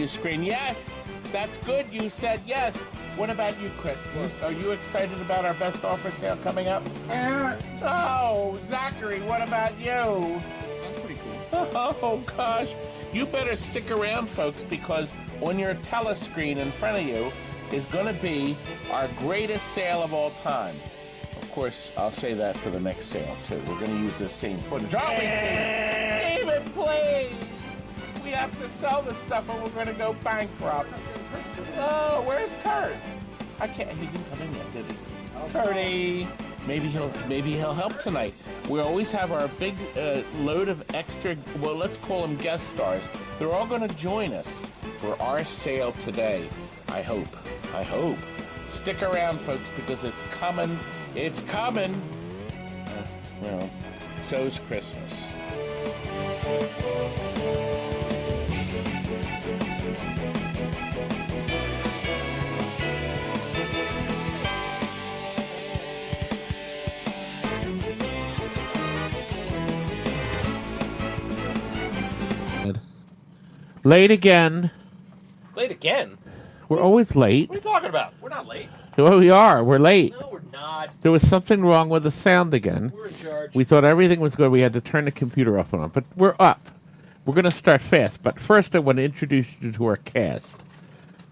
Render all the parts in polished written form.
screen. Yes, that's good. You said yes. What about you, Chris? Are you excited about our best offer sale coming up? Oh, Zachary, what about you? Sounds pretty cool. Oh, gosh. You better stick around, folks, because on your telescreen in front of you is going to be our greatest sale of all time. Of course, I'll say that for the next sale, too. We're going to use this same footage. Aren't we, Steven? Steven, please! We have to sell this stuff or we're going to go bankrupt. Oh, where's Kurt? I can't. He didn't come in yet, did he? Kurtie. Maybe he'll help tonight. We always have our big load of extra, well, let's call them guest stars. They're all going to join us for our sale today. I hope. Stick around, folks, because it's coming. It's coming. Well, so's Christmas. Late again. Late again? We're always late. What are you talking about? We're not late. Well, we are. We're late. No, we're not. There was something wrong with the sound again. We're in charge. We thought everything was good. We had to turn the computer up and on. But we're up. We're going to start fast. But first, I want to introduce you to our cast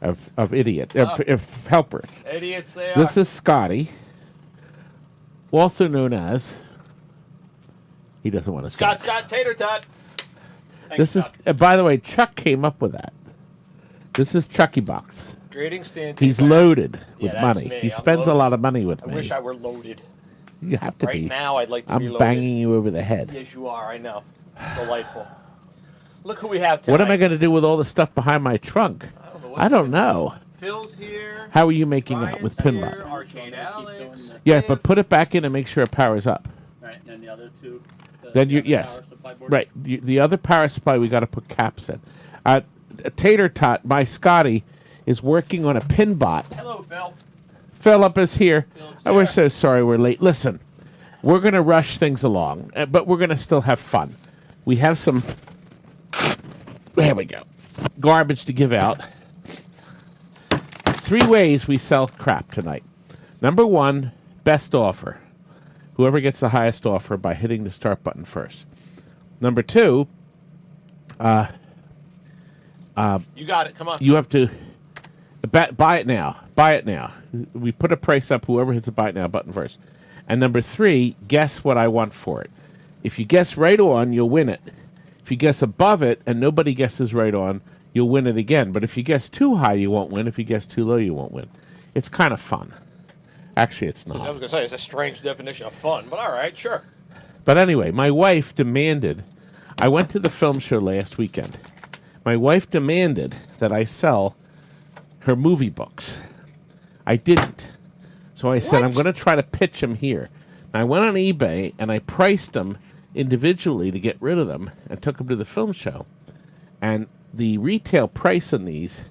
of idiots, of helpers. Idiots they are. This is Scotty, also known as... He doesn't want to say it. Scott Tater Tot. This is, by the way, Chuck came up with that. This is Chucky Box. Greetings, Stan. He's loaded with that's money. me. He I'm spends a loaded. lot of money with I me. wish I were loaded. You have to Right be. now, I'd like to be I'm loaded. banging you over the head. Yes, you are. I know. Delightful. Look who we have tonight. What am I going to do with all the stuff behind my trunk? I don't know. Phil's here. How are you making out Ryan's with here, Pinball? Arcade Alex. Yeah, but put it back in and make sure it powers up. Right, and the other two. Then you, yes, right. The other power supply we got to put caps in. Tater Tot, my Scotty, is working on a Pinbot. Hello, Phil. Philip is here. Philip's We're here. so sorry we're late. Listen, we're going to rush things along, but we're going to still have fun. We have some, there we go, garbage to give out. 3 ways we sell crap tonight. Number 1, best offer. Whoever gets the highest offer by hitting the start button first. Number 2, You got it. Come on. you have to buy it now. Buy it now. We put a price up, whoever hits the buy it now button first. And number 3, guess what I want for it. If you guess right on, you'll win it. If you guess above it and nobody guesses right on, you'll win it again. But if you guess too high, you won't win. If you guess too low, you won't win. It's kind of fun. Actually, it's I was not. going to say, it's a strange definition of fun, but all right, sure. But anyway, my wife demanded, I went to the film show last weekend. My wife demanded that I sell her movie books. I didn't. So I said, I'm going to try to pitch them here. And I went on eBay and I priced them individually to get rid of them and took them to the film show. And the retail price on these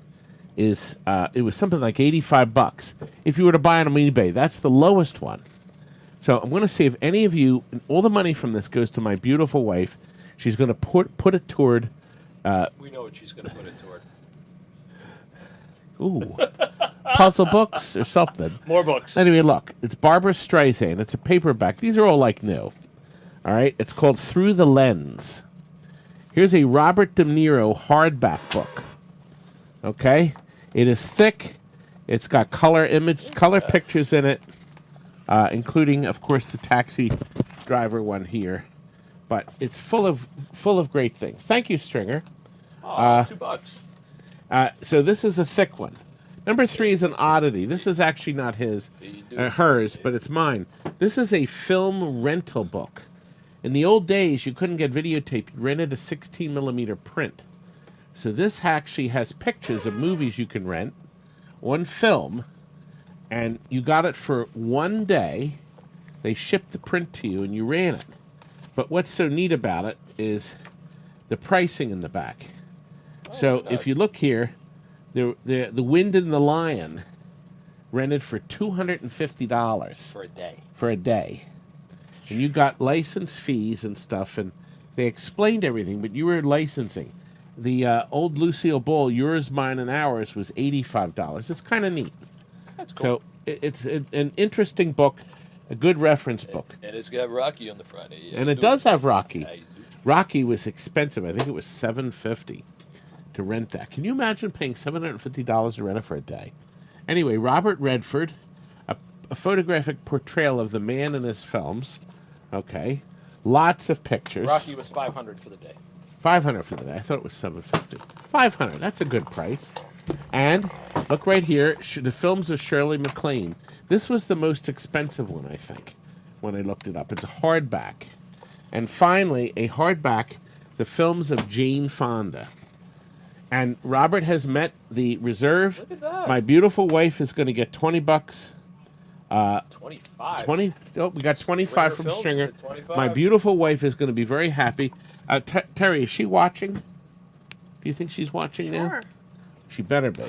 is, it was something like $85. If you were to buy it on eBay, that's the lowest one. So I'm going to see if any of you, all the money from this goes to my beautiful wife. She's going to put it toward... We know what she's going to put it toward. Ooh, puzzle books or something. More books. Anyway, look, it's Barbara Streisand. It's a paperback. These are all like new. All right, it's called Through the Lens. Here's a Robert De Niro hardback book. Okay, it is thick. It's got color pictures in it, including, of course, the taxi driver one here. But it's full of great things. Thank you, Stringer. Oh, $2. So this is a thick one. Number 3 is an oddity. This is actually not hers, but it's mine. This is a film rental book. In the old days, you couldn't get videotape. You rented a 16mm print. So this actually has pictures of movies you can rent on film, and you got it for 1 day. They shipped the print to you, and you ran it. But what's so neat about it is the pricing in the back. So if you look here, the Wind and the Lion rented for $250 For a day. For a day. And you got license fees and stuff, and they explained everything, but you were licensing. The old Lucille Bowl, Yours, Mine, and Ours, was $85. It's kind of neat. That's cool. So it's an interesting book, a good reference book. And it's got Rocky on the Friday. And it does have Rocky. Yeah, you do. Rocky was expensive. I think it was $750 to rent that. Can you imagine paying $750 to rent it for a day? Anyway, Robert Redford, a photographic portrayal of the man in his films. Okay. Lots of pictures. Rocky was $500 for the day. $500 for the day. I thought it was $750. $500. That's a good price. And look right here, the films of Shirley MacLaine. This was the most expensive one, I think, when I looked it up. It's a hardback. And finally, a hardback, the films of Jane Fonda. And Robert has met the reserve. Look at that. My beautiful wife is going to get $20. 25. 20. Oh, we got 25 from Films Stringer. at 25. My beautiful wife is going to be very happy. Terry, is she watching? Do you think she's watching now? Sure. She better be.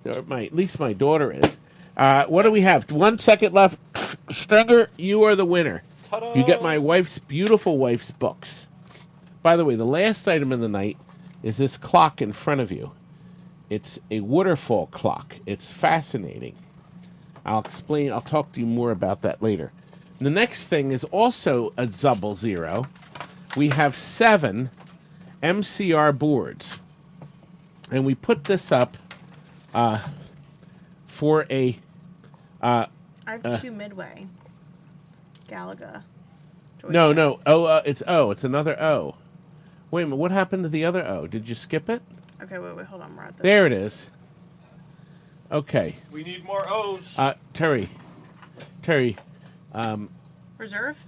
At least my daughter is. What do we have? 1 second left. Stringer, you are the winner. Ta-da. You get my beautiful wife's books. By the way, the last item in the night is this clock in front of you. It's a waterfall clock. It's fascinating. I'll explain. I'll talk to you more about that later. The next thing is also a double zero. We have 7 MCR boards. And we put this up for a... I have 2 Midway. Galaga. No. Joysticks. It's another O. Wait a minute. What happened to the other O? Did you skip it? Okay, wait, hold on. We're at this. There it is. Okay. We need more O's. Terry. Reserve?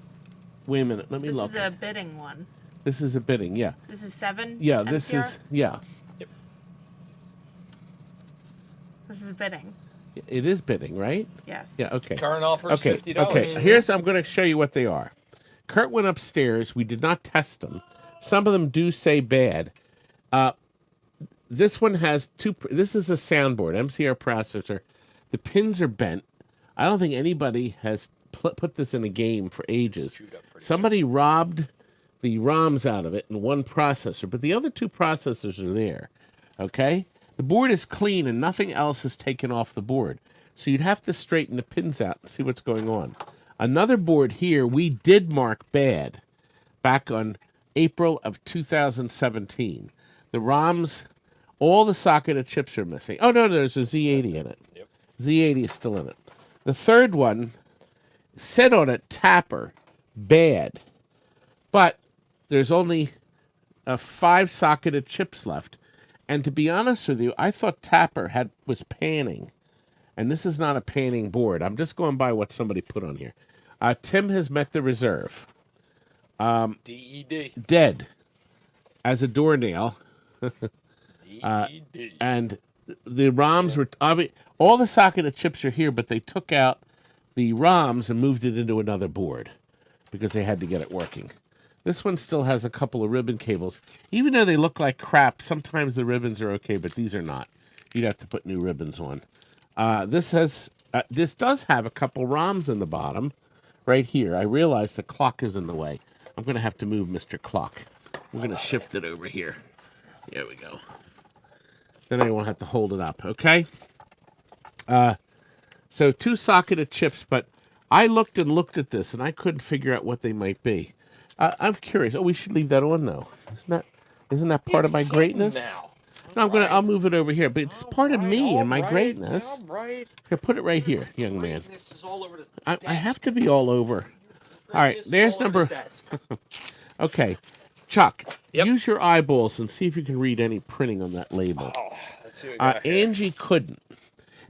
Wait a minute. Let me This look. is a bidding one. This is a bidding, yeah. This is 7? Yeah, this MCR? is, yeah. This is bidding. It is bidding, right? Yes. Yeah, okay. Current offer is Okay, $50. okay. I'm going to show you what they are. Kurt went upstairs. We did not test them. Some of them do say bad. This one has 2. This is a soundboard, MCR processor. The pins are bent. I don't think anybody has put this in a game for ages. Somebody robbed the ROMs out of it in one processor, but the other 2 processors are there. Okay? The board is clean and nothing else is taken off the board. So you'd have to straighten the pins out and see what's going on. Another board here we did mark bad back on April of 2017. The ROMs, all the socketed chips are missing. Oh, no, there's a Z80 in it. Yep. Z80 is still in it. The third one said on it, Tapper, bad. But there's only 5 socketed chips left. And to be honest with you, I thought Tapper was panning. And this is not a panning board. I'm just going by what somebody put on here. Tim has met the reserve. DED. Dead as a doornail. DED. And the ROMs were... all the socketed chips are here, but they took out the ROMs and moved it into another board because they had to get it working. This one still has a couple of ribbon cables. Even though they look like crap, sometimes the ribbons are okay, but these are not. You'd have to put new ribbons on. This does have a couple ROMs in the bottom, right here. I realize the clock is in the way. I'm going to have to move Mr. Clock. We're going to shift it over here. There we go. Then I won't have to hold it up, okay? So 2 socketed chips, but I looked at this, and I couldn't figure out what they might be. I'm curious. Oh, we should leave that on, though. Isn't that part of my greatness? Now. No, I'll move it over here, but it's part of me and my greatness. All right. Here, put it right here, young man. This is all over the I have to be all over. All right, This is there's all over number... the desk. Okay. Chuck, Yep. use your eyeballs and see if you can read any printing on that label. Oh, let's see what we got here. Angie couldn't.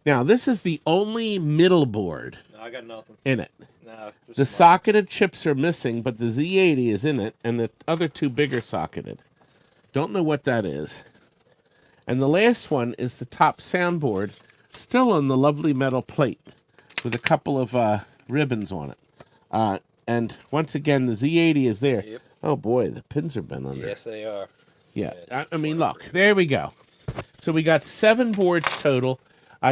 Now, this is the only middle board No, I got nothing. in it. No. just The a socketed chips are missing, but the Z80 is in it, and the other 2 bigger socketed. Don't know what that is. And the last one is the top soundboard, still on the lovely metal plate, with a couple of ribbons on it. And once again, the Z80 is there. Yep. Oh boy, the pins are bent under. Yes, they are. Yeah, I mean, look, there we go. So we got 7 boards total.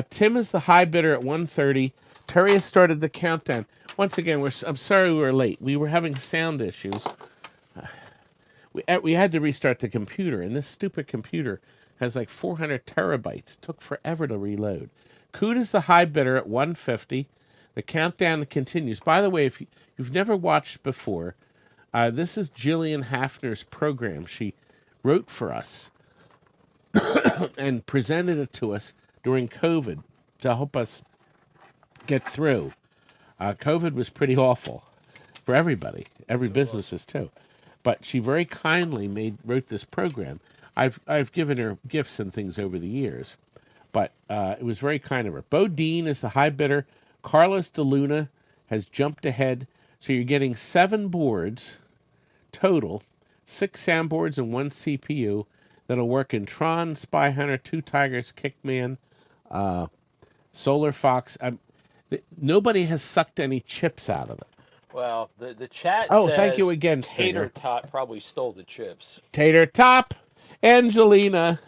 Tim is the high bidder at 130. Terry has started the countdown. Once again, I'm sorry we were late. We were having sound issues. we had to restart the computer, and this stupid computer has like 400 terabytes. Took forever to reload. Coot is the high bidder at 150. The countdown continues. By the way, if you've never watched before, this is Jillian Hafner's program. She wrote for us and presented it to us during COVID to help us get through. COVID was pretty awful for everybody, every businesses too. But she very kindly wrote this program. I've given her gifts and things over the years, but it was very kind of her. Bo Dean is the high bidder. Carlos DeLuna has jumped ahead. So you're getting 7 boards total, 6 soundboards and 1 CPU that'll work in Tron, Spy Hunter, 2 Tigers, Kickman, Solar Fox. Nobody has sucked any chips out of it. Well, the chat Oh, says thank you again, Tater Stringer. Tot probably stole the chips. Tater Top, Angelina.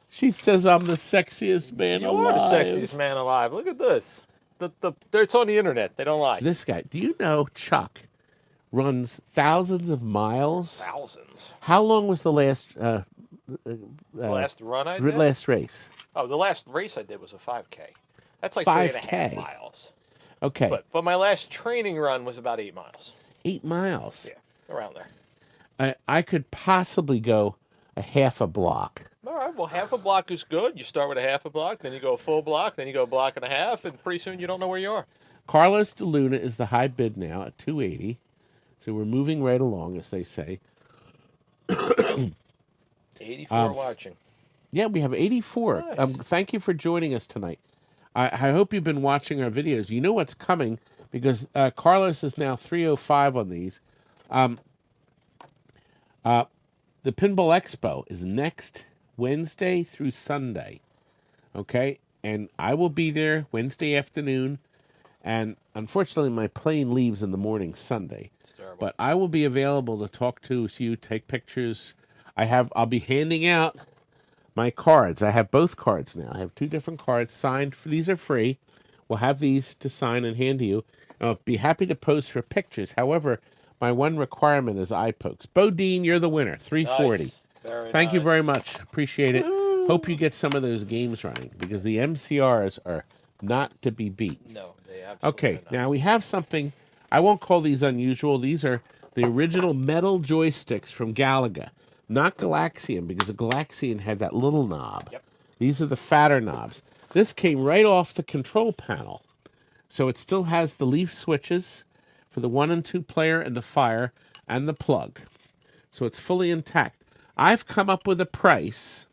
She says I'm the sexiest man You alive. are the sexiest man alive. Look at this. It's on the internet. They don't lie. This guy, do you know Chuck runs thousands of miles? Thousands. How long was the last Last run I did? last race? Oh, the last race I did was a 5K. That's like 5K. 3.5 miles. Okay, But my last training run was about 8 miles. 8 miles. Yeah, around there. I could possibly go a half a block. All right, well, half a block is good. You start with a half a block, then you go a full block, then you go a block and a half, and pretty soon you don't know where you are. Carlos DeLuna is the high bid now at 280. So we're moving right along, as they say. 84 watching. Yeah, we have 84. Nice. Thank you for joining us tonight. I hope you've been watching our videos. You know what's coming because Carlos is now 305 on these. The Pinball Expo is next Wednesday through Sunday. Okay? And I will be there Wednesday afternoon. And unfortunately, my plane leaves in the morning Sunday. But I will be available to talk to you, take pictures. I'll be handing out my cards. I have both cards now. I have 2 different cards signed. These are free. We'll have these to sign and hand to you. I'll be happy to pose for pictures. However, my one requirement is eye pokes. Bo Dean, you're the winner. 340. Nice. Thank you very much. Appreciate it. Hope you get some of those games running because the MCRs are not to be beat. No, they absolutely Okay, not. now we have something. I won't call these unusual. These are the original metal joysticks from Galaga. Not Galaxian, because the Galaxian had that little knob. Yep. These are the fatter knobs. This came right off the control panel. So it still has the leaf switches for the 1 and 2 player and the fire and the plug. So it's fully intact. I've come up with a price,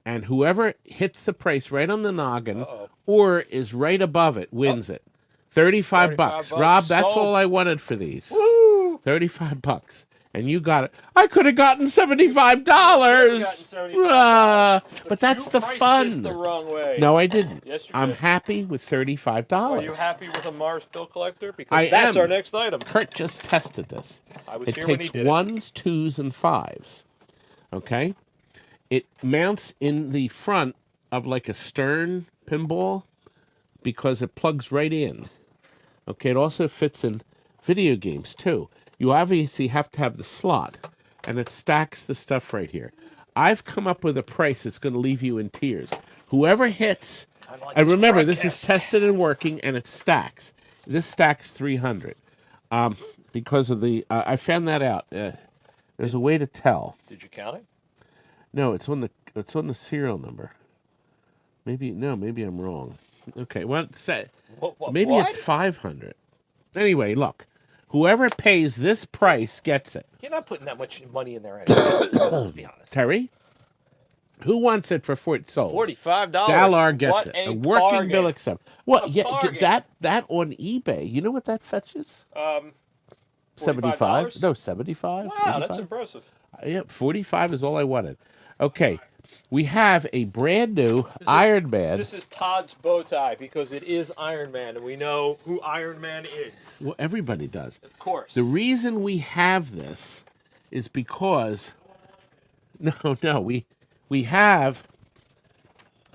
and whoever hits the price right on the noggin or is right above it wins it. 35 bucks. Rob, that's Sold. all I wanted for these. Woo! 35 bucks. And you got it. I could have gotten $75. But that's You the priced fun. this the wrong way. No, I didn't. Yes, you I'm did. happy with $35. Are you happy with a Mars bill collector? Because I that's am. our next item. Kurt just tested this. I was It here when he takes did it. 1s, 2s, and 5s. Okay? It mounts in the front of like a stern pinball because it plugs right in. Okay, it also fits in video games too. You obviously have to have the slot, and it stacks the stuff right here. I've come up with a price that's going to leave you in tears. Whoever hits, Kinda like and this remember, this is broadcast. tested and working, and it stacks. This stacks 300 because of the. I found that out. There's a way to tell. Did you count it? No, it's on the serial number. Maybe I'm wrong. Okay, well, maybe what? it's 500. Anyway, look, whoever pays this price gets it. You're not putting that much money in there anyway. Let's be honest. Terry, who wants it for Fort Sold? $45. Dalar gets What it. a A working bargain. bill accept. What? a Yeah, bargain. that on eBay. You know what that fetches? $75? $45? No, 75. Wow, that's 85? impressive. Yeah, 45 is all I wanted. Okay, we have a brand new Iron Man. This is Todd's bow tie because it is Iron Man, and we know who Iron Man is. Well, everybody does. Of course. The reason we have this is because we have.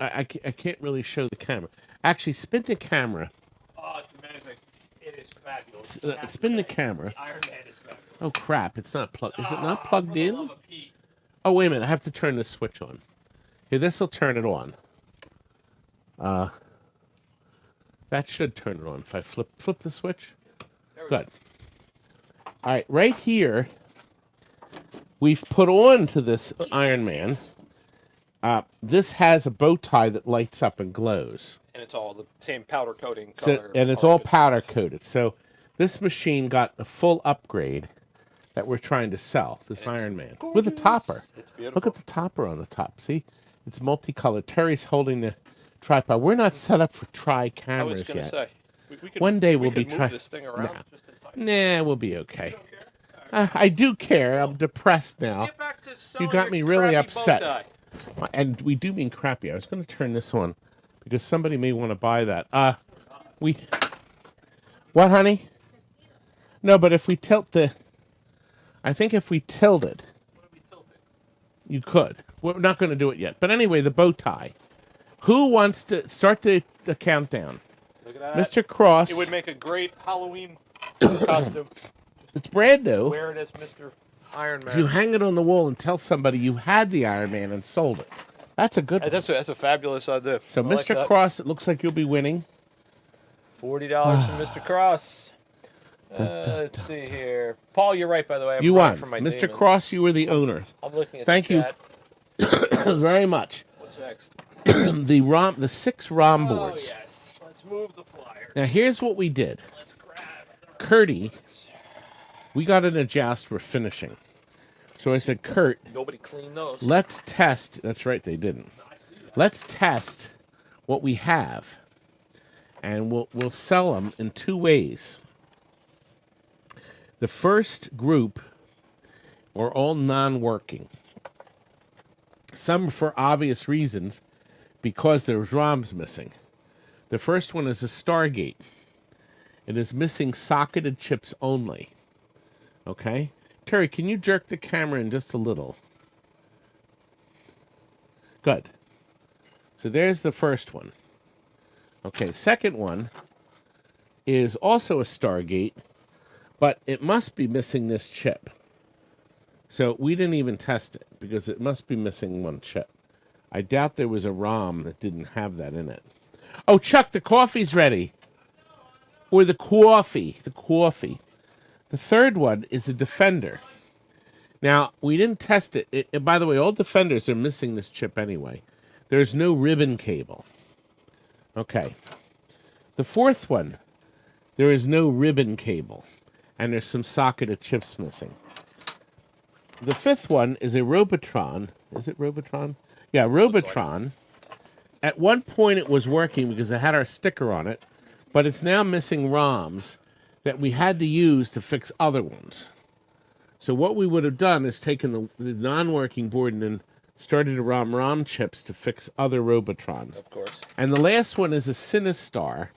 I can't really show the camera. Actually, spin the camera. Oh, it's amazing. It is fabulous. Spin the camera. The Iron Man is fabulous. Oh crap! It's not plugged. Is it not plugged For the in? love of Pete. Oh wait a minute! I have to turn this switch on. Here, this will turn it on. That should turn it on if I flip the switch. Good. All right, right here, we've put on to this Iron Man. This has a bow tie that lights up and glows. And it's all the same powder coating So, color. and it's all powder coated. So this machine got a full upgrade that we're trying to sell, this Iron Man. With a topper. It's beautiful. Look at the topper on the top. See? It's multicolored. Terry's holding the tripod. We're not set up for I was tri-cameras going to yet. say. We could, One day we we'll be could move trying. this thing around just in time. Nah, we'll be okay. I do care. I'm depressed now. Get back to selling You got your me really crappy upset. bow tie. And we do mean crappy. I was going to turn this on because somebody may want to buy that. What, honey? No, but if we tilt the, I think if we tilt it, you could. We're not going to do it yet. But anyway, the bow tie. Who wants to start the countdown? Look at that. Mr. Cross. It would make a great Halloween costume. It's brand new. Wear it as Mr. Iron Man. If you hang it on the wall and tell somebody you had the Iron Man and sold it, that's a good one. That's a fabulous idea. So, I like Mr. that. Cross, it looks like you'll be winning. $40 from Mr. Cross. Let's see here. Paul, you're right, by the way. I'm You running won. from my Mr. demon. Cross, you were the owner. I'm looking at Thank the you. chat. Very much. What's next? The 6 ROM Oh, boards. yes. Let's move the flyer. Now, here's what we did. Let's grab Curdy, we got in a Joust for finishing. So I said, Kurt, Nobody cleaned those. let's test. That's right, they didn't. Let's test what we have, and we'll sell them in 2 ways. The first group are all non-working. Some for obvious reasons, because there's ROMs missing. The first one is a Stargate. It is missing socketed chips only. Okay? Terry, can you jerk the camera in just a little? Good. So there's the first one. Okay, second one is also a Stargate, but it must be missing this chip. So we didn't even test it because it must be missing one chip. I doubt there was a ROM that didn't have that in it. Oh, Chuck, the coffee's ready. Or the coffee. The coffee. The third one is a Defender. Now, we didn't test it. By the way, all Defenders are missing this chip anyway. There's no ribbon cable. Okay. The fourth one, there is no ribbon cable. And there's some socketed chips missing. The fifth one is a Robotron. Is it Robotron? Yeah, Robotron. At one point it was working because it had our sticker on it, but it's now missing ROMs that we had to use to fix other ones. So what we would have done is taken the non-working board and then started to ROM chips to fix other Robotrons. Of course. And the last one is a Sinistar.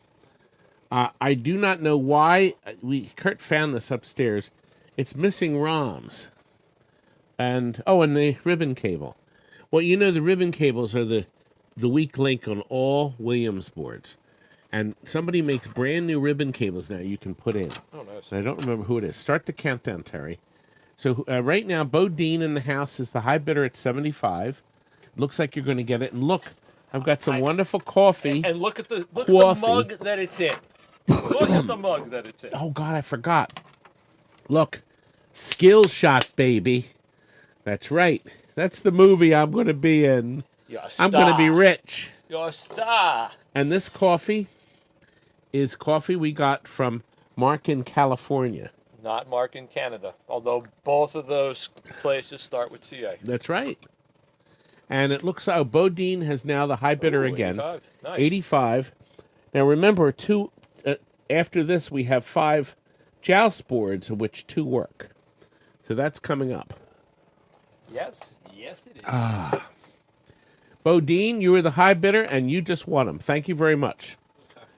I do not know why. Kurt found this upstairs. It's missing ROMs. And the ribbon cable. Well, you know the ribbon cables are the weak link on all Williams boards. And somebody makes brand new ribbon cables now you can put in. Oh, nice. And I don't remember who it is. Start the countdown, Terry. So right now, Bo Dean in the house is the high bidder at 75. Looks like you're going to get it. And look, I've got some wonderful coffee. And look at the Coffee. mug that it's in. Look at the mug that it's in. Oh, God, I forgot. Look, Skill Shot, baby. That's right. That's the movie I'm going to be in. You're a I'm going to be star. rich. You're a star. And this coffee is coffee we got from Mark in California. Not Mark in Canada, although both of those places start with CA. That's right. And it looks like Bodine has now the high bidder Ooh, again. 85. Nice. 85. Now remember, after this we have 5 Joust boards, of which 2 work. So that's coming up. Yes. Yes, it is. Bodine, you were the high bidder, and you just won them. Thank you very much.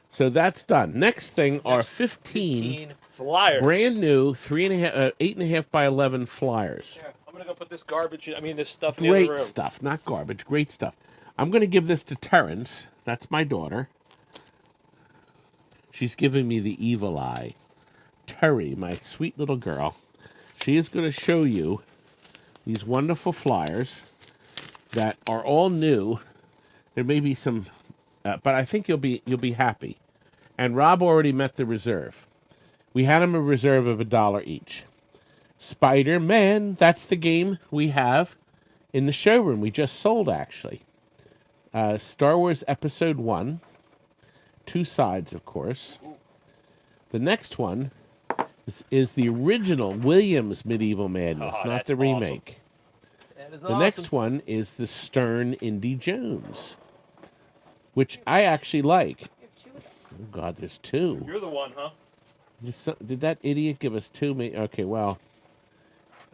So that's done. Next thing are 15 flyers. brand new 8.5 by 11 flyers. Yeah, I'm gonna go put this garbage. This stuff in the other Great room. stuff, not garbage. Great stuff. I'm going to give this to Terrence. That's my daughter. She's giving me the evil eye. Terry, my sweet little girl, she is going to show you these wonderful flyers that are all new. There may be some, but I think you'll be happy. And Rob already met the reserve. We had him a reserve of $1 each. Spider-Man, that's the game we have in the showroom. We just sold, actually. Star Wars Episode 1. 2 sides, of course. The next one is the original Williams Medieval Madness, not the remake. That is The awesome. next one is the Stern Indy Jones, which I actually like. Oh, God, there's 2. You're the one, huh? Did that idiot give us 2? Okay, well.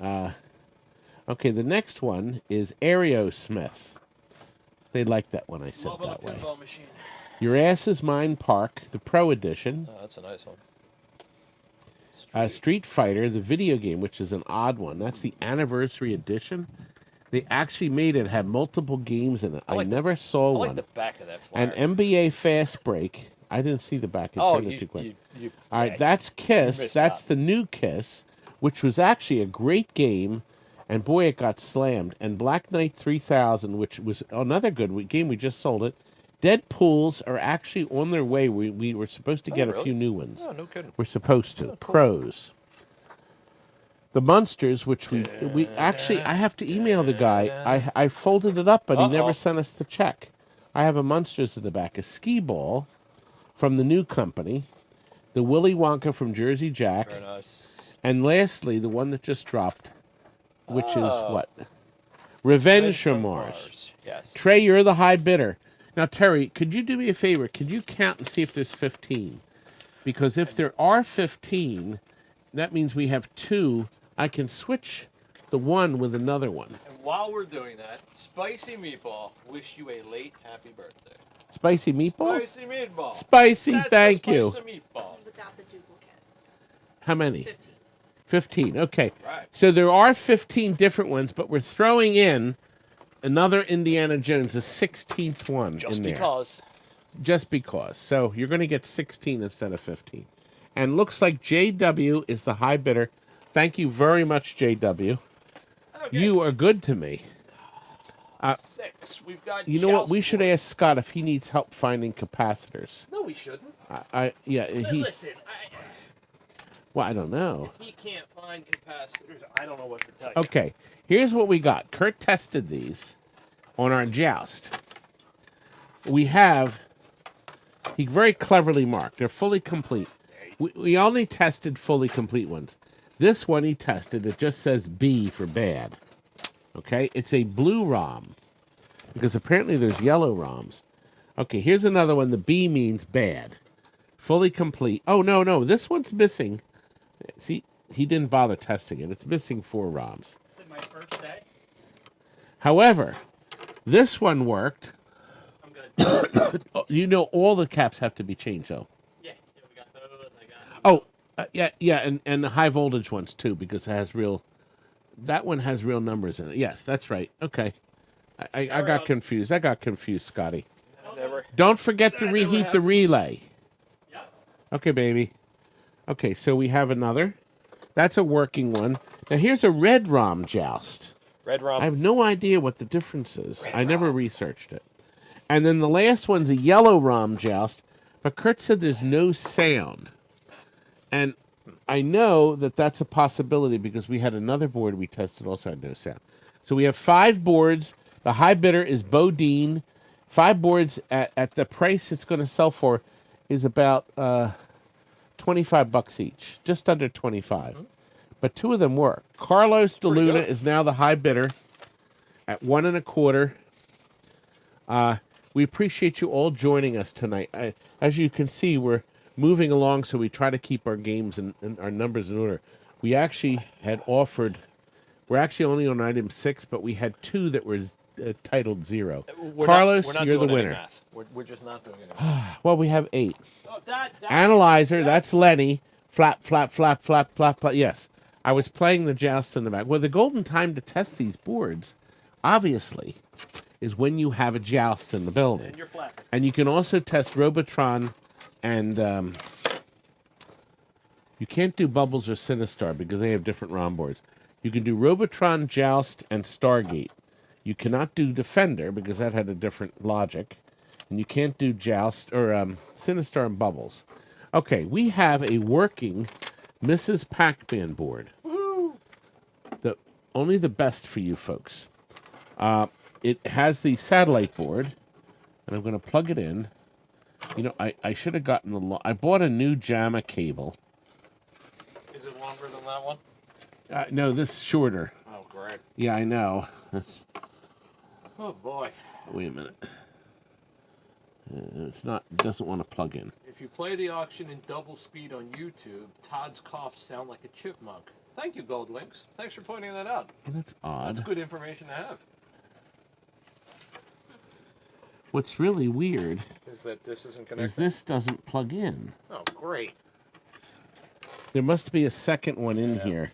Okay, the next one is Aerosmith. They like that one I said Love on that the way. pinball machine. Your Ass Is Mine Park, the Pro Edition. Oh, that's a nice one. Street Fighter, the video game, which is an odd one. That's the Anniversary Edition. They actually made it have multiple games in it. I never saw I one. like the back of that flyer. And NBA Fast Break. I didn't see the back. It turned it too quick. All right, that's Kiss. missed That's out. the new Kiss, which was actually a great game, and boy, it got slammed. And Black Knight 3000, which was another good game. We just sold it. Deadpools are actually on their way. We were supposed to get a really? few new ones. Oh, no kidding. We're supposed to. Pros. The Munsters, which we actually, I have to email the guy. I folded it up, but he never sent us the check. I have a Munsters in the back. A Skee Ball from the new company. The Willy Wonka from Jersey Jack. Very nice. And lastly, the one that just dropped, which is what? Revenge from Mars. Yes. Trey, you're the high bidder. Now, Terry, could you do me a favor? Could you count and see if there's 15? Because if there are 15, that means we have 2. I can switch the one with another one. And while we're doing that, Spicy Meatball, wish you a late happy birthday. Spicy meatball? Spicy Meatball. Spicy, That's thank the you. Spicy Meatball. This is without the duplicate. How many? 15. 15, okay. Right. So there are 15 different ones, but we're throwing in another Indiana Jones, the 16th one Just in there. because. Just because. So you're going to get 16 instead of 15. And looks like JW is the high bidder. Thank you very much, JW. Okay. You are good to me. 6. We've got. You know what? We Joust should board. ask Scott if he needs help finding capacitors. No, we shouldn't. Yeah, he. Listen, Well, I don't know. if he can't find capacitors, I don't know what to tell you. Okay, here's what we got. Kurt tested these on our Joust. We have. He very cleverly marked. They're fully complete. We only tested fully complete ones. This one he tested. It just says B for bad. Okay, it's a blue ROM because apparently there's yellow ROMs. Okay, here's another one. The B means bad. Fully complete. Oh, no. This one's missing. See, he didn't bother testing it. It's missing 4 ROMs. Is it my first day? However, this one worked. I'm good. You know, all the caps have to be changed, though. Yeah, we got those. I got. Oh, yeah, and the high voltage ones, too, because it has real... That one has real numbers in it. Yes, that's right. Okay. I got confused. I got confused, Scotty. Never. Don't forget to That never reheat the happens. relay. Yep. Okay, baby. Okay, so we have another. That's a working one. Now, here's a red ROM Joust. Red ROM. I have no idea what the difference is. I never researched it. And then the last one's a yellow ROM Joust, but Kurt said there's no sound. And I know that that's a possibility because we had another board we tested also had no sound. So we have 5 boards. The high bidder is Bodine. 5 boards at the price it's going to sell for is about $25 each, just under 25. But 2 of them work. Carlos DeLuna good. is now the high bidder at 1 1/4. We appreciate you all joining us tonight. As you can see, we're moving along, so we try to keep our games and our numbers in order. We actually had offered. We're actually only on item 6, but we had 2 that were titled 0. Carlos, we're not you're the doing any winner. math. We're just not doing any math. Well, we have 8. Oh, that. Analyzer, that's Lenny. Flap, flap, flap, flap, flap, flap. Yes, I was playing the Joust in the back. Well, the golden time to test these boards, obviously, is when you have a Joust in the building. And you're flapping. And you can also test Robotron And you can't do Bubbles or Sinistar because they have different ROM boards. You can do Robotron, Joust, and Stargate. You cannot do Defender because that had a different logic. And you can't do Joust or Sinistar and Bubbles. Okay, we have a working Mrs. Pac-Man board. Woo! Only the best for you folks. It has the satellite board, and I'm going to plug it in. You know, I should have gotten I bought a new JAMA cable. Is it longer than that one? No, this is shorter. Oh, great. Yeah, I know. Oh, boy. Wait a minute. It doesn't want to plug in. If you play the auction in double speed on YouTube, Todd's coughs sound like a chipmunk. Thank you, Gold Links. Thanks for pointing that out. Well, that's odd. That's good information to have. What's really weird Is that this isn't connected? is this doesn't plug in. Oh, great. There must be a second one in here.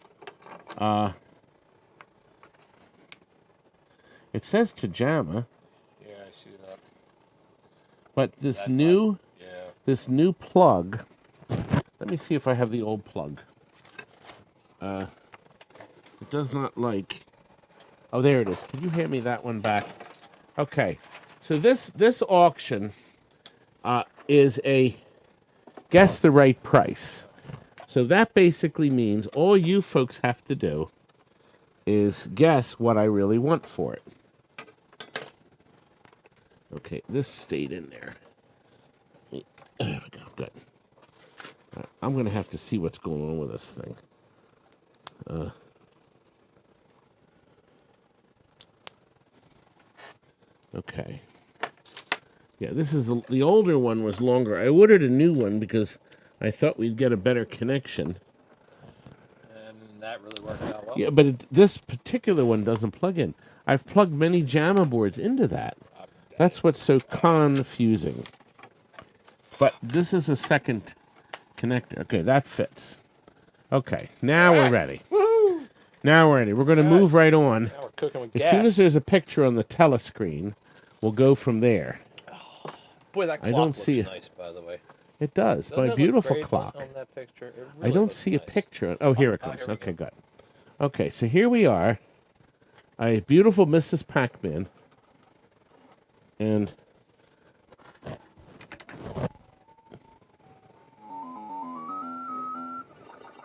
It says to JAMA, Yeah, I see that. but this That's new Yeah. this new plug. Let me see if I have the old plug. It does not like. Oh, there it is. Can you hand me that one back? Okay. So this auction is a guess the right price. So that basically means all you folks have to do is guess what I really want for it. Okay, this stayed in there. There we go. Good. All right, I'm going to have to see what's going on with this thing. Okay. Yeah, this is the older one was longer. I ordered a new one because I thought we'd get a better connection. And that really worked out well. Yeah, but this particular one doesn't plug in. I've plugged many JAMA boards into that. That's what's so confusing. But this is a second connector. Okay, that fits. Okay, now we're ready. Woohoo! Now we're ready. We're going to move right on. Now we're cooking with As gas. soon as there's a picture on the telescreen, we'll go from there. Boy, that clock I don't looks see it. nice, by the way. It does. Doesn't it My look beautiful great clock. On that picture? It I really don't looks see a nice. picture. Oh, here it Oh, comes. here we Okay, go. good. Okay, so here we are. A beautiful Mrs. Pac-Man. And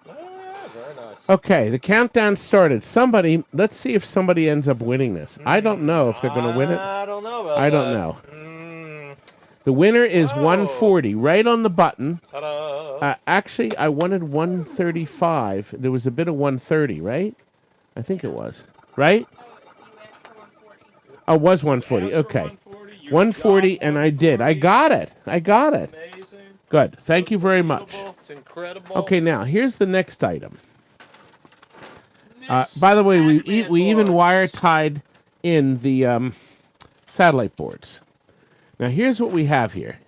Very nice. okay, the countdown started. Let's see if somebody ends up winning this. I don't know if they're going to win it. I don't know about I don't that. know. Mm, The winner is 140, right on the button. ta-da. Actually, I wanted 135. There was a bit of 130, right? I think it was. Right? Oh, it was 140. Okay. 140, and I did. I got it. I got it. Amazing. Good. Thank you very much. It's incredible. Okay, now here's the next item. By the way, we even wire tied in the satellite boards. Now here's what we have here.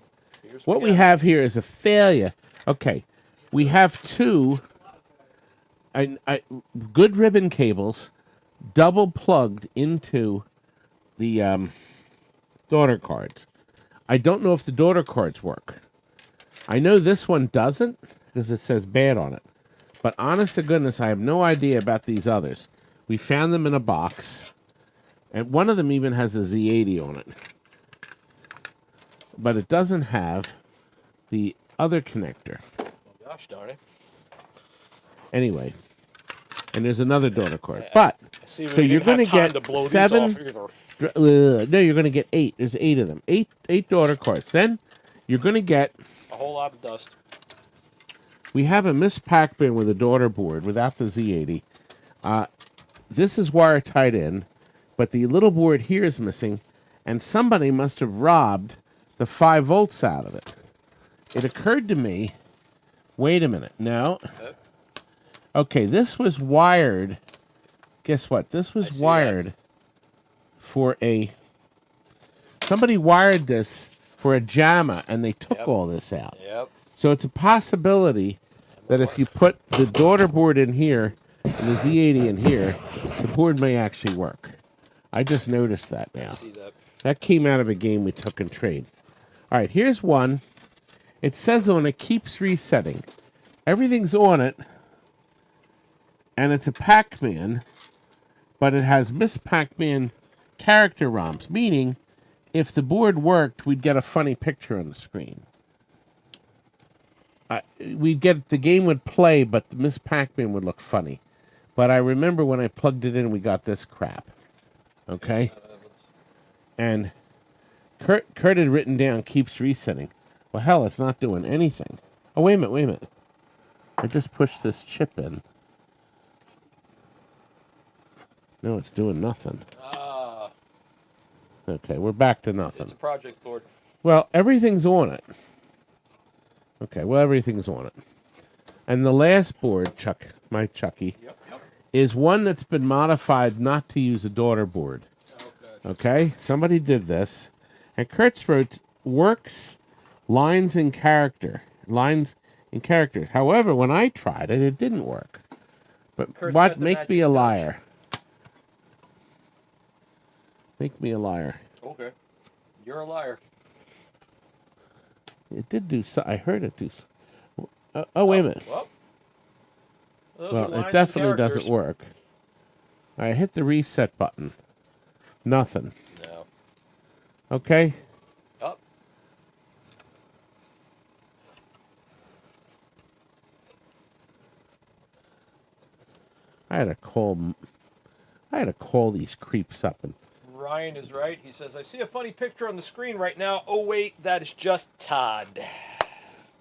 What we have here is a failure. Okay, we have two good ribbon cables double plugged into the daughter cards. I don't know if the daughter cards work. I know this one doesn't because it says bad on it. But honest to goodness, I have no idea about these others. We found them in a box. And one of them even has a Z80 on it. But it doesn't have the other connector. Oh, gosh darn it. Anyway. And there's another daughter card. But, See, we so you're didn't going to have time get to blow these 7... off either. no, you're going to get 8. There's 8 of them. Eight daughter cards. Then you're going to get... A whole lot of dust. We have a Miss Pac-Man with a daughter board without the Z80. This is wire tied in, but the little board here is missing, and somebody must have robbed the 5 volts out of it. It occurred to me, wait a minute, no. Okay, this was wired. Guess what? This was wired for a... Somebody wired this for a JAMA, and they took all this out. Yep. So it's a possibility that if you put the daughter board in here and the Z80 in here, the board may actually work. I just noticed that now. See that. That came out of a game we took in trade. All right, here's one. It says on it, keeps resetting. Everything's on it, and it's a Pac-Man, but it has Miss Pac-Man character ROMs, meaning if the board worked, we'd get a funny picture on the screen. The game would play, but the Miss Pac-Man would look funny. But I remember when I plugged it in, we got this crap. Okay? And Kurt had written down, keeps resetting. Well, hell, it's not doing anything. Oh, wait a minute. I just pushed this chip in. No, it's doing nothing. Okay, we're back to nothing. It's a project board. Well, everything's on it. Okay, well, everything's on it. And the last board, my Chucky, is one that's been modified not to use a daughter board. Okay, somebody did this. And Kurt's wrote, works, lines in characters. However, when I tried it, it didn't work. But Kurt's what? got the Make magic me a touch. liar. Make me a liar. Okay. You're a liar. It did do so. I heard it do so. Oh, wait a minute. Well, those are Well, lines it and definitely doesn't characters. work. I hit the reset button. Nothing. No. Okay? Up. I had to call these creeps up and Ryan is right. He says, I see a funny picture on the screen right now. Oh, wait, that is just Todd.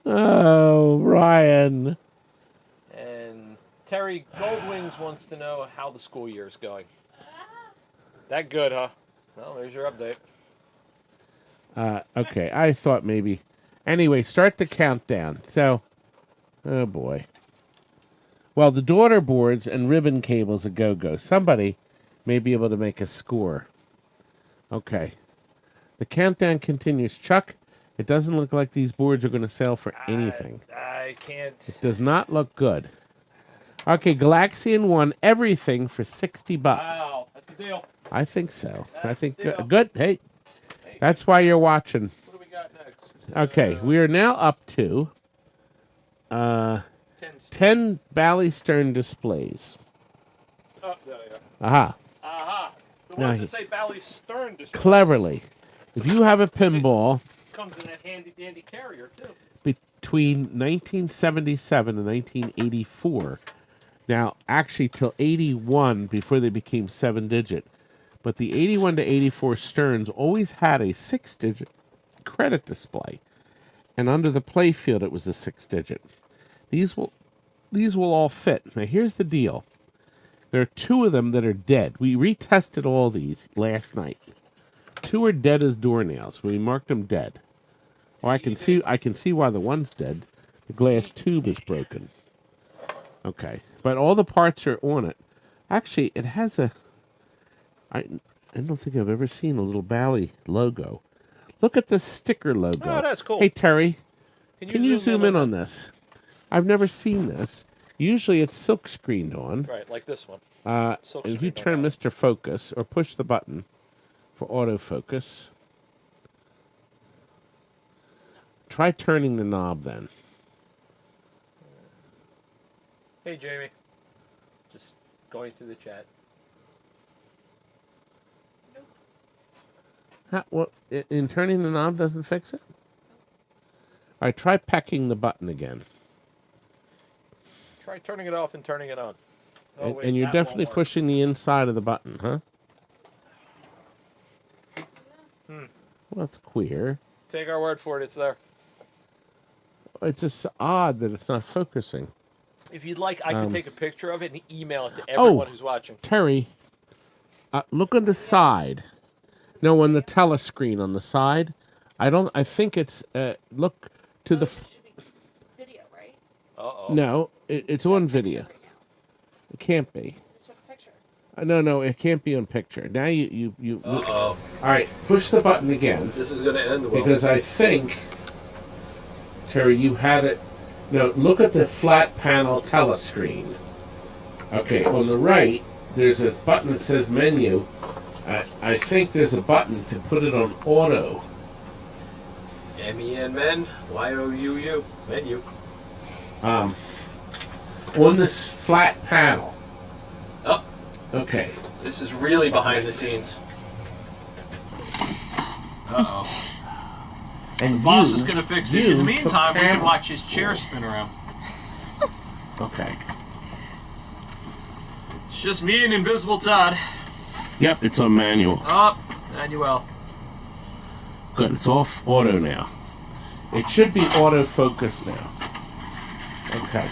oh, Ryan. And Terry Goldwings wants to know how the school year is going. That good, huh? Well, there's your update. Okay, I thought maybe. Anyway, start the countdown. So, oh boy. Well, the daughter boards and ribbon cables a go-go. Somebody may be able to make a score. Okay. The countdown continues. Chuck, it doesn't look like these boards are going to sell for anything. I can't. It does not look good. Okay, Galaxian won everything for $60. Wow, that's a deal. I think so. I That's think the deal. good. Hey, that's why you're watching. What do we got next? Okay, we are now up to 10 Bally Stern displays. Oh, there you go. Aha. Aha. The Now ones he- that say Bally Stern display Cleverly. If you have a pinball comes in that handy dandy carrier, too. between 1977 and 1984, now actually till 81 before they became 7-digit, but the 81 to 84 Sterns always had a 6-digit credit display, and under the playfield it was a 6-digit. These will all fit. Now here's the deal. There are 2 of them that are dead. We retested all these last night. 2 are dead as doornails. We marked them dead. Well, I can see why the one's dead. The glass tube is broken. Okay, but all the parts are on it. Actually, it has a. I don't think I've ever seen a little Bally logo. Look at the sticker logo. Oh, that's cool. Hey Terry, Can can you zoom in on this? I've never seen this. Usually it's silk screened on. Right, like this one. Silk If you screened on turn that. Mr. Focus or push the button for autofocus. Try turning the knob then. Hey, Jamie. Just going through the chat. In turning the knob doesn't fix it? All right, try pecking the button again. Try turning it off and turning it on. Oh, wait, And you're that won't definitely work. pushing the inside of the button, huh? Well, that's queer. Take our word for it, it's there. It's just odd that it's not focusing. If you'd like, I could take a picture of it and email it to everyone who's watching. Terry, look on the side. No, on the telescreen on the side. I think it's, look to the, Video, right? Uh-oh. no, it's on video. Right now. It can't be. So took a picture. No, it can't be on picture. Now you. Uh-oh. All right, push the button again. This is going to end well. Because I think, Terry, you had it. No, look at the flat panel telescreen. Okay, on the right, there's a button that says menu. I think there's a button to put it on auto. MEN men, YOUU, menu. On this flat panel. Oh, Okay. this is really behind the scenes. Uh-oh. And Boss you- is going to fix it. you In the meantime, took we can camera- watch his chair spin around. Okay. It's just me and Invisible Todd. Yep, it's on manual. Oh, Manuel. Good, it's off auto now. It should be autofocus now. Okay.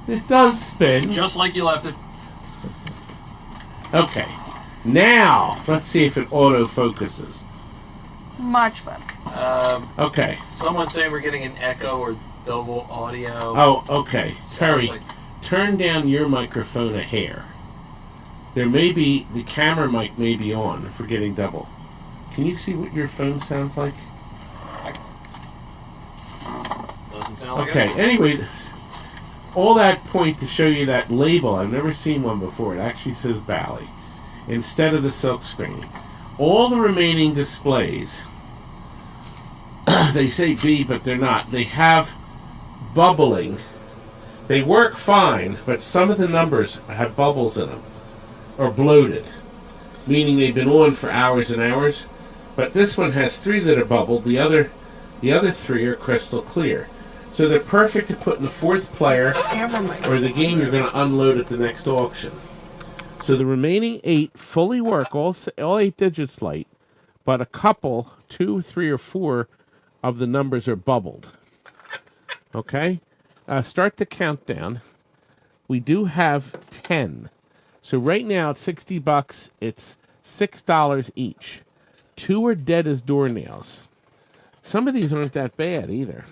It does spin. Just like you left it. Okay. Now, let's see if it autofocuses. Much better. Okay. Someone's saying we're getting an echo or double audio. Oh, okay. Terry, like- turn down your microphone a hair. There may be, the camera mic may be on if we're getting double. Can you see what your phone sounds like? Doesn't sound like Okay, it. anyway, all that point to show you that label, I've never seen one before. It actually says Bally instead of the silk screen. All the remaining displays, they say B, but they're not. They have bubbling. They work fine, but some of the numbers have bubbles in them, or bloated, meaning they've been on for hours and hours. But this one has 3 that are bubbled. The other 3 are crystal clear. So they're perfect to put in the 4th player or the game you're going to unload at the next auction. So the remaining 8 fully work, all 8 digits light, but a couple, 2, 3, or 4 of the numbers are bubbled. Okay? Start the countdown. We do have 10. So right now at $60, it's $6 each. 2 are dead as doornails. Some of these aren't that bad either.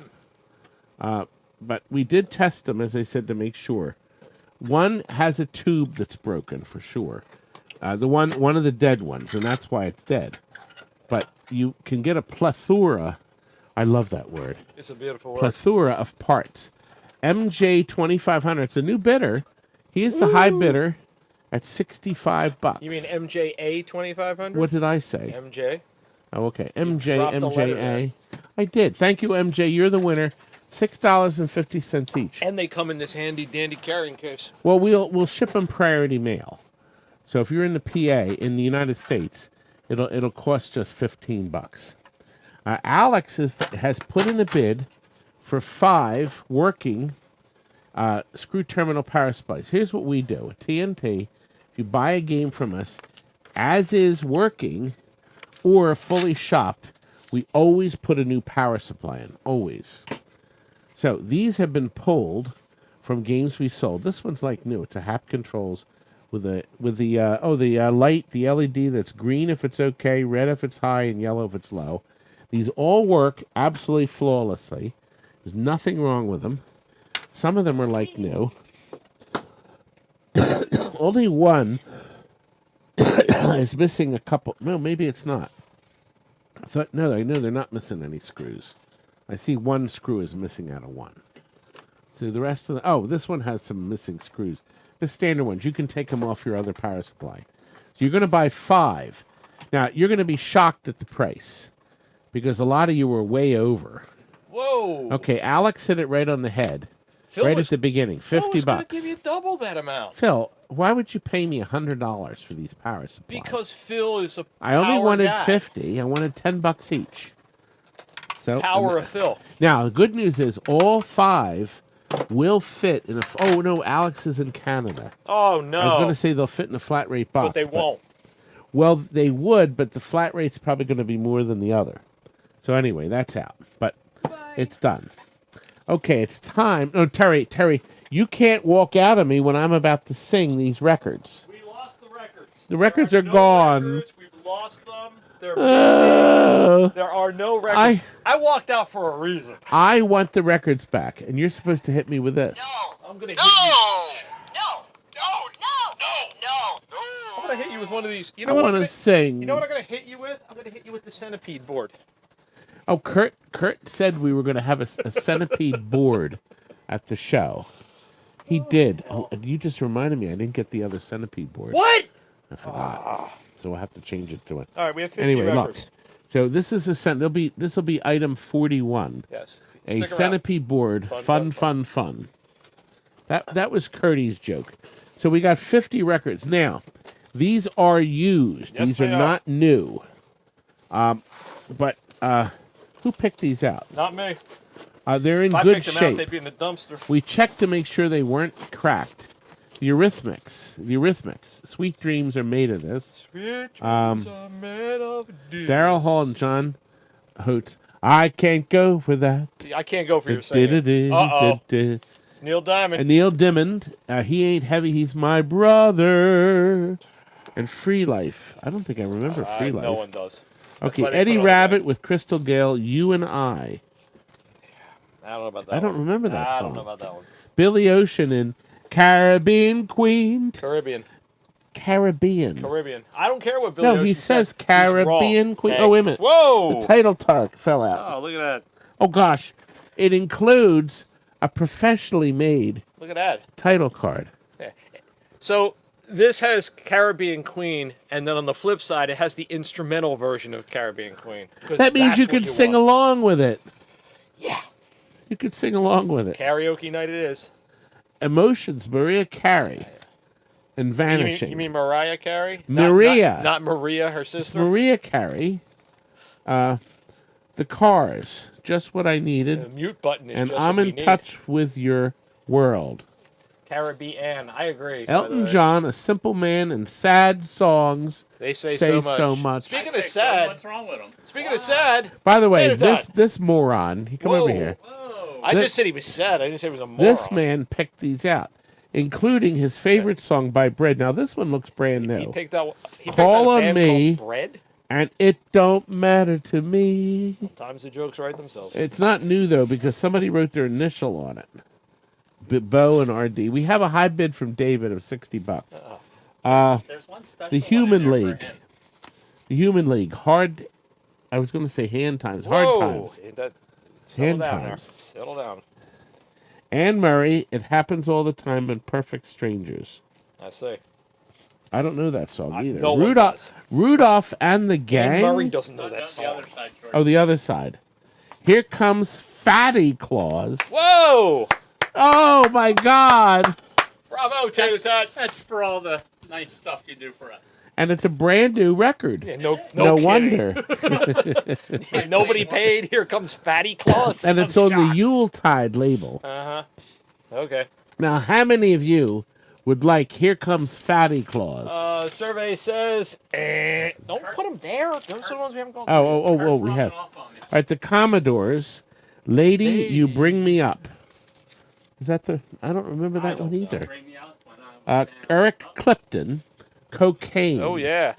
But we did test them, as I said, to make sure. One has a tube that's broken for sure. One of the dead ones, and that's why it's dead. But you can get a plethora. I love that word. It's a beautiful word. Plethora of parts. MJ 2500. It's a new bidder. He is the high bidder at $65. You mean MJA 2500? What did I say? MJ? Oh, okay. MJ, dropped a letter MJA. I did. Thank you, MJ. You're the winner. $6.50 each. And they come in this handy dandy carrying case. Well, we'll ship them priority mail. So if you're in the PA in the United States, it'll cost just $15. Alex has put in a bid for 5 working screw terminal power supplies. Here's what we do at TNT: if you buy a game from us, as is working or fully shopped, we always put a new power supply in. Always. So these have been pulled from games we sold. This one's like new. It's a Hap Controls with the light, the LED that's green if it's okay, red if it's high, and yellow if it's low. These all work absolutely flawlessly. There's nothing wrong with them. Some of them are like new. Only one is missing a couple. No, maybe it's not. I know they're not missing any screws. I see one screw is missing out of one. So the rest of this one has some missing screws. The standard ones, you can take them off your other power supply. So you're going to buy 5. Now, you're going to be shocked at the price because a lot of you were way over. Whoa. Okay, Alex hit it right on the head. Phil right was- at the beginning, Phil $50. was gonna give you double that amount. Phil, why would you pay me $100 for these power supplies? Because Phil is a I only power wanted guy. 50. I wanted $10 each. So Power of Phil. Now, the good news is all 5 will fit in a... Oh, no, Alex is in Canada. Oh, no. I was going to say they'll fit in a flat rate box. But they won't. Well, they would, but the flat rate's probably going to be more than the other. So anyway, that's out. But it's done. Okay, it's time. No, Terry, you can't walk out of me when I'm about to sing these records. We lost the records. The records There are no gone. Records. We've lost them. They're missing. There are no records. I walked out for a reason. I want the records back, and you're supposed to hit me with this. I'm going to hit you. I'm going to hit you with one of these. You know I what want I'm to gonna, sing. You know what I'm going to hit you with? I'm going to hit you with the centipede board. Oh, Kurt said we were going to have a centipede board at the show. He did. Oh, you just reminded me I didn't get the other centipede board. What? I forgot. So we'll have to change it to it. All right, we have 50 Anyway, records. look. So this is this will be item 41. Yes. A Stick around. Centipede board. Fun. That was Curdy's joke. So we got 50 records. Now, these are used. Yes, These are they are. not new. But who picked these out? Not me. They're in If I good picked them out, shape. they'd be in the dumpster. We checked to make sure they weren't cracked. The Eurythmics. Sweet Dreams are made of this. Sweet dreams are made of this. Daryl Hall and John Hoots. I can't go for that. I can't go for your singing. Uh-oh. It's Neil Diamond. And Neil Diamond. He ain't heavy. He's my brother. And Free Life. I don't think I remember Free Life. No one does. That's Okay, why they Eddie put it on Rabbit the with Crystal Gale. You and I. I don't know about that I don't one. remember that I song. don't know about that one. Billy Ocean and Caribbean Queen. Caribbean. Caribbean. I don't care what Billy No, Ocean he says says. He's Caribbean wrong, Queen. okay? Oh, wait a minute. Whoa! The title tart fell out. Oh, look at that. Oh, gosh. It includes a professionally made Look at that. title card. Yeah. So this has Caribbean Queen, and then on the flip side, it has the instrumental version of Caribbean Queen. 'Cause That means that's you what could sing want. along with it. Yeah. You could sing along with it. Karaoke night it is. Emotions, Maria Carey. And Vanishing. You mean Mariah Carey? Maria. Not Maria, her sister? Maria Carey. The Cars. Just what I The needed. mute button is And just I'm what we in need. touch with your world. Caribbean. I agree. by the Elton way. John, A Simple Man, and Sad Songs They say so much. Speaking of sad. What's wrong with him? Speaking of sad. By the way, Later, Dot. this moron, he come over here. Whoa. I This- just said he was sad. I didn't say he was a moron. This man picked these out, including his favorite song by Bread. Now this one looks brand He new. picked out. He picked Call out a on band me. called Bread. And it don't matter to me. Sometimes the jokes write themselves. It's not new though because somebody wrote their initial on it. Bo and RD. We have a high bid from David of $60. There's one special The one in Human there for League. him. The Human League. Hard. I was going to say hand times. Hard Whoa. times. Settle Hand down times. there. Settle down. Anne Murray. It happens all the time in Perfect Strangers. I see. I don't know that song either. no one Rudolph. does. Rudolph and the Gang. Anne Murray doesn't know that That's the song. other side, George. Oh, the other side. Here comes Fatty Claus. Whoa! Oh my God! Bravo, Tater Tot. That's for all the nice stuff you do for us. And it's a brand new record. Yeah, no No kidding. wonder. Nobody paid. Here comes Fatty Claus. And it's on the Yuletide label. Okay. Now, how many of you would like Here Comes Fatty Claus? Survey says, don't put them there. Those are the ones we haven't gone Oh, we Rubbing have. off on me. All right, the Commodores. Lady, You Bring Me Up. Is that the... I don't remember that one either. Bring me out when I was down. Eric Clapton, Cocaine. Oh, yeah.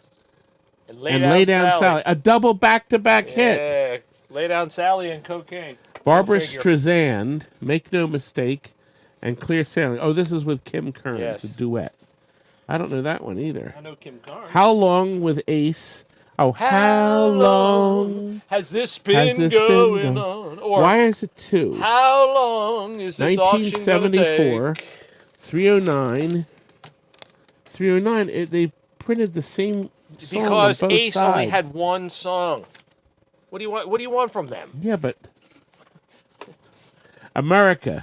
And Lay Down Sally. A double back-to-back hit. Yeah. Lay Down Sally and Cocaine. Barbara Go figure. Streisand, Make No Mistake, and Clear Sailing. Oh, this is with Kim Kearns, Yes. a duet. I don't know that one either. I know Kim Carnes. How Long with Ace. Oh, how long has this been has this going been on? Or Why is it 2? how long is this auction gonna 1974, take? 309. 309, they printed the same song Because on both Ace sides. only had one song. What do you want? What do you want from them? Yeah, but... America.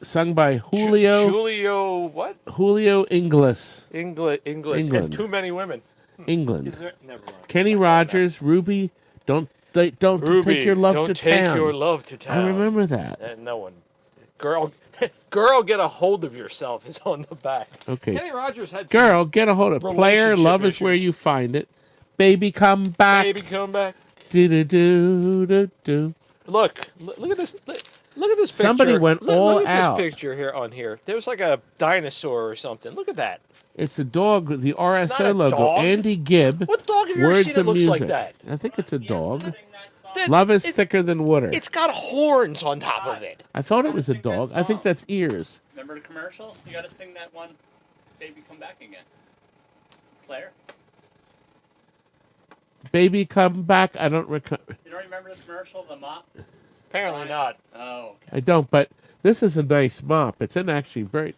Sung by Julio, what? Julio Ingles. English. England. And too many women. England. Is there? Never mind. Kenny Rogers, Ruby, don't take your love don't to take town. your love to town. I remember that. And no one. Girl, get a hold of yourself is on the back. Okay. Kenny Rogers had some Girl, get a hold of Player. relationship Love is where issues. you find it. Baby, come back. Baby, come back. Do do do do do. Look at this. Look at this picture. Somebody went all look at out. this picture here on here. There's like a dinosaur or something. Look at that. It's a dog with the not RSO a logo. dog. Andy Gibb. What dog have you ever Words seen that and looks music. like that? I think it's a dog. Sing that song. That- Love is it- thicker than water. It's got horns on top of it. I thought it was a Sing that dog. I think song. that's ears. Remember the commercial? You gotta sing that one, Baby Come Back Again. Claire? Baby, come back. I don't recall. You don't remember the commercial, the mop? Apparently not. Oh, okay. I don't, but this is a nice mop. It's an actually very...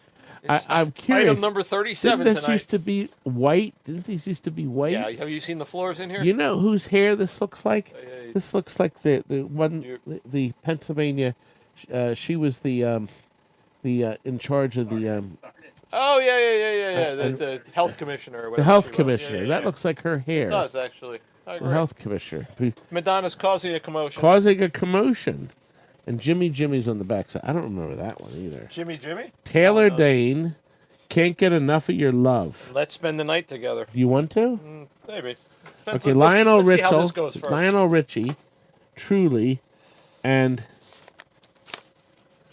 I'm curious. Item number 37 Didn't this tonight. used to be white? Didn't these used to be white? Yeah, have you seen the floors in here? You know whose hair this looks like? yeah. This looks like the one, the Pennsylvania. She was the in charge of the Oh, yeah. The health commissioner or whatever. the health she was. commissioner. Yeah. That looks like her hair. It does, actually. I The agree. health commissioner. Madonna's causing a commotion. Causing a commotion. And Jimmy's on the backside. I don't remember that one either. Jimmy? Taylor No, Dane, Can't Get Enough of Your Love. Let's spend the night together. Do you want to? Maybe. Okay, Lionel let's see how this Richie, goes first. Lionel Richie, Truly, and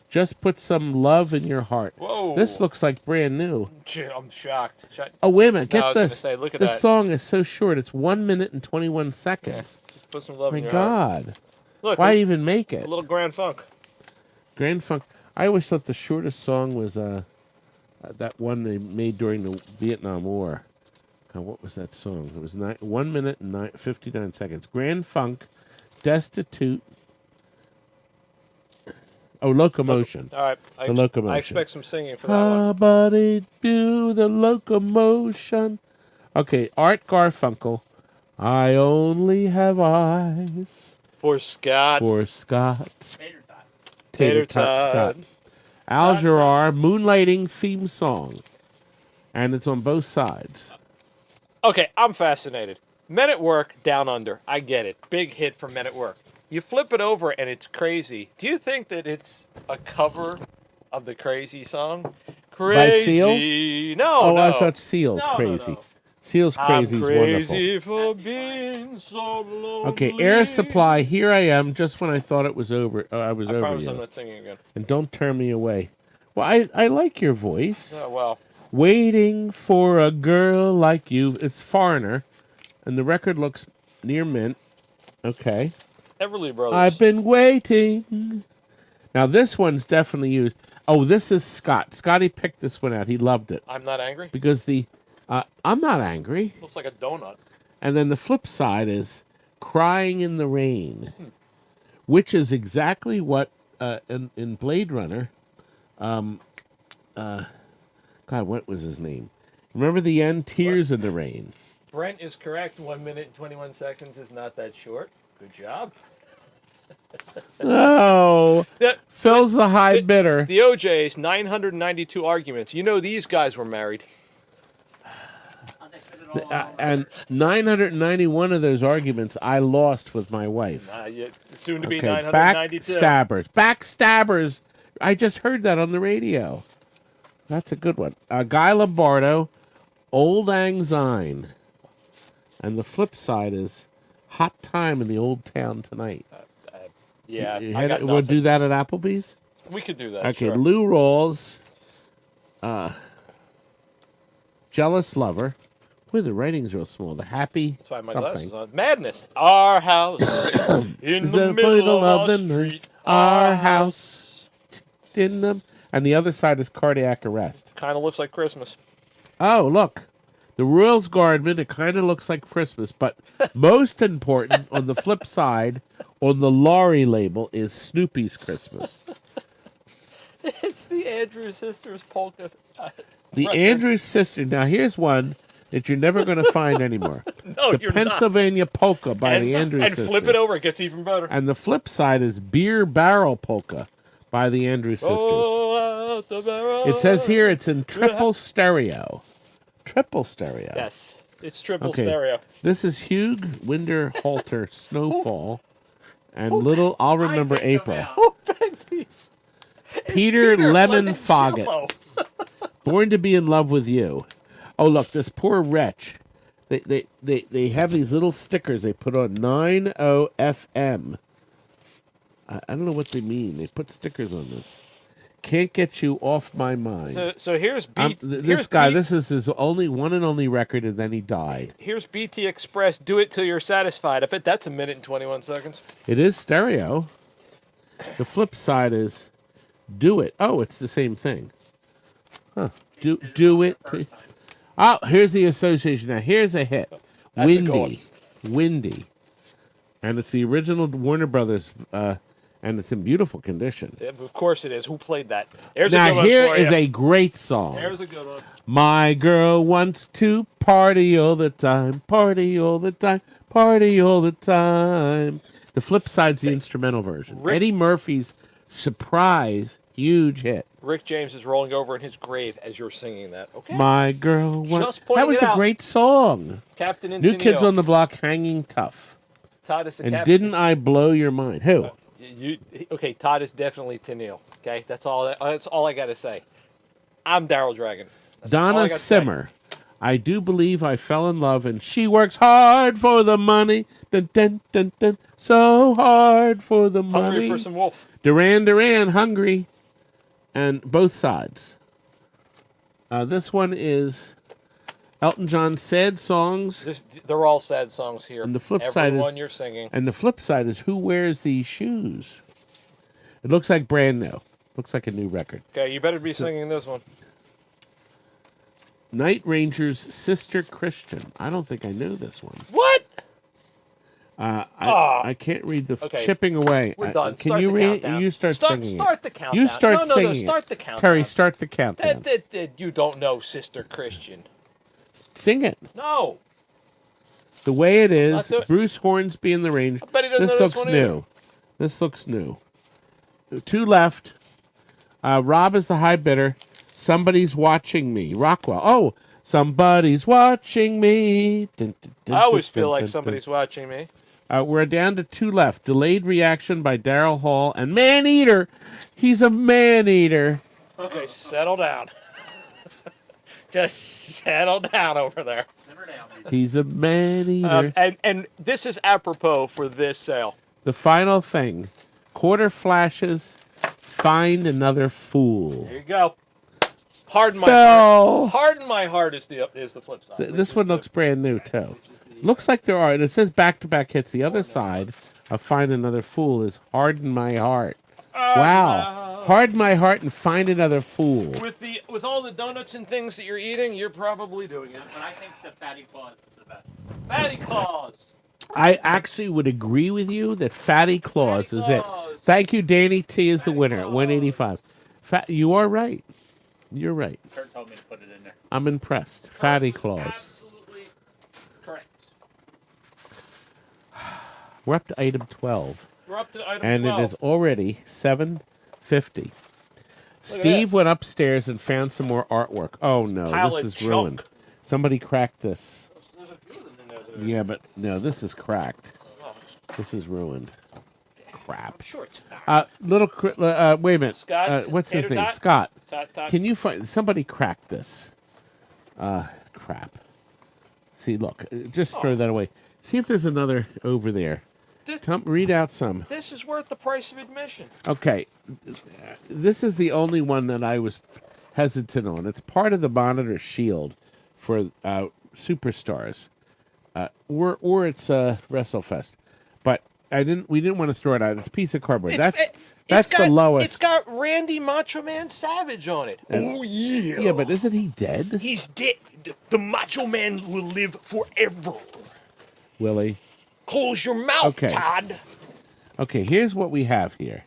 Just Put Some Love in Your Heart. Whoa. This looks like brand new. I'm shocked. Oh, wait a minute. No, I Get was gonna this. say, look at this that. song is so short. It's 1 minute and 21 seconds. Just put some love My in your heart. God. Look, Why even make a it? little Grand Funk. Grand Funk. I always thought the shortest song was that one they made during the Vietnam War. God, what was that song? It was 1 minute and 59 seconds. Grand Funk, Destitute. Oh, Locomotion. All right. The Locomotion. I expect some singing for that one. Somebody do the locomotion. Okay, Art Garfunkel. I only have eyes For Scott. for Scott. Tater tot. Tater Tot Scott. Al Gerard, Moonlighting theme song. And it's on both sides. Okay, I'm fascinated. Men at Work, Down Under. I get it. Big hit for Men at Work. You flip it over and it's Crazy. Do you think that it's a cover of the Crazy song? Crazy. Seal? No, Oh, no. I thought Seal's No, Crazy. no. Seal's Crazy I'm is crazy wonderful. for being so lonely. Okay, Air Supply, Here I Am, just when I thought it was over. I was I over promise you. I'm not singing again. And Don't Turn Me Away. Well, I like your voice. Oh, well. Waiting for a girl like you. It's Foreigner. And the record looks near mint. Okay. Everly Brothers. I've been waiting. Now, this one's definitely used. Oh, this is Scott. Scotty picked this one out. He loved it. I'm Not Angry. Because I'm not angry. Looks like a donut. And then the flip side is Crying in the Rain, which is exactly what in Blade Runner, God, what was his name? Remember the end? Tears in the Rain. Brent is correct. 1 minute and 21 seconds is not that short. Good job. Oh, The, Phil's the high bidder. the OJ's 992 arguments. You know these guys were married. How'd they fit it all on? And 991 of those arguments I lost with my wife. Soon to be Okay, 992. backstabbers. Backstabbers. I just heard that on the radio. That's a good one. Guy Lombardo, Old Lang Syne. And the flip side is Hot Time in the Old Town Tonight. Yeah, You I got we'll nothing. do that at Applebee's? We could do that. Okay, sure. Lou Rawls, Jealous Lover. Boy, the writing's real small. The Happy That's why my something. glasses on. Madness. Our house in Is the middle of the street. Our house. In them. And the other side is Cardiac Arrest. Kind of looks like Christmas. Oh, look. The Royals Guardman, it kind of looks like Christmas, but most important, on the flip side, on the Laurie label, is Snoopy's Christmas. It's the Andrews Sisters polka. The Andrews Sister. Now, here's one that you're never going to find anymore. No, The you're Pennsylvania Polka by the Andrews and Sisters. flip it over, it gets even better. And the flip side is Beer Barrel Polka by the Andrews Sisters. Oh, out the barrel. It says here it's in triple stereo. Triple stereo. Yes, it's triple Okay. stereo. This is Hugh Winterhalter Snowfall and Little I'll Remember I picked them April. out. Who picked these? Peter Lemon Foggett. Jello. Born to Be in Love with You. Oh, look, this poor wretch. They have these little stickers they put on 90FM. I don't know what they mean. They put stickers on this. Can't Get You Off My Mind. So here's This guy, this is his only one and only record, and then he died. Here's BT Express. Do it till you're satisfied. I bet that's a minute and 21 seconds. It is stereo. The flip side is Do It. Oh, it's the same thing. Huh. Do it. Oh, here's the association. Now, here's a hit. That's a good one. Windy. And it's the original Warner Brothers and it's in beautiful condition. Yeah, of course it is. Who played that? There's a Now good one here for is you. a great song. There's a good one. My girl wants to party all the time, party all the time, party all the time. The flip side's the instrumental version. Eddie Murphy's Surprise, huge hit. Rick James is rolling over in his grave as you're singing that. Okay. My girl wants... Just pointing That was it a out. greght song. Captain and New Kids on the Block, Hanging Tough. Todd is the And captain. didn't I blow your mind? Who? Okay, Todd is definitely Tennille. Okay, that's all I got to say. I'm Daryl Dragon. That's all I Donna gotta say. Simmer. I do believe I fell in love, and she works hard for the money. Dun, dun, dun, dun. So hard for the money. Hungry for some wolf. Duran Duran, Hungry. And both sides. This one is Elton John's Sad Songs. They're all sad songs here. And the flip Every side is... one you're singing. And the flip side is Who Wears These Shoes? It looks like brand new. Looks like a new record. Okay, you better be singing this one. Night Ranger's Sister Christian. I don't think I know this one. What? I can't read the Okay. Chipping Away. We're done. Can Start you the read? countdown. You start singing Start it. the countdown. You start No, singing start it. the countdown. Terry, start the countdown. You don't know Sister Christian. Sing it. No. The way it is, Not do it. Bruce Hornsby in the range. I bet he doesn't This know this looks one new. either. This looks new. Two left. Rob is the high bidder. Somebody's watching me. Rockwell. Oh, somebody's watching me. Dun, dun, dun, I always dun, feel dun, like dun, somebody's watching me. we're down to two left. Delayed Reaction by Daryl Hall and Man Eater. He's a man eater. Okay, settle down. Just settle down over there. Simmer down. He's a man eater. And this is apropos for this sale. The final thing. Quarter flashes. Find another fool. Here you go. Harden my Fell. heart. Harden my heart is the flip side. This one looks brand new too. Looks like there are, and it says back-to-back hits. The other side of Find Another Fool is Harden My Heart. Wow. Harden My Heart and Find Another Fool. With all the donuts and things that you're eating, you're probably doing it. But I think the Fatty Claus is the best. Fatty Claus. I actually would agree with you that Fatty Claus is it. Claus. Thank you, Danny T is the winner at 185. You are right. You're right. Kurt told me to put it in there. I'm impressed. Fatty Claus. Absolutely correct. We're up to item 12. We're up to item And 12. it is already 7:50. Steve this. went upstairs and found some more artwork. Oh no, Pile this of is junk. ruined. Somebody cracked this. There's a few of them in there that are- Yeah, but no, this is cracked. This is ruined. Crap. I'm sure it's not. Wait a minute. Scott, What's his Tater name? Tot? Scott. Tot. Can you find somebody cracked this? Crap. See, look, just throw that away. See if there's another over there. Read out some. This is worth the price of admission. Okay, this is the only one that I was hesitant on. It's part of the monitor shield for superstars, or it's WrestleFest. But we didn't want to throw it out. It's a piece of cardboard. That's the lowest. It's got Randy Macho Man Savage on it. Oh yeah. Yeah, but isn't he dead, He's dead. The Macho Man will live forever. Willie? Close your mouth, Okay. Todd. Okay, here's what we have here.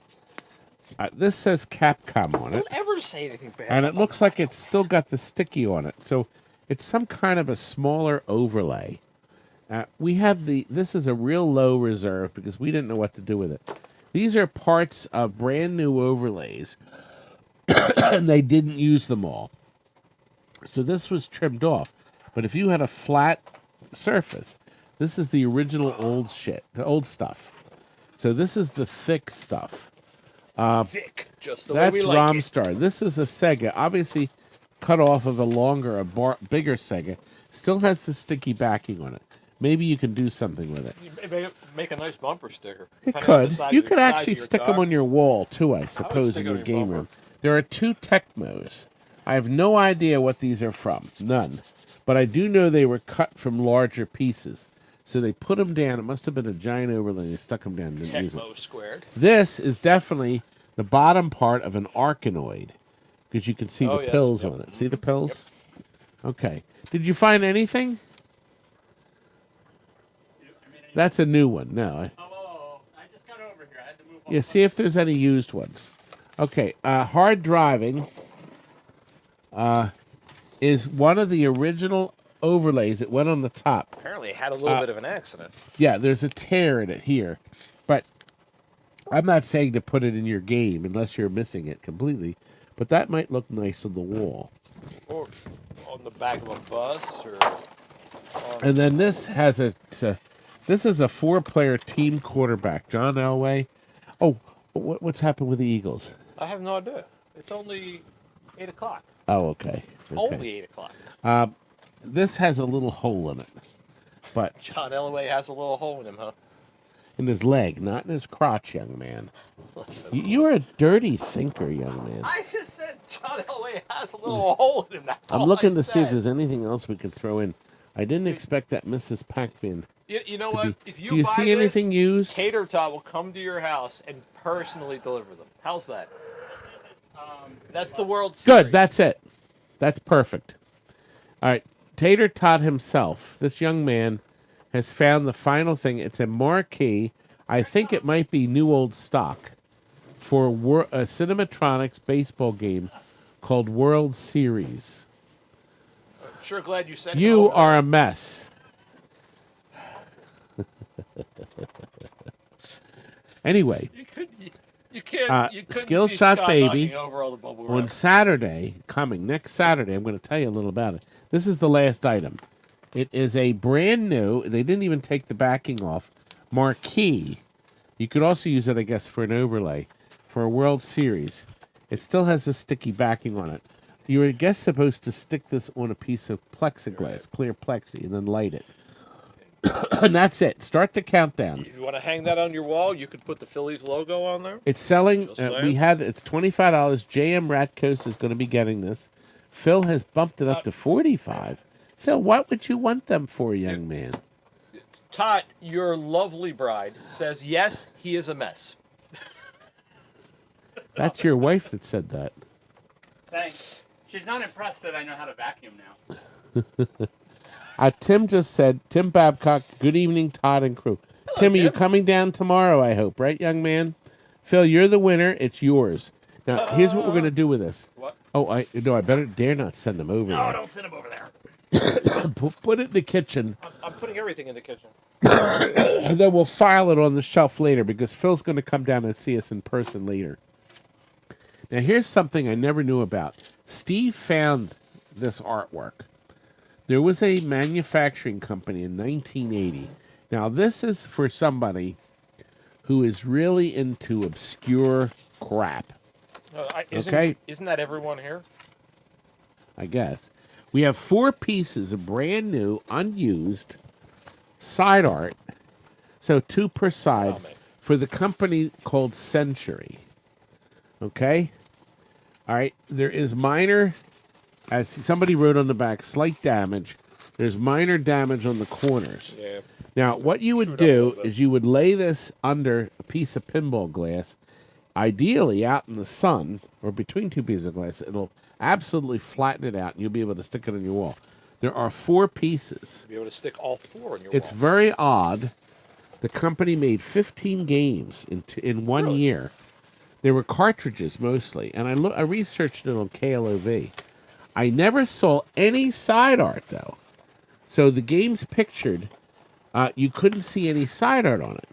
This says Capcom on it. Don't ever say anything bad. And it about looks like it's still got the sticky on it. So it's some kind of a smaller overlay. We have this is a real low reserve because we didn't know what to do with it. These are parts of brand new overlays, and they didn't use them all. So this was trimmed off. But if you had a flat surface, this is the original old shit, the old stuff. So this is the thick stuff. Thick, just the That's way we like it. Romstar. This is a Sega, obviously cut off of bigger Sega. Still has the sticky backing on it. Maybe you can do something with it. Make a nice bumper sticker. It depending on the could. size You of could your- size actually of your stick them car. on your wall too, I suppose, stick in it on your your game bumper. room. There are two Tecmos. I have no idea what these are from. None. But I do know they were cut from larger pieces. So they put them down. It must have been a giant overlay. They stuck them down and didn't use them. Tecmo squared. This is definitely the bottom part of an Arkanoid. Because you can see Oh, the yes. pills Yep. on it. See the pills? Okay. Did you find anything? That's a new one. No. Oh, I just got over here. I had to move on. Yeah, see if there's any used ones. Okay, hard driving is one of the original overlays that went on the top. Apparently, it had a little bit of an accident. Yeah, there's a tear in it here. But I'm not saying to put it in your game unless you're missing it completely. But that might look nice on the wall. Or on the back of a bus, or... And then this has this is a 4-player team quarterback, John Elway. Oh, what's happened with the Eagles? I have no idea. It's only 8 o'clock. Oh, okay. Only 8 o'clock. This has a little hole in it, but John Elway has a little hole in him, huh? in his leg, not in his crotch, young man. You're a dirty thinker, young man. I just said John Elway has a little hole in him. That's I'm all looking I to see if said. there's anything else we could throw in. I didn't expect that Mrs. Pac-Man. You know what? If you Do you buy see this, anything used? Tater Tot will come to your house and personally deliver them. How's that? That's the World Series. Good, that's it. That's perfect. All right, Tater Tot himself, this young man, has found the final thing. It's a marquee. I think it might be new old stock for a Cinematronics baseball game called World Series. I'm sure glad you said You it. are a mess. Anyway, You can't. You couldn't Skill see Shot Scott Baby knocking over all the bubble on wrap. Saturday, next Saturday, I'm going to tell you a little about it. This is the last item. It is a brand new, they didn't even take the backing off, marquee. You could also use it, I guess, for an overlay for a World Series. It still has a sticky backing on it. You were, I guess, supposed to stick this on a piece of plexiglass, clear plexi, and then light it. And that's it. Start the countdown. If you want to hang that on your wall, you could put the Phillies logo on there. It's selling. Just saying. It's $25. JM Ratcos is going to be getting this. Phil has bumped it up to $45. Phil, what would you want them for, young man? Tot, your lovely bride, says yes, he is a mess. That's your wife that said that. Thanks. She's not impressed that I know how to vacuum now. Tim just said, Tim Babcock, good evening, Todd and crew. Tim, are you coming down tomorrow, I hope, right, young man? Phil, you're the winner. It's yours. Now, here's what we're going to do with this. What? Oh, I better dare not send them over No, there. don't send him over there. Put it in the kitchen, I'm putting everything in the kitchen. and then we'll file it on the shelf later because Phil's going to come down and see us in person later. Now, here's something I never knew about. Steve found this artwork. There was a manufacturing company in 1980. Now, this is for somebody who is really into obscure crap, Okay. Isn't that everyone here? I guess. We have 4 pieces of brand new, unused side art. So 2 per side for the company called Century. Okay? All right. There is minor, as somebody wrote on the back, slight damage. There's minor damage on the corners. Yeah. Now, what you would do is you would lay this under a piece of pinball glass, ideally out in the sun or between 2 pieces of glass. It'll absolutely flatten it out, and you'll be able to stick it on your wall. There are 4 pieces. Be able to stick all 4 on your It's wall. very odd. The company made 15 games in 1 year. They were cartridges mostly, and I researched it on KLOV. I never saw any side art, though. So the games pictured, you couldn't see any side art on it.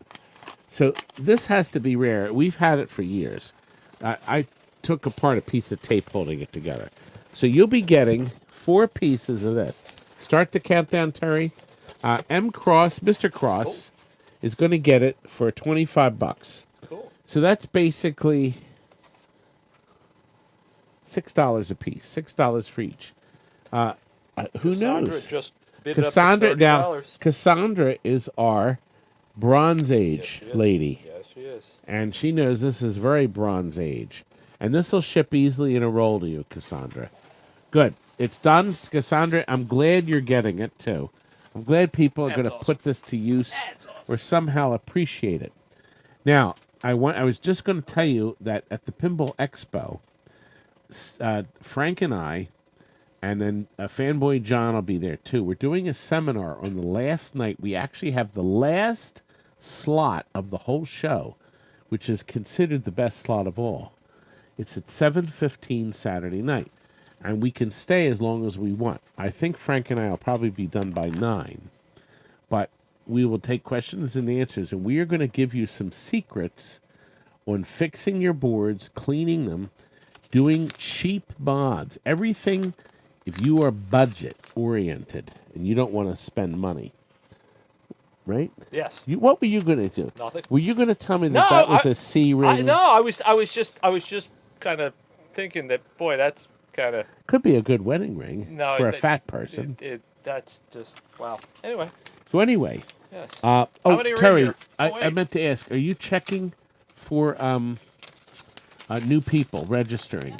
So this has to be rare. We've had it for years. I took apart a piece of tape holding it together. So you'll be getting 4 pieces of this. Start the countdown, Terry. Mr. Cross, is going to get it for $25. Cool. So that's basically $6 a piece. $6 for each. Who Cassandra knows? just bid Cassandra up to $30. Cassandra is our Bronze Age she is. lady, Yes, she is. and she knows this is very Bronze Age. And this will ship easily in a roll to you, Cassandra. Good. It's done, Cassandra. I'm glad you're getting it, too. I'm glad people are going to awesome. put this to use That's awesome. or somehow appreciate it. Now, I was just going to tell you that at the Pinball Expo, Frank and I, and then Fanboy John will be there, too. We're doing a seminar on the last night. We actually have the last slot of the whole show. which is considered the best slot of all. It's at 7:15 Saturday night, and we can stay as long as we want. I think Frank and I will probably be done by 9, but we will take questions and answers, and we are going to give you some secrets on fixing your boards, cleaning them, doing cheap mods, everything. If you are budget oriented and you don't want to spend money, right? Yes. What were you going to do? Nothing. Were you going to tell me that was a C ring? I was just kind of thinking that, boy, that's kind of Could be a good wedding ring for a fat person. That's just wow. Anyway. So anyway, Yes. How many are in Terry, here? I meant to ask: are you checking for new people registering?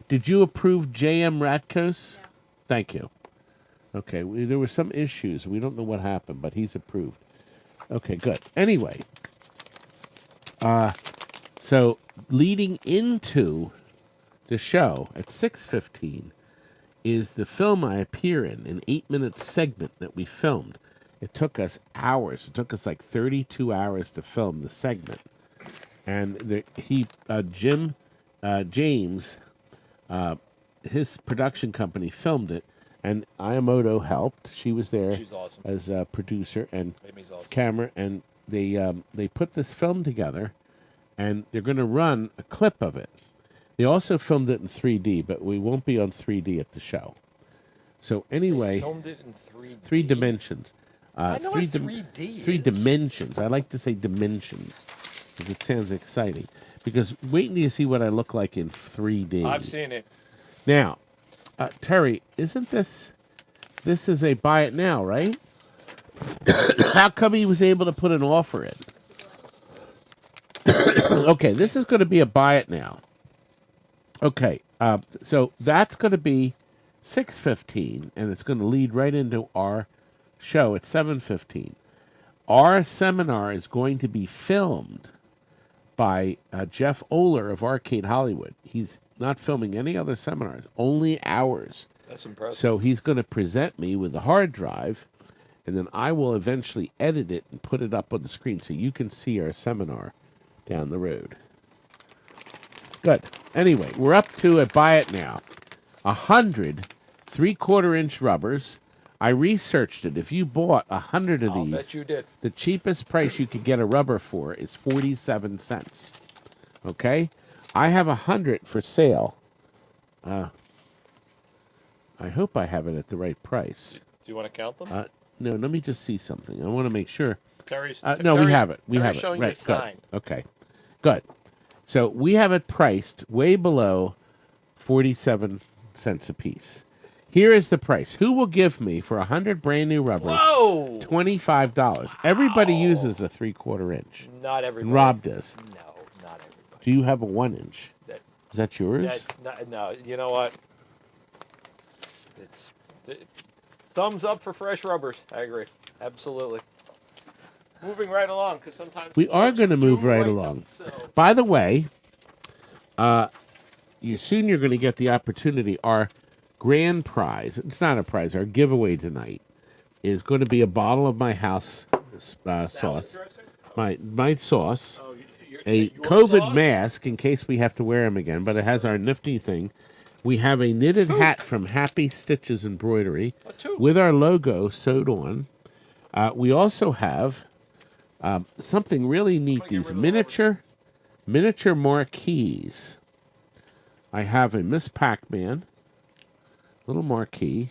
Did you approve J.M. Ratkos? Yeah. Thank you. Okay, there were some issues. We don't know what happened, but he's approved. Okay, good. Anyway, so leading into the show at 6:15 is the film I appear in, an 8-minute segment that we filmed. It took us hours. It took us like 32 hours to film the segment. And James, his production company filmed it, and Ayamoto helped. She was there. She's awesome. As a producer and Awesome. camera, and they put this film together, and they're going to run a clip of it. They also filmed it in 3D, but we won't be on 3D at the show. So anyway, They filmed it in 3D. 3 dimensions. I know what 3D is. 3 dimensions. I like to say dimensions because it sounds exciting. Because wait until you see what I look like in 3D. I've seen it. Now, Terry, isn't this is a buy it now, right? How come he was able to put an offer in? Okay, this is going to be a buy it now. Okay, so that's going to be 6:15, and it's going to lead right into our show at 7:15. Our seminar is going to be filmed by Jeff Oler of Arcade Hollywood. He's not filming any other seminars, only ours. That's impressive. So he's going to present me with the hard drive, and then I will eventually edit it and put it up on the screen so you can see our seminar down the road. Good. Anyway, we're up to a buy it now. 100 3/4-inch rubbers. I researched it. If you bought 100 of these, bet you did. the cheapest price you could get a rubber for is 47 cents. Okay? I have 100 for sale. I hope I have it at the right price. Do you want to count them? No, let me just see something. I want to make sure. Terry's, No, we have it. We Terry's have it. showing Right, you a sign. good. Okay, good. So we have it priced way below 47 cents a piece. Here is the price. Who will give me for 100 brand new rubbers Whoa! $25? Everybody uses a 3/4-inch. Not everybody. And Rob does. No, not everybody. Do you have a 1-inch? That, Is that yours? that's not, no, you know what? Thumbs up for fresh rubbers. I agree. Absolutely. Moving right along, because sometimes We are jokes going to move do right break along. them, so. By the way, you're going to get the opportunity. Our grand prize, it's not a prize, our giveaway tonight is going to be a bottle of my house sauce. My sauce. Oh, A your COVID sauce? mask in case we have to wear them again, but it has our nifty thing. We have a knitted hat from Happy Stitches Embroidery with our logo sewed on. We also have something really neat, these miniature marquees. I have a Miss Pac-Man, little marquee,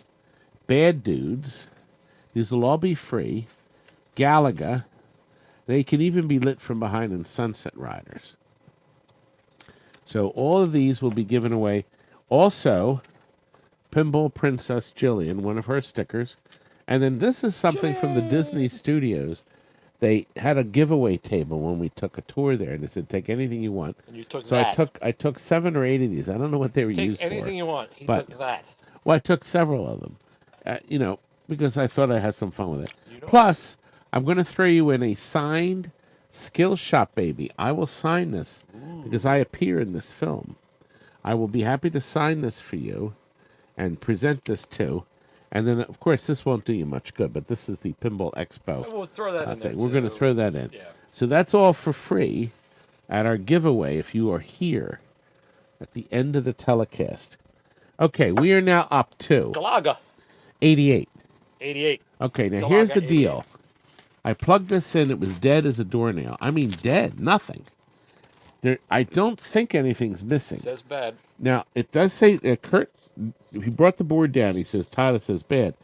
Bad Dudes. These will all be free. Galaga. They can even be lit from behind in Sunset Riders. So all of these will be given away. Also, Pinball Princess Jillian, one of her stickers. And then this is something from the Disney Studios. They had a giveaway table when we took a tour there. They said, take anything you want. And you took so that. I took 7 or 8 of these. I don't know what they were used for. Take anything you want. He But- took that. Well, I took several of them, because I thought I had some fun with it. Plus, I'm going to throw you in a signed Skill Shop Baby. I will sign this because I appear in this film. I will be happy to sign this for you and present this too. And then, of course, this won't do you much good, but this is the Pinball Expo We'll throw that in there. thing. We're going to throw that in. Yeah. So that's all for free. at our giveaway if you are here at the end of the telecast. Okay, we are now up to Galaga. 88. 88. Okay, now Galaga, here's the 88. deal. I plugged this in. It was dead as a doornail. I mean, dead. Nothing. I don't think anything's missing. Says bad. Now, it does say, Kurt, he brought the board down. He says, Todd, it says bad.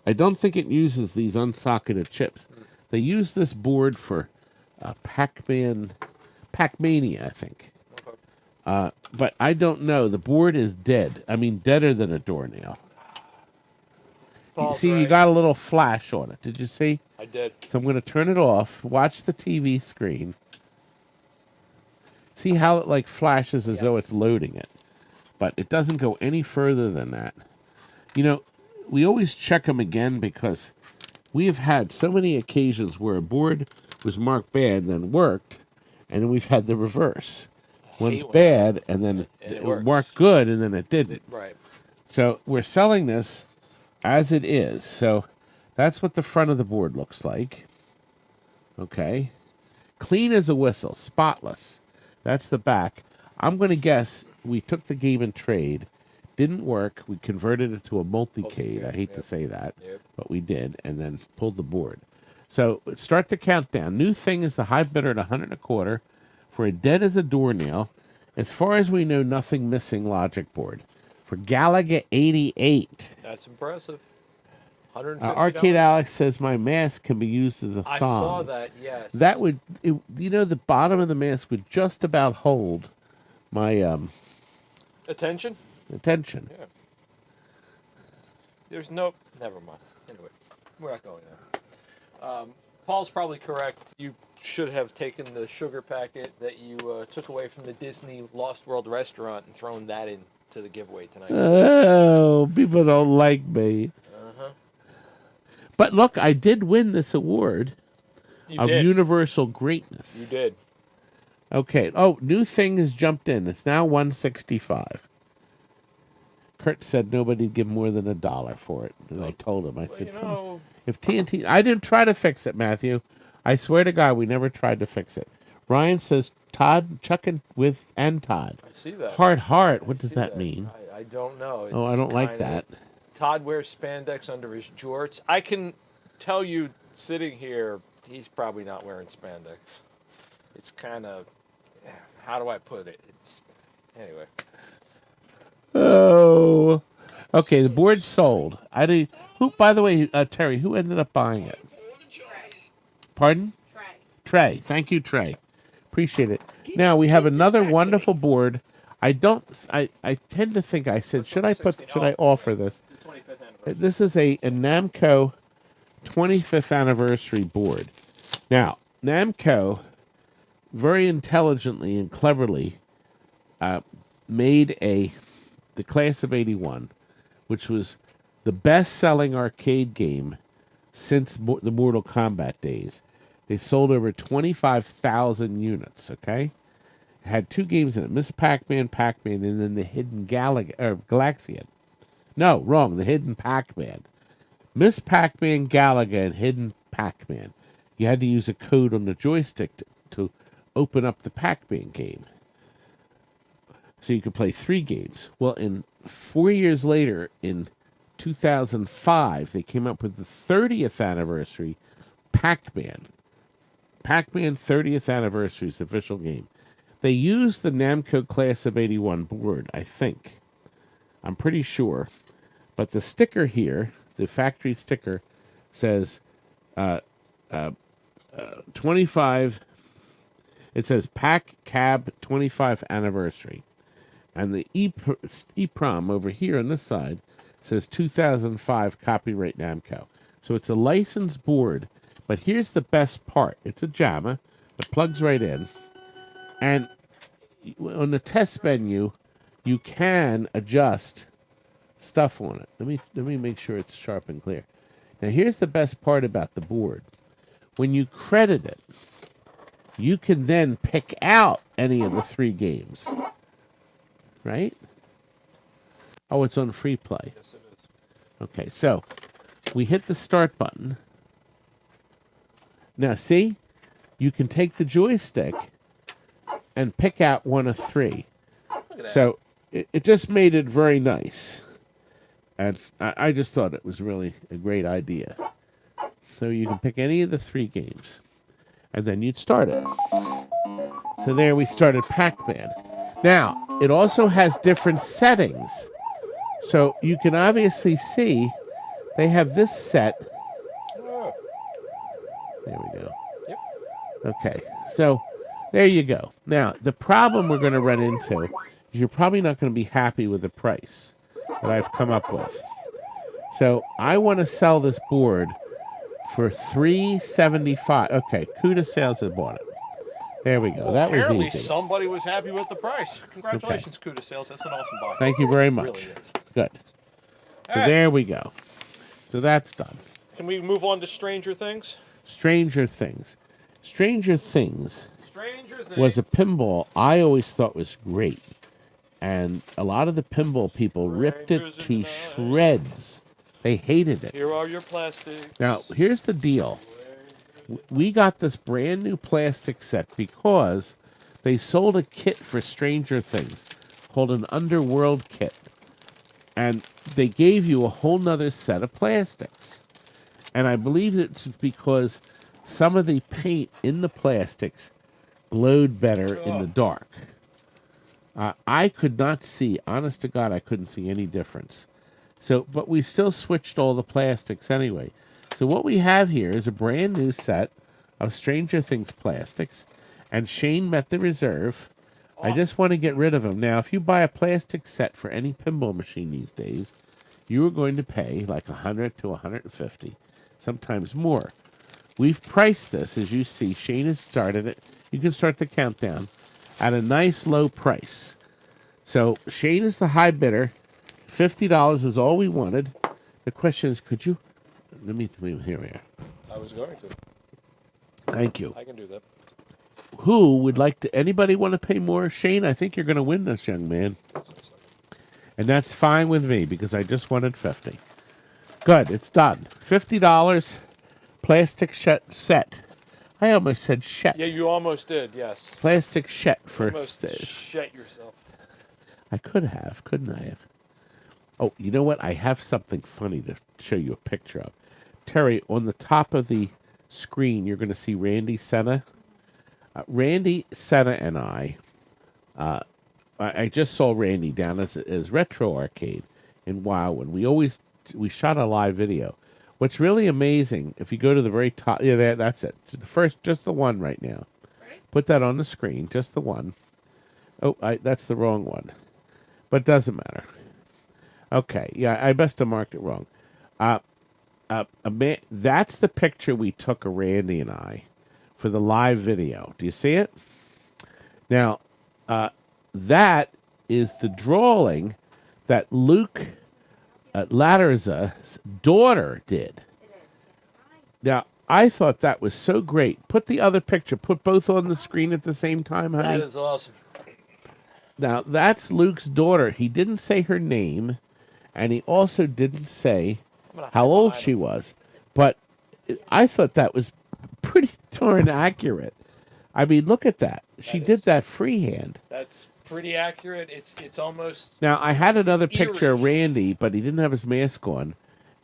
I don't think it uses these unsocketed chips. They use this board for Pac-Man, Pac-Mania, I think. But I don't know. The board is dead. I mean, deader than a doornail. Paul's See, you right. got a little flash on it. Did you see? I did. So I'm going to turn it off. Watch the TV screen. See how it like flashes as though it's loading it. But it doesn't go any further than that. You know, we always check them again because we have had so many occasions where a board was marked bad, then worked, and then we've had the reverse. One's when bad, and then it works. marked good, and then it didn't. Right. So we're selling this as it is. So that's what the front of the board looks like. Okay. Clean as a whistle, spotless. That's the back. I'm going to guess we took the game in trade. Didn't work. We converted it to a multicade. I hate to say that, but we did, and then pulled the board. So start the countdown. New thing is the high bidder at 100 and a quarter for a dead as a doornail. As far as we know, nothing missing logic board. For Galaga 88. That's impressive. $150. Arcade Alex says my mask can be used as a thong. I saw that, yes. That would, you know, the bottom of the mask would just about hold my Attention? attention. Yeah. There's no... Never mind. Anyway, we're not going there. Paul's probably correct. You should have taken the sugar packet that you took away from the Disney Lost World restaurant and thrown that into the giveaway tonight. Oh, people don't like me. Uh-huh. But look, I did win this award of did. universal greatness. You did. Okay. Oh, new thing has jumped in. It's now 165. Kurt said nobody'd give more than $1 for it, and I told him. I said, if TNT, I didn't try to fix it, Matthew. I swear to God, we never tried to fix it. Ryan says Todd, Chuck and Todd. I see that. Heart. What does that mean? I don't know. Oh, I don't like kinda- that. Todd wears spandex under his jorts. I can tell you, sitting here, he's probably not wearing spandex. It's kind of, how do I put it? It's anyway. Oh, okay. The board sold. I did. Who, by the way, Terry? Who ended up buying it? Pardon? Trey. Thank you, Trey. Appreciate it. Now we have another wonderful board. I tend to think I said, should I offer this? 25th anniversary. This is a Namco 25th anniversary board. Now, Namco very intelligently and cleverly made the class of 81, which was the best-selling arcade game since the Mortal Kombat days. They sold over 25,000 units, okay? It had two games in it, Miss Pac-Man, and then the Hidden Galaxian. No, wrong, the Hidden Pac-Man. Miss Pac-Man, Galaga, and Hidden Pac-Man. You had to use a code on the joystick to open up the Pac-Man game. So you could play 3 games. Well, 4 years later, in 2005, they came up with the 30th anniversary Pac-Man. Pac-Man 30th anniversary is the official game. They used the Namco Class of 81 board, I think. I'm pretty sure. But the sticker here, the factory sticker, says 25. It says Pac Cab 25 anniversary. And the EPROM over here on this side says 2005 copyright Namco. So it's a licensed board. But here's the best part. It's a JAMA. It plugs right in. And on the test menu, you can adjust stuff on it. Let me make sure it's sharp and clear. Now here's the best part about the board. When you credit it, you can then pick out any of the 3 games. Right? Oh, it's on free play. Yes, it is. Okay, so we hit the start button. Now, see? You can take the joystick and pick out one of three. So it just made it very nice. And I just thought it was really a great idea. So you can pick any of the three games. And then you'd start it. So there we started Pac-Man. Now, it also has different settings. So you can obviously see they have this set. There we go. Yep. Okay, so there you go. Now, the problem we're going to run into is you're probably not going to be happy with the price that I've come up with. So I want to sell this board for $375. Okay, Cuda Sales had bought it. There we go. That was Apparently easy. somebody was happy with the price. Congratulations, Cuda Sales. That's an awesome buy. Thank you very It much. really is. Good. So right. there we go. So that's done. Can we move on to Stranger Things? Stranger Things. Stranger Things Stranger Things. was a pinball I always thought was great. And a lot of the pinball people ripped it Strangers to in the night. shreds. They hated it. Here are your plastics. Now, here's the deal. We got this brand new plastic set because they sold a kit for Stranger Things called an Underworld kit. And they gave you a whole nother set of plastics. And I believe it's because some of the paint in the plastics glowed better in the dark. I could not see, honest to God, I couldn't see any difference. So, but we still switched all the plastics anyway. So what we have here is a brand new set of Stranger Things plastics, and Shane met the reserve. Awesome. I just want to get rid of them. Now, if you buy a plastic set for any pinball machine these days, you are going to pay like $100 to $150, sometimes more. We've priced this, as you see. Shane has started it. You can start the countdown at a nice low price. So Shane is the high bidder. $50 is all we wanted. The question is, could you... Let me here we are. I was going to. Thank you. I can do that. Who would like to... Anybody want to pay more? Shane, I think you're going to win this, young man. And that's fine with me, because I just wanted 50. Good, it's done. $50 plastic set. I almost said shet. Yeah, you almost did, yes. Plastic shet for... Almost shet yourself. I could have, couldn't I have? Oh, you know what? I have something funny to show you a picture of. Terry, on the top of the screen, you're going to see Randy Senna. Randy Senna and I just saw Randy down as Retro Arcade in WoW, and we shot a live video. What's really amazing, if you go to the very top, yeah, that's it. Just the one right now. Put that on the screen, just the one. Oh, that's the wrong one. But it doesn't matter. Okay, yeah, I must have marked it wrong. That's the picture we took of Randy and I for the live video. Do you see it? Now, that is the drawing that Luke Latterza's daughter did. Now, I thought that was so great. Put the other picture. Put both on the screen at the same time, honey. That is awesome. Now, that's Luke's daughter. He didn't say her name, and he also didn't say how old she was. But I thought that was pretty darn accurate. I mean, look at that. She did that freehand. That's pretty accurate. It's almost... Now, I had another eerie. picture of Randy, but he didn't have his mask on.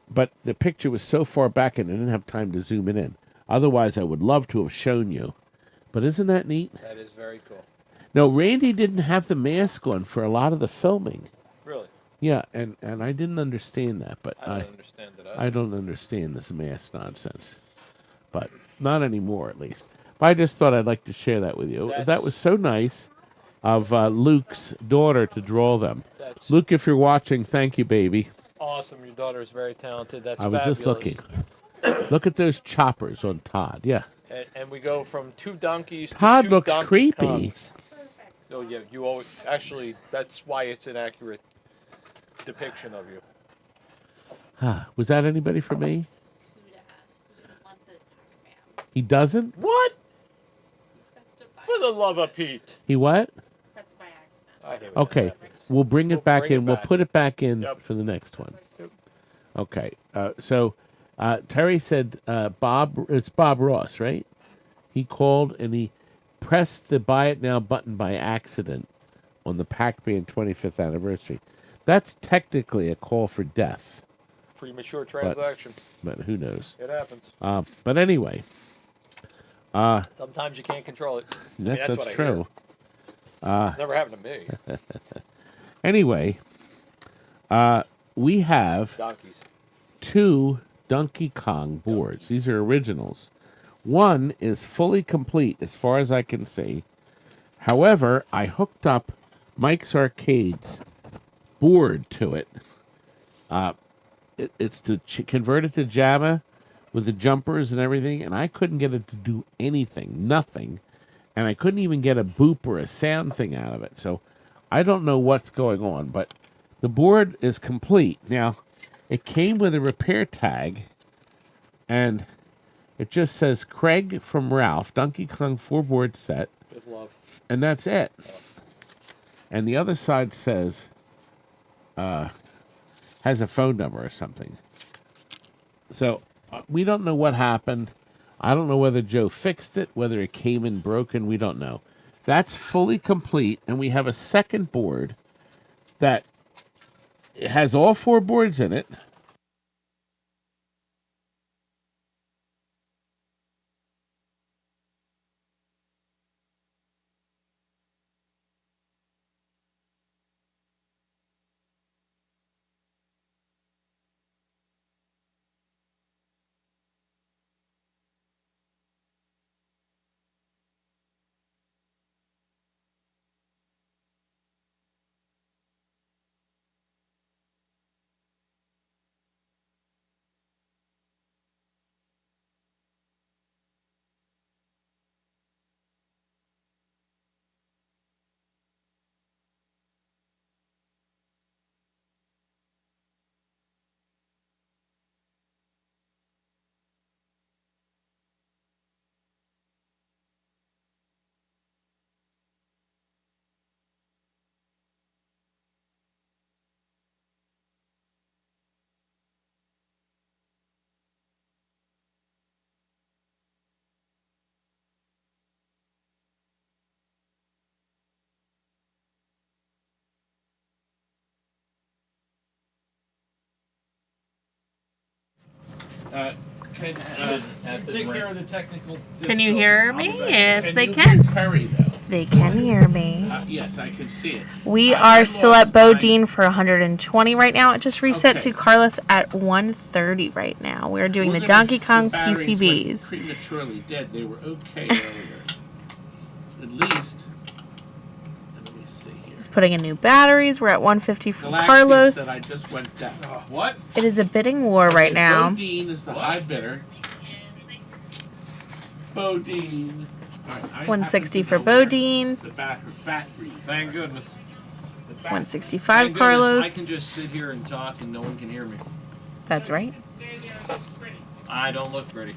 But the picture was so far back, and I didn't have time to zoom it in. Otherwise, I would love to have shown you. But isn't that neat? That is very cool. No, Randy didn't have the mask on for a lot of the filming. Really? Yeah, and I didn't understand that, but I don't understand that. I don't understand this mask nonsense. But not anymore, at least. But I just thought I'd like to share that with you. That was so nice of Luke's daughter to draw them. Luke, if you're watching, thank you, baby. Awesome. Your daughter is very talented. That's I was fabulous. just looking. Look at those choppers on Todd. Yeah. And we go from two donkeys Todd to two looks Donkey creepy. Kongs. Oh, yeah. You always... Actually, that's why it's an accurate depiction of you. Was that anybody for me? He doesn't? What? For the love of Pete. He what? I hate when that Okay, happens. we'll bring it back bring it in. We'll back. put it back in Yep. for the next one. Okay, so Terry said Bob. It's Bob Ross, right? He called and pressed the buy it now button by accident on the Pac-Man 25th anniversary. That's technically a call for death, Premature transaction. but who knows? It happens. But anyway, Sometimes you can't control it. that's what I true. hear. It's never happened to me. Anyway, we have Donkeys. 2 Donkey Kong boards. These are originals. One is fully complete as far as I can see. However, I hooked up Mike's Arcade's board to it. It's to convert it to JAMA with the jumpers and everything, and I couldn't get it to do anything, nothing. And I couldn't even get a boop or a sound thing out of it. So I don't know what's going on, but the board is complete. Now, it came with a repair tag, and it just says Craig from Ralph, Donkey Kong 4-board set. Good love. And that's it. And the other side says, has a phone number or something. So we don't know what happened. I don't know whether Joe fixed it, whether it came in broken. We don't know. That's fully complete. And we have a second board that has all 4 boards in it. Take care of the technical. Can you hear me? Yes, they you can. hear Terry, though? They can hear me. Yes, I can see it. We I are still at lost Bo mine. Dean for 120 right now. It just reset Okay. to Carlos at 130 right now. We're doing We're the gonna- Donkey Kong the batteries went PCBs. prematurely dead. They were okay earlier. At least. Let me see here. He's putting in new batteries. We're at 150 for Galaxian Carlos. said I just went down. What? It is a bidding war right now. Bodine is the high bidder. Bodine. All right, I 160 happen for to know where Bodine. The batteries. Thank goodness. The batteries. 165 Thank goodness Carlos. I can just sit here and talk and no one can hear me. That's right. I don't look pretty.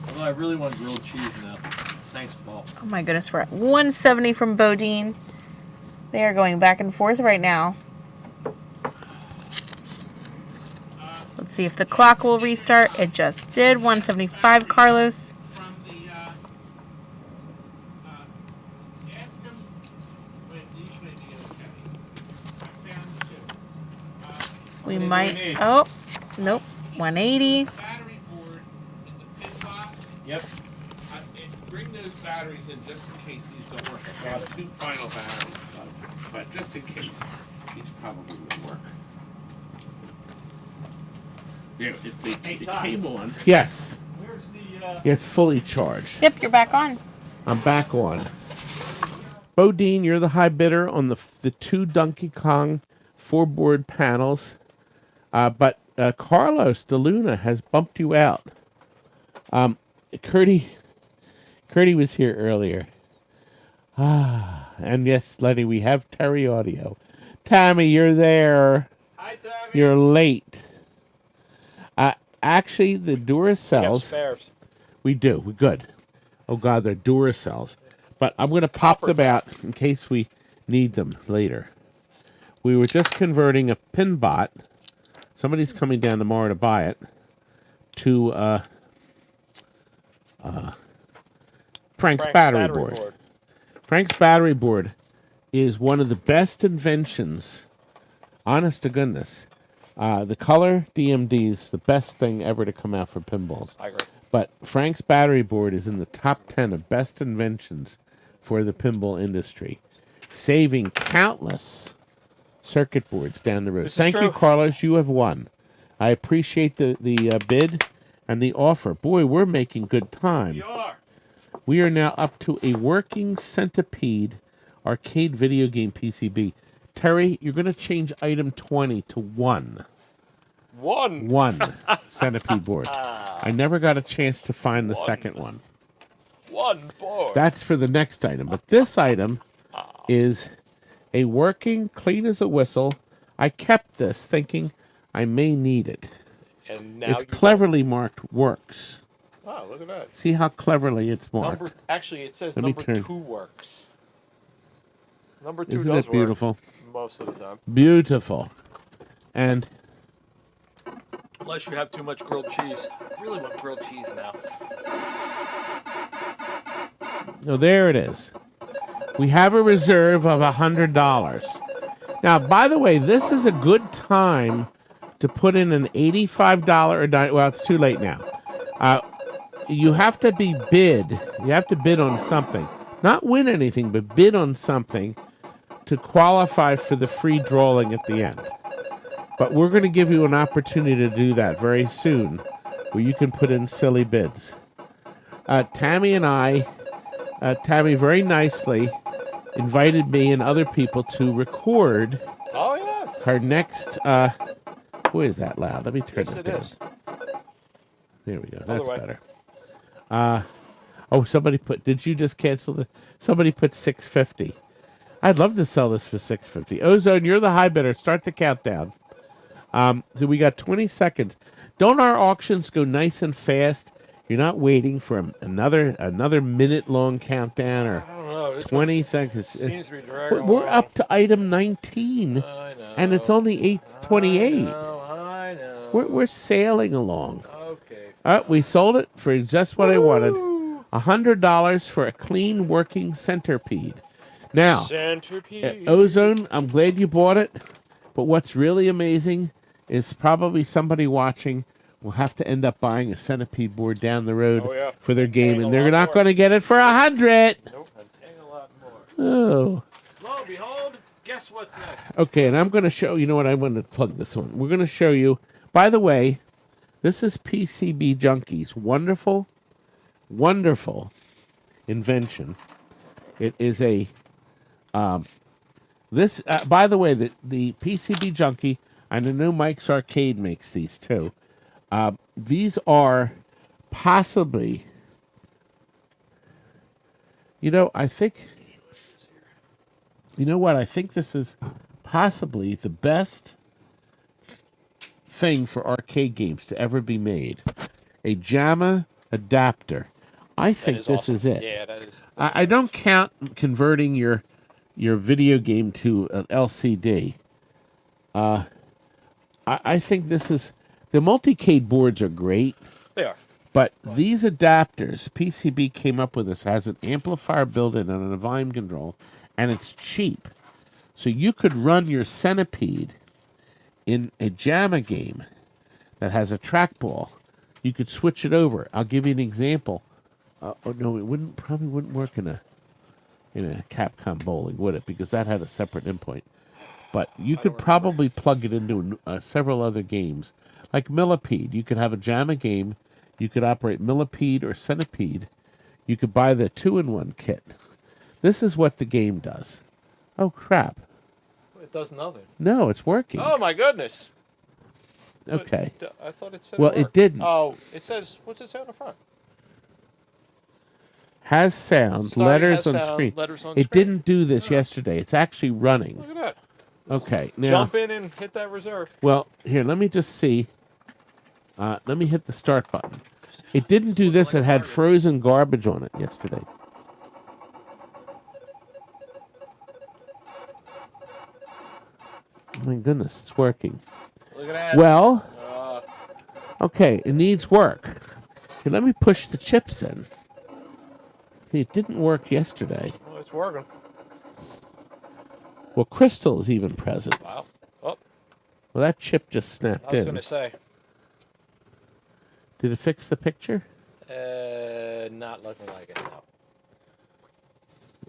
Although I really want grilled cheese now. Thanks, Paul. Oh my goodness, we're at 170 from Bodine. They are going back and forth right now. Let's see if the clock will restart. It just did. 175 Carlos. From the, ask him. Wait, these may be okay. I found 2. We many do we might. need? Oh, nope. 180. Battery board in the pin box. Yep. Bring those batteries in just in case these don't work. I got 2 final batteries, but just in case, these probably will work. Yeah, it came on. Yes, Where's the, it's fully charged. Yep, you're back on. I'm back on. Bodine, you're the high bidder on the 2 Donkey Kong 4-board panels. But Carlos DeLuna has bumped you out. Curdy was here earlier. And yes, Lenny, we have Terry audio. Tommy, you're there. Hi, Tommy. You're late. Actually, the We have Duracells, spares. we do. We're good. Oh, God, they're Duracells. But I'm going to pop them out in case we need them later. We were just converting a Pinbot. Somebody's coming down tomorrow to buy it. To Frank's battery board. Frank's battery board is one of the best inventions, honest to goodness. The color DMD is the best thing ever to come out for pinballs. I agree. But Frank's battery board is in the top 10 of best inventions for the pinball industry, saving countless circuit boards down the road. Thank you, Carlos. You have won. I appreciate the bid and the offer. Boy, we're making good time. We are. We are now up to a working Centipede arcade video game PCB. Terry, you're going to change item 20 to 1. One Centipede board. I never got a chance to find the second one. One board. That's for the next item. But this item is a working, clean as a whistle. I kept this thinking I may need it. And now It's cleverly marked works. Oh, look at that. See how cleverly it's marked. Actually, it says Let me number turn. 2 works. Number 2 Isn't does it beautiful? work most of the time. Beautiful. And Unless you have too much grilled cheese. I really want grilled cheese now. oh, there it is. We have a reserve of $100. Now, by the way, this is a good time to put in an $85 well, it's too late now. You have to be bid. You have to bid on something. Not win anything, but bid on something to qualify for the free drawing at the end. But we're going to give you an opportunity to do that very soon, where you can put in silly bids. Tammy and I, Tammy very nicely invited me and other people to record Oh, yes. her next. Boy, is that loud? Let me turn Yes, it it down. is. There we go. That's way. better. Oh, somebody put. Did you just cancel the? Somebody put $650. I'd love to sell this for $650. Ozone, you're the high bidder. Start the countdown. So we got 20 seconds. Don't our auctions go nice and fast? You're not waiting for another minute-long countdown or I don't know. This 20 one seconds. seems to be dragging We're along. up to item 19, I know. and it's only 8:28. I know. We're sailing along. Okay. We sold it for just what I wanted. $100 for a clean working Centipede. Now, Centipede. Ozone, I'm glad you bought it. But what's really amazing is probably somebody watching will have to end up buying a Centipede board down the road for their game, and they're not going to get it for $100. Nope, I'm paying a lot more. Oh. Lo and behold, guess what's next? Okay, and I'm going to show you know what I want to plug this one. We're going to show you. By the way, this is PCB Junkie's wonderful, wonderful invention. It is a by the way, the PCB Junkie, and I know Mike's Arcade makes these too. These are possibly, I think, I think this is possibly the best thing for arcade games to ever be made. A JAMA adapter. I think this is it. Yeah, that is. I don't count converting your video game to an LCD. I think this is... The multicade boards are great. They are. But these adapters, PCB came up with this, has an amplifier built-in and a volume control, and it's cheap. So you could run your Centipede in a JAMA game that has a trackball. You could switch it over. I'll give you an example. No, it probably wouldn't work in a Capcom bowling, would it? Because that had a separate endpoint. But you could probably plug it into several other games. Like Millipede. You could have a JAMA game. You could operate Millipede or Centipede. You could buy the 2-in-1 kit. This is what the game does. Oh, crap. It does nothing. No, it's working. Oh, my goodness. Okay. But, I thought it said Well, it it worked. didn't. Oh, it says, what's it say on the front? Has sound, Starting letters has on sound, screen. letters on It screen. didn't do this yesterday. It's actually running. Look at that. Okay. Now, Jump in and hit that reserve. well, here, let me just see. Let me hit the start button. It didn't do this. It had frozen garbage on it yesterday. Oh my goodness, it's working. Look at that. Well, okay, it needs work. Here, let me push the chips in. It didn't work yesterday. Oh, it's working. Well, Crystal is even present. Wow. Oh, Well, that chip just snapped I was in. going to say. Did it fix the picture? Not looking like it,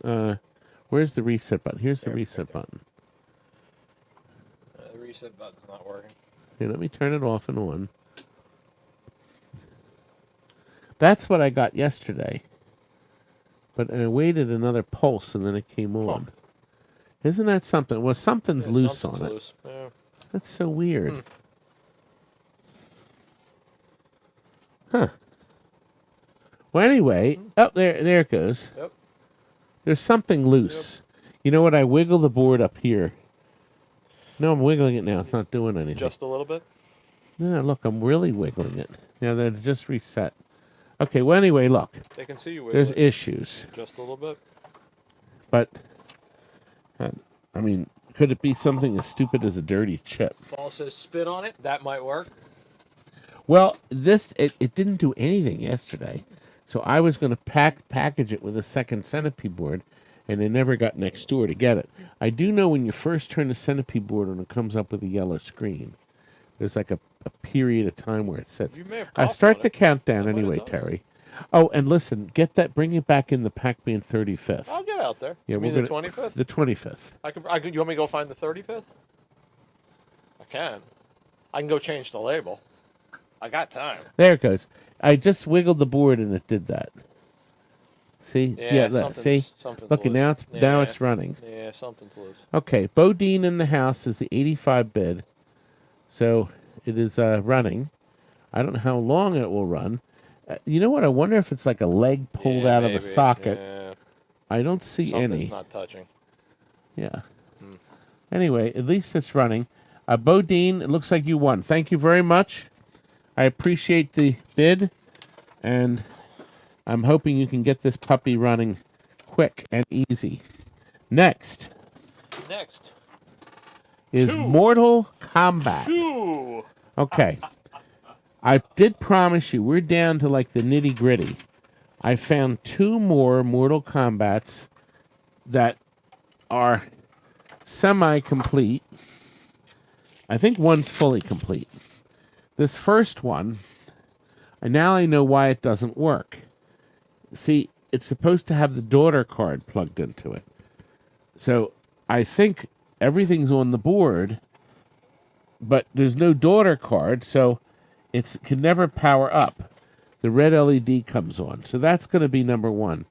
no. Where's the reset button? Here's the There, reset right there. button. The reset button's not working. Here, let me turn it off and on. That's what I got yesterday. But I waited another pulse and then it came on. Isn't that something? Well, something's loose on it. Loose. Yeah. That's so weird. Huh. Well, anyway, there it goes. Yep. There's something loose. You know what? I wiggle the board up here. No, I'm wiggling it now. It's not doing anything. Just a little bit? No, look, I'm really wiggling it. Now that it just reset. Okay, well, anyway, look. They can see you There's wiggling. issues. Just a little bit. But, I mean, could it be something as stupid as a dirty chip? Paul says spit on it. That might work. Well, it didn't do anything yesterday. So I was going to package it with a second Centipede board, and I never got next door to get it. I do know when you first turn the Centipede board on, it comes up with a yellow screen. There's like a period of time where it sits. You may have I coughed start on the it. countdown That might have anyway, done it. Terry. Oh, and listen, bring it back in the Pac-Man 35th. I'll get out there. Yeah, You mean we're the gonna- 25th? The 25th. I can. You want me to go find the 35th? I can. I can go change the label. I got time. There it goes. I just wiggled the board and it did that. See? Yeah, Look, see? something's Look, and now loose. now it's running. Yeah, something's loose. Okay, Bodine in the house is the 85 bid. So it is running. I don't know how long it will run. You know what? I wonder if it's like a leg pulled Yeah, out of maybe. a socket. Yeah, I don't see something's any. not touching. Yeah. Anyway, at least it's running. Bodine, it looks like you won. Thank you very much. I appreciate the bid, and I'm hoping you can get this puppy running quick and easy. Next is Mortal Kombat. Ooh. Okay. I did promise you, we're down to like the nitty gritty. I found 2 more Mortal Kombats that are semi-complete. I think one's fully complete. This first one, and now I know why it doesn't work. See, it's supposed to have the daughter card plugged into it. So I think everything's on the board, but there's no daughter card, so it can never power up. The red LED comes on. So that's going to be number 1.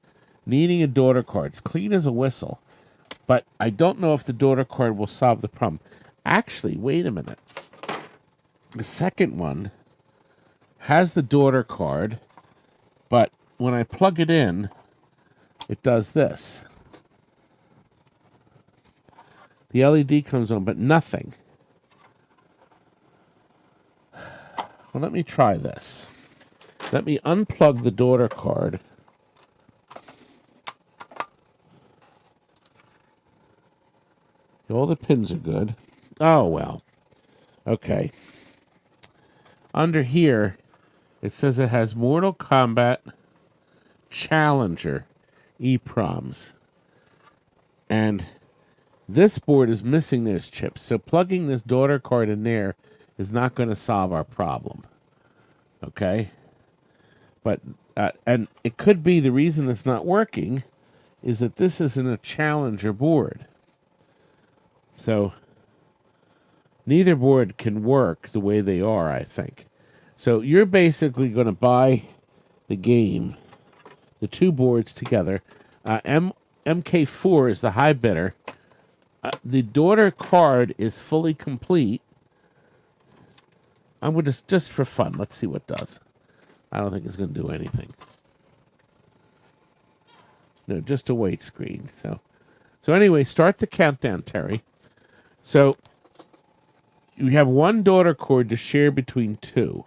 Needing a daughter card. It's clean as a whistle, but I don't know if the daughter card will solve the problem. Actually, wait a minute. The second one has the daughter card, but when I plug it in, it does this. The LED comes on, but nothing. Well, let me try this. Let me unplug the daughter card. All the pins are good. Oh, well. Okay. Under here, it says it has Mortal Kombat Challenger EPROMs. And this board is missing those chips, so plugging this daughter card in there is not going to solve our problem. Okay? But, and it could be the reason it's not working is that this isn't a Challenger board. So, neither board can work the way they are, I think. So, you're basically going to buy the game, the 2 boards together. MK4 is the high bidder. The daughter card is fully complete. I'm going to, just for fun, let's see what it does. I don't think it's going to do anything. No, just a wait screen. So anyway, start the countdown, Terry. So you have 1 daughter cord to share between 2.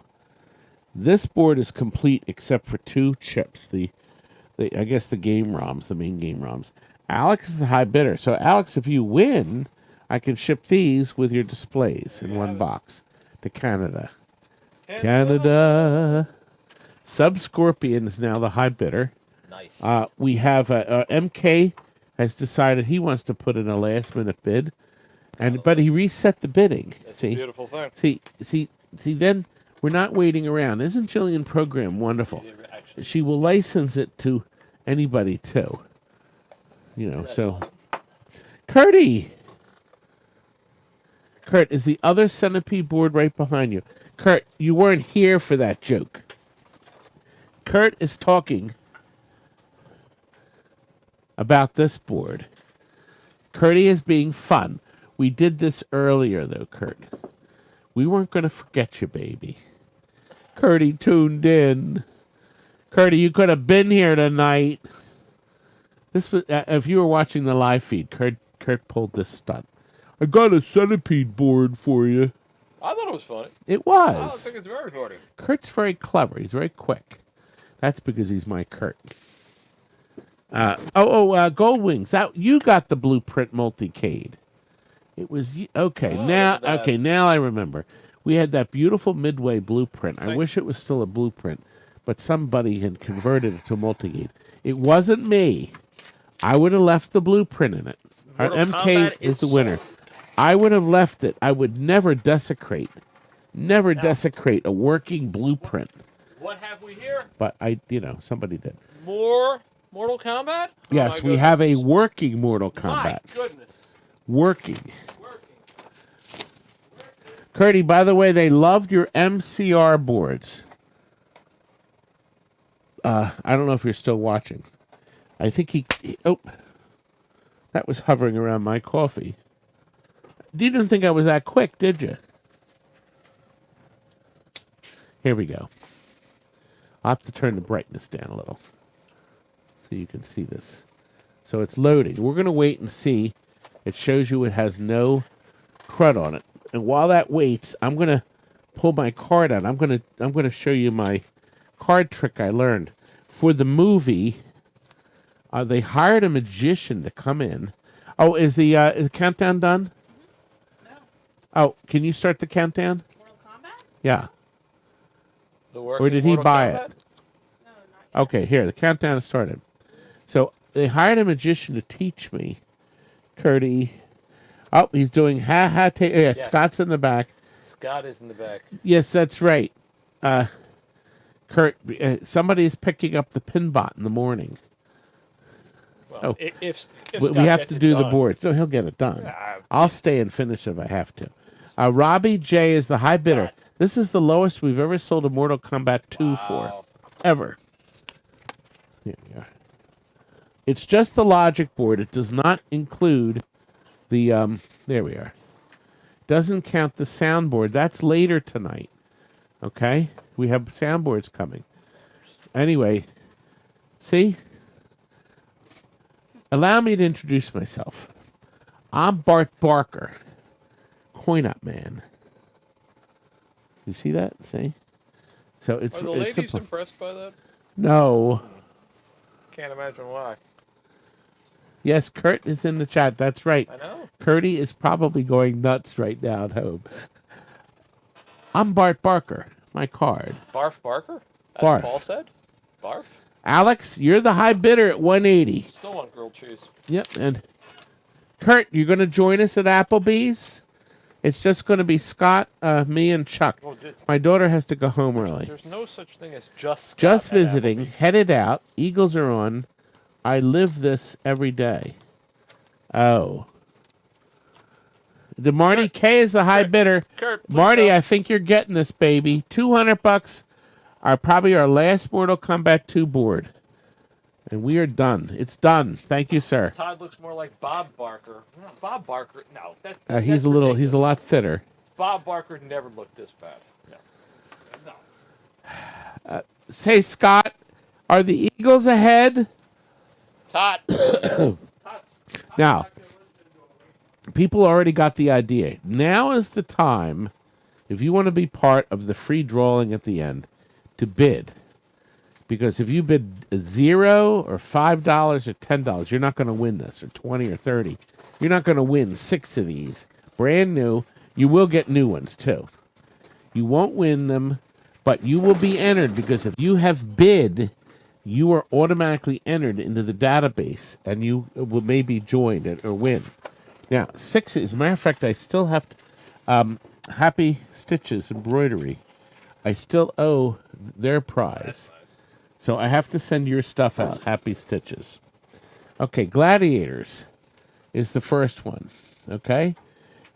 This board is complete except for 2 chips. I guess the game ROMs, the main game ROMs. Alex is the high bidder. So Alex, if you win, I can ship these with your displays in 1 box to Canada. Canada. Subscorpion is now the high bidder. Nice. We have MK has decided he wants to put in a last-minute bid, but he reset the bidding. That's See, a beautiful thing. see. Then we're not waiting around. Isn't Jillian Program wonderful? Actually, She will license it to anybody too. You know, so Curdy. Kurt, is the other Centipede board right behind you? Kurt, you weren't here for that joke. Kurt is talking about this board. Curdy is being fun. We did this earlier, though, Kurt. We weren't going to forget you, baby. Curdy tuned in. Curdy, you could have been here tonight. This was if you were watching the live feed. Kurt pulled this stunt. I got a Centipede board for you. I thought it was funny. It I don't was. think it's very funny. Kurt's very clever. He's very quick. That's because he's my Kurt. Gold Wings. You got the blueprint multicade. It was okay. Now I remember. We had that beautiful Midway blueprint. I wish it was still a blueprint, but somebody had converted it to a multicade. It wasn't me. I would have left the blueprint in it. Our Mortal MK Kombat is the is winner. I would have left it. I would never desecrate a working blueprint. What have we here? But somebody did. More Mortal Kombat? Yes, Oh my we have a goodness. working Mortal My Kombat. goodness. Working. Curdy, by the way, they loved your MCR boards. I don't know if you're still watching. I think that was hovering around my coffee. You didn't think I was that quick, did you? Here we go. I'll have to turn the brightness down a little so you can see this. So it's loading. We're going to wait and see. It shows you it has no crud on it. And while that waits, I'm going to pull my card out. I'm going to show you my card trick I learned. For the movie, they hired a magician to come in. Oh, is the countdown done? No. Oh, can you start the countdown? Mortal Kombat? Yeah. Or did he buy it? No, not yet. Okay, here, the countdown has started. So they hired a magician to teach me. Curdy. Oh, he's doing ha. Yes. Scott's in the back. Scott is in the back. Yes, that's right. Kurt, somebody is picking up the pinbot in the morning. Well, So if we Scott have gets to it do the done. board. So he'll get it done. I'll stay and finish if I have to. Robbie J is the high bidder. God. This is the lowest we've ever sold a Mortal Kombat 2 for. Wow. Ever. Here we are. It's just the logic board. It does not include the, there we are. Doesn't count the soundboard. That's later tonight. Okay? We have soundboards coming. Anyway, see? Allow me to introduce myself. I'm Bart Barker, Coin Up Man. You see that? See? So it's Are the it's ladies simple. impressed by that? No. Can't imagine why. Yes, Kurt is in the chat. That's right. I know. Curdy is probably going nuts right now at home. I'm Bart Barker. My card. Barf Barker? As Barf. Paul said? Barf? Alex, you're the high bidder at 180. Still want grilled cheese. Yep. And Kurt, you're going to join us at Applebee's? It's just going to be Scott, me, and Chuck. Well, My daughter has to go home early. there's no such thing as just Scott Just at visiting. Applebee's. Headed out. Eagles are on. I live this every day. Oh. The Marty K is the high bidder. Kurt, please Marty, help. I think you're getting this, baby. $200 are probably our last Mortal Kombat 2 board. And we are done. It's done. Thank you, sir. Todd looks more like Bob Barker. No, Bob Barker, no. That's He's a ridiculous. lot thinner. Bob Barker never looked this bad. No. Say, Scott, are the Eagles ahead? Todd. Now, people already got the idea. Now is the time, if you want to be part of the free drawing at the end, to bid. Because if you bid $0 or $5 or $10, you're not going to win this, or 20 or 30. You're not going to win 6 of these. Brand new. You will get new ones, too. You won't win them, but you will be entered, because if you have bid, you are automatically entered into the database, and you will maybe join it or win. Now, 6, as a matter of fact, I still have Happy Stitches Embroidery. I still owe their prize. Nice. So I have to send your stuff out, Happy Stitches. Okay, Gladiators is the first one. Okay?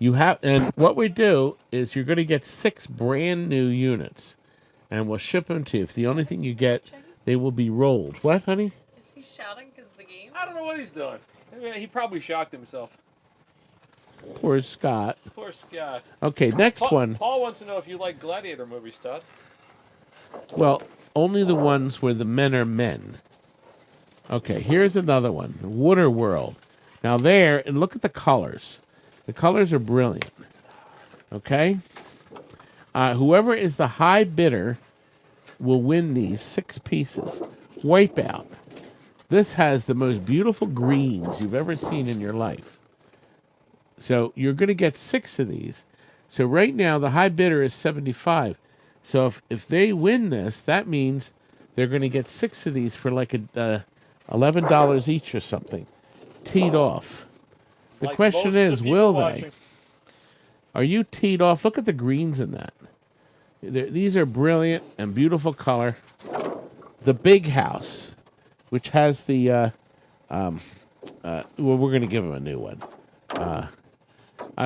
And what we do is you're going to get 6 brand new units, and we'll ship them to you. If the only thing you get, they will be rolled. What, honey? Is he shouting because of the game? I don't know what he's doing. Yeah, he probably shocked himself. Poor Scott. Poor Scott. Okay, next one. Paul wants to know if you like Gladiator movies, Todd. Well, only the ones where the men are men. Okay, here's another one. Water World. Now there, and look at the colors. The colors are brilliant. Okay? Whoever is the high bidder will win these 6 pieces. Wipeout. This has the most beautiful greens you've ever seen in your life. So you're going to get 6 of these. So right now, the high bidder is 75. So if they win this, that means they're going to get 6 of these for like $11 each or something. Teed off. The Like question most of the is, people will watching. they? Are you teed off? Look at the greens in that. These are brilliant and beautiful color. The Big House, which has the, well, we're going to give them a new one.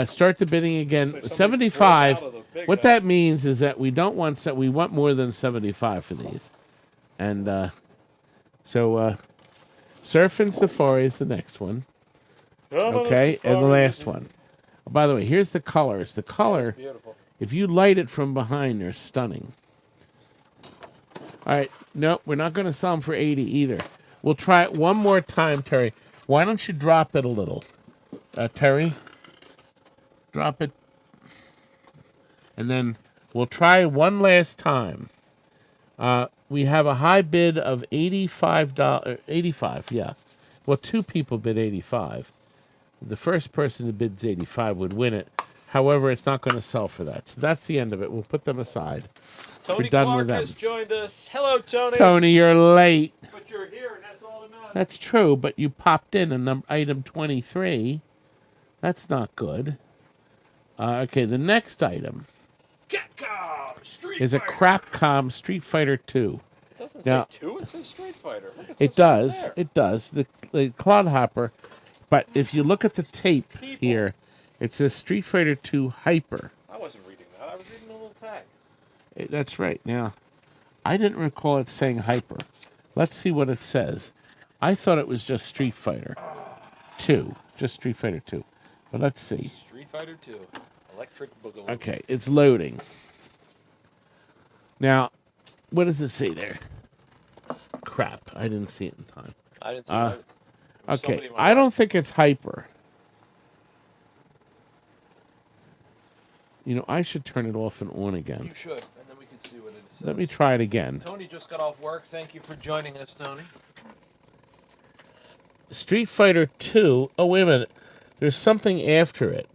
Start the bidding again. So somebody 75. broke out of the Big What that House. means is that we don't want we want more than 75 for these. And Surf and Safari is the next one. Okay, and the last one. By the way, here's the colors. The color, Beautiful. if you light it from behind, they're stunning. All right, no, we're not going to sell them for 80 either. We'll try it one more time, Terry. Why don't you drop it a little? Terry, drop it. And then we'll try one last time. We have a high bid of $85. 85, yeah. Well, 2 people bid 85. The first person who bids 85 would win it. However, it's not going to sell for that. So that's the end of it. We'll put them aside. Tony We're done Clark with them. has joined us. Hello, Tony. Tony, you're late. But you're here, and that's all that matters. That's true, but you popped in a item 23. That's not good. Okay, the next item Capcom Street is a Fighter. Crapcom Street Fighter 2. It doesn't Now- say 2, it says Street Fighter. Look, It says does. right there. It does. The Clodhopper. But if you look at the tape People. here, it says Street Fighter 2 Hyper. I wasn't reading that. I was reading the little tag. That's right. Now, I didn't recall it saying Hyper. Let's see what it says. I thought it was just Street Fighter 2. Just Street Fighter 2. But let's see. Street Fighter 2. Electric Boogaloo. Okay, it's loading. Now, what does it say there? Crap, I didn't see it in time. I didn't see that. Okay, Somebody might- I don't think it's Hyper. You know, I should turn it off and on again. You should, and then we can see what it says. Let me try it again. Tony just got off work. Thank you for joining us, Tony. Street Fighter 2. Oh, wait a minute. There's something after it.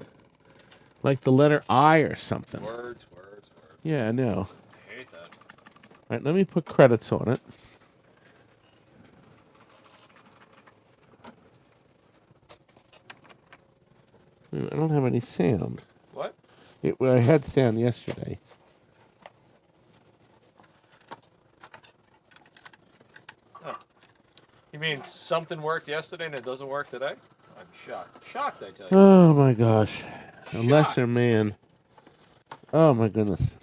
Like the letter I or something. Words. Yeah, I know. I hate that. All right, let me put credits on it. I don't have any sound. What? I had sound yesterday. You mean something worked yesterday and it doesn't work today? I'm shocked. Shocked, I tell you. Oh my gosh. A Shocked. lesser man. Oh my goodness.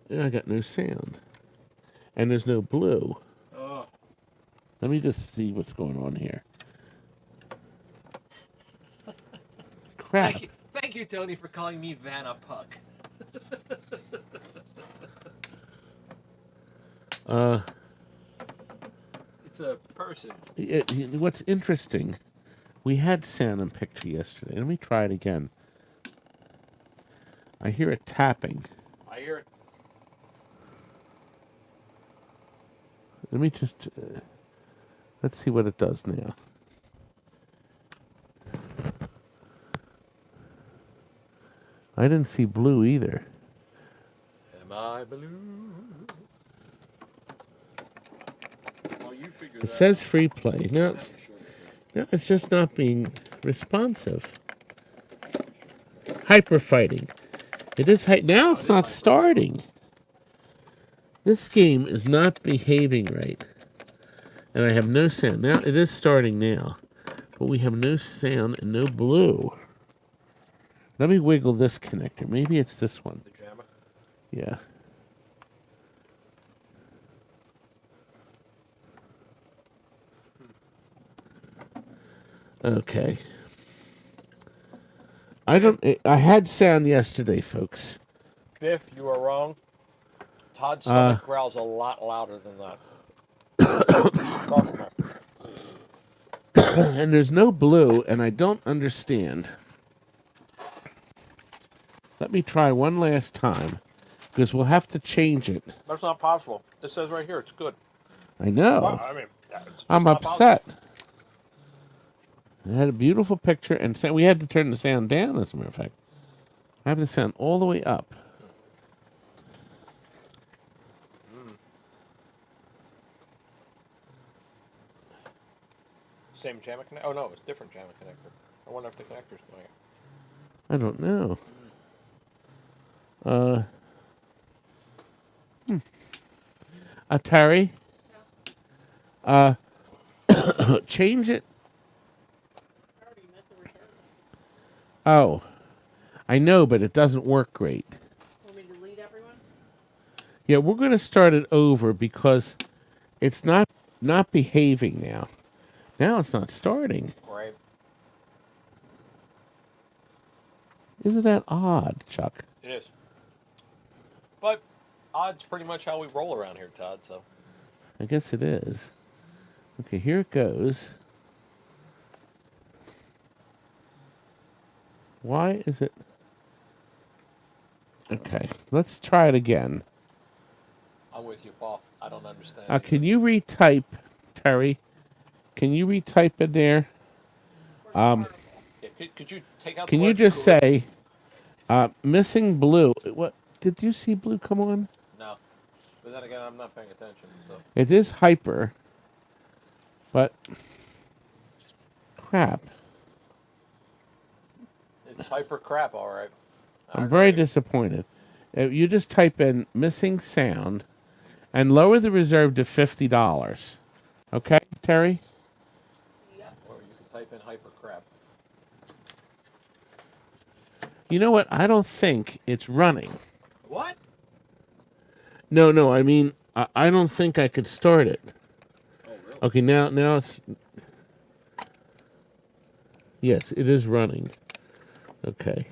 Yeah, I got no sound. And there's no blue. Oh. Let me just see what's going on here. Crap. Thank you, Tony, for calling me Vanna Puck. It's a person. What's interesting, we had sound and picture yesterday. Let me try it again. I hear it tapping. I hear it. Let me just... let's see what it does now. I didn't see blue either. Am I blue? It says free play. No, it's just not being responsive. Hyper fighting. It is now it's not starting. This game is not behaving right. And I have no sound. Now it is starting now. But we have no sound and no blue. Let me wiggle this connector. Maybe it's this one. The jammer? Yeah. Okay. I had sound yesterday, folks. Biff, you are wrong. Todd's stomach growls a lot louder than that. Talk about. And there's no blue, and I don't understand. Let me try one last time, because we'll have to change it. That's not possible. This says right here it's good. I know. Well, I mean, it's just I'm not upset. I had a beautiful picture, and we had to turn the sound down, as a matter of fact. I have the sound all the way up. Same jammer connector? Oh, no, it's different jammer connector. I wonder if the connector's doing it. I don't know. Terry? Change it. Oh. I know, but it doesn't work great. Want me to delete everyone? Yeah, we're going to start it over because it's not behaving now. Now it's not starting. Right. Isn't that odd, Chuck? It is. But odd's pretty much how we roll around here, Todd, so. I guess it is. Okay, here it goes. Why is it... Okay, let's try it again. I'm with you, Paul. I don't understand. Can you retype, Terry? Can you retype in there? Yeah, could you take out the Can you word just good? say, missing blue? What? Did you see blue come on? No. But then again, I'm not paying attention, so. It is hyper. But, crap. It's hyper crap, all right. I'm very disappointed. You just type in missing sound and lower the reserve to $50. Okay, Terry? Or you can type in hyper crap. You know what? I don't think it's running. What? No, I mean, I don't think I could start it. Oh, really? Okay, now it's... Yes, it is running. Okay.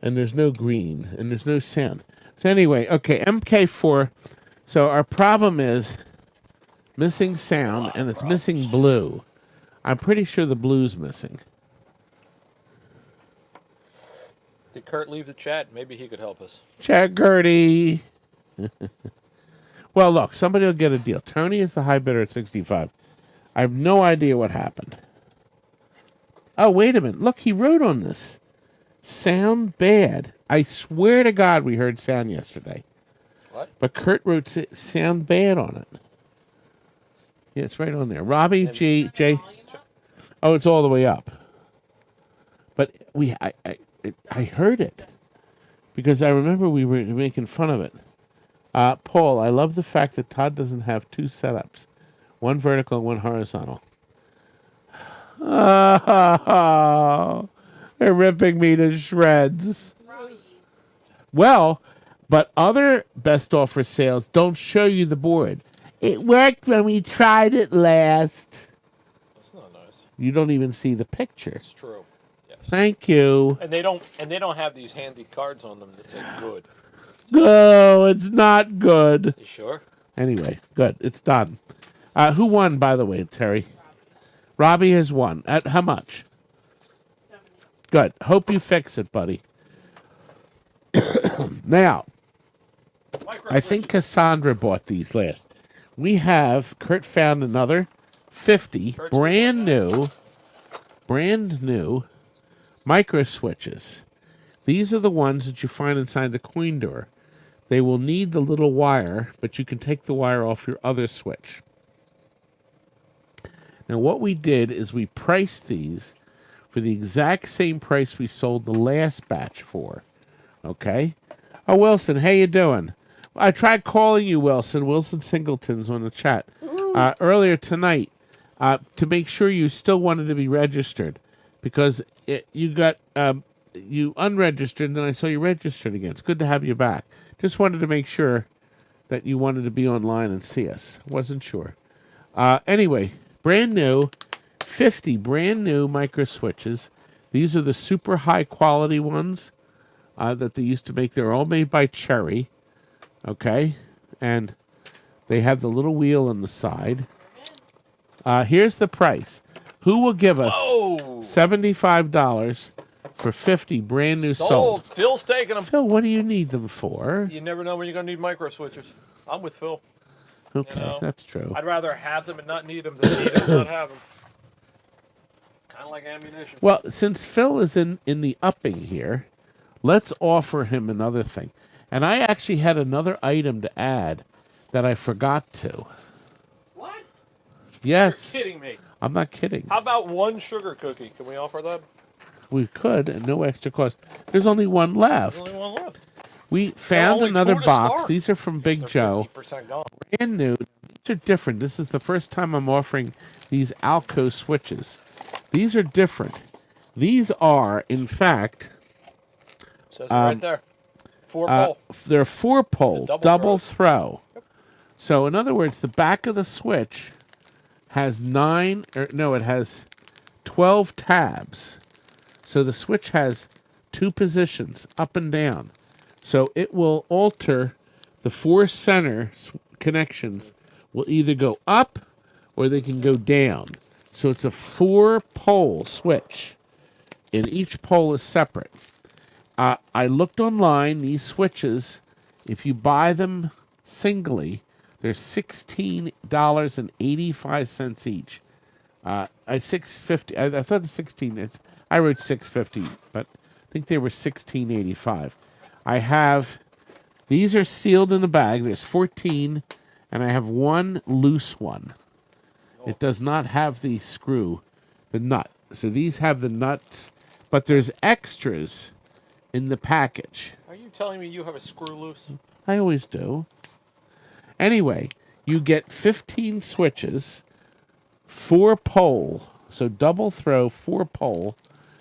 And there's no green, and there's no sound. So anyway, okay, MK4. So our problem is missing sound, and it's missing blue. I'm pretty sure the blue's missing. Did Kurt leave the chat? Maybe he could help us. Check, Gertie. Well, look, somebody will get a deal. Tony is the high bidder at 65. I have no idea what happened. Oh, wait a minute. Look, he wrote on this. Sound bad. I swear to God we heard sound yesterday. What? But Kurt wrote sound bad on it. Yeah, it's right on there. Robbie, J. Oh, it's all the way up. But I heard it. Because I remember we were making fun of it. Paul, I love the fact that Todd doesn't have two setups. One vertical and one horizontal. Oh, they're ripping me to shreds. Well, but other best offer sales don't show you the board. It worked when we tried it last. That's not nice. You don't even see the picture. It's true. Yes. Thank you. And they don't have these handy cards on them that say good. No, it's not good. You sure? Anyway, good. It's done. Who won, by the way, Terry? Robbie has won. At how much? 70. Good. Hope you fix it, buddy. Now, I think Cassandra bought these last. We have, Kurt found another 50 brand new micro switches. These are the ones that you find inside the coin door. They will need the little wire, but you can take the wire off your other switch. Now, what we did is we priced these for the exact same price we sold the last batch for. Okay? Oh, Wilson, how you doing? I tried calling you, Wilson. Wilson Singleton's on the chat earlier tonight to make sure you still wanted to be registered because you got you unregistered, and then I saw you registered again. It's good to have you back. Just wanted to make sure that you wanted to be online and see us. Wasn't sure. Anyway, brand new, 50 brand new micro switches. These are the super high quality ones that they used to make. They're all made by Cherry. Okay, and they have the little wheel on the side. Here's the price. Who will give us $75 for 50 brand new sold? Phil's taking them. Phil, what do you need them for? You never know when you're going to need micro switchers. I'm with Phil. Okay, You know, that's true. I'd rather have them and not need them than need them and not have them. Kind of like ammunition. Well, since Phil is in the upping here, let's offer him another thing. And I actually had another item to add that I forgot to. What? Yes. You're kidding me. I'm not kidding. How about one sugar cookie? Can we offer that? We could, and no extra cost. There's only one left. There's only one left. We found only another two to box. start. These are from Big They're Joe. 50% gone. Brand new. These are different. This is the first time I'm offering these Alco switches. These are different. These are, in fact, Says it right there. 4-pole. they're 4-pole, The double throws. throw. So, in other words, the back of the switch has it has 12 tabs. So the switch has 2 positions, up and down. So it will alter the 4 center connections will either go up or they can go down. So it's a 4-pole switch, and each pole is separate. I looked online. These switches, if you buy them singly, they're $16.85 each. $6.50. I thought the 16. I wrote $6.50, but I think they were $16.85. I have these are sealed in the bag. There's 14, and I have one loose one. It does not have the screw, the nut. So these have the nuts, but there's extras in the package. Are you telling me you have a screw loose? I always do. Anyway, you get 15 switches, 4-pole, so double throw, 4-pole,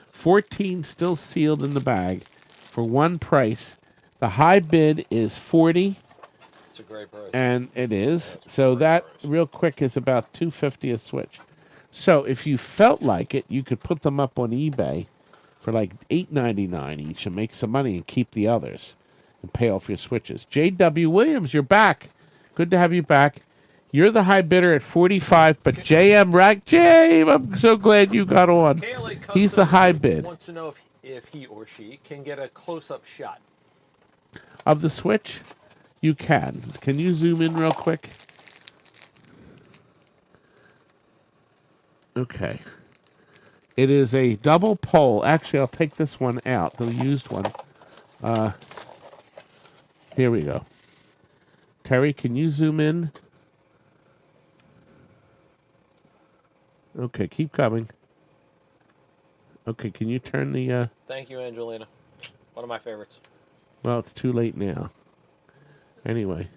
14 still sealed in the bag for one price. The high bid is $40. It's a great price. And it is. So that, real quick, is about $250 a switch. So if you felt like it, you could put them up on eBay for like $8.99 each and make some money and keep the others and pay off your switches. J.W. Williams, you're back. Good to have you back. You're the high bidder at 45, but J.M. Rack, James, I'm so glad you got on. KLA He's the Custom high bid. Wants to know if he or she can get a close-up shot. Of the switch, you can. Can you zoom in real quick? Okay. It is a double pole. Actually, I'll take this one out, the used one. Here we go. Terry, can you zoom in? Okay, keep coming. Okay, can you turn the... Thank you, Angelina. One of my favorites. Well, it's too late now. Anyway.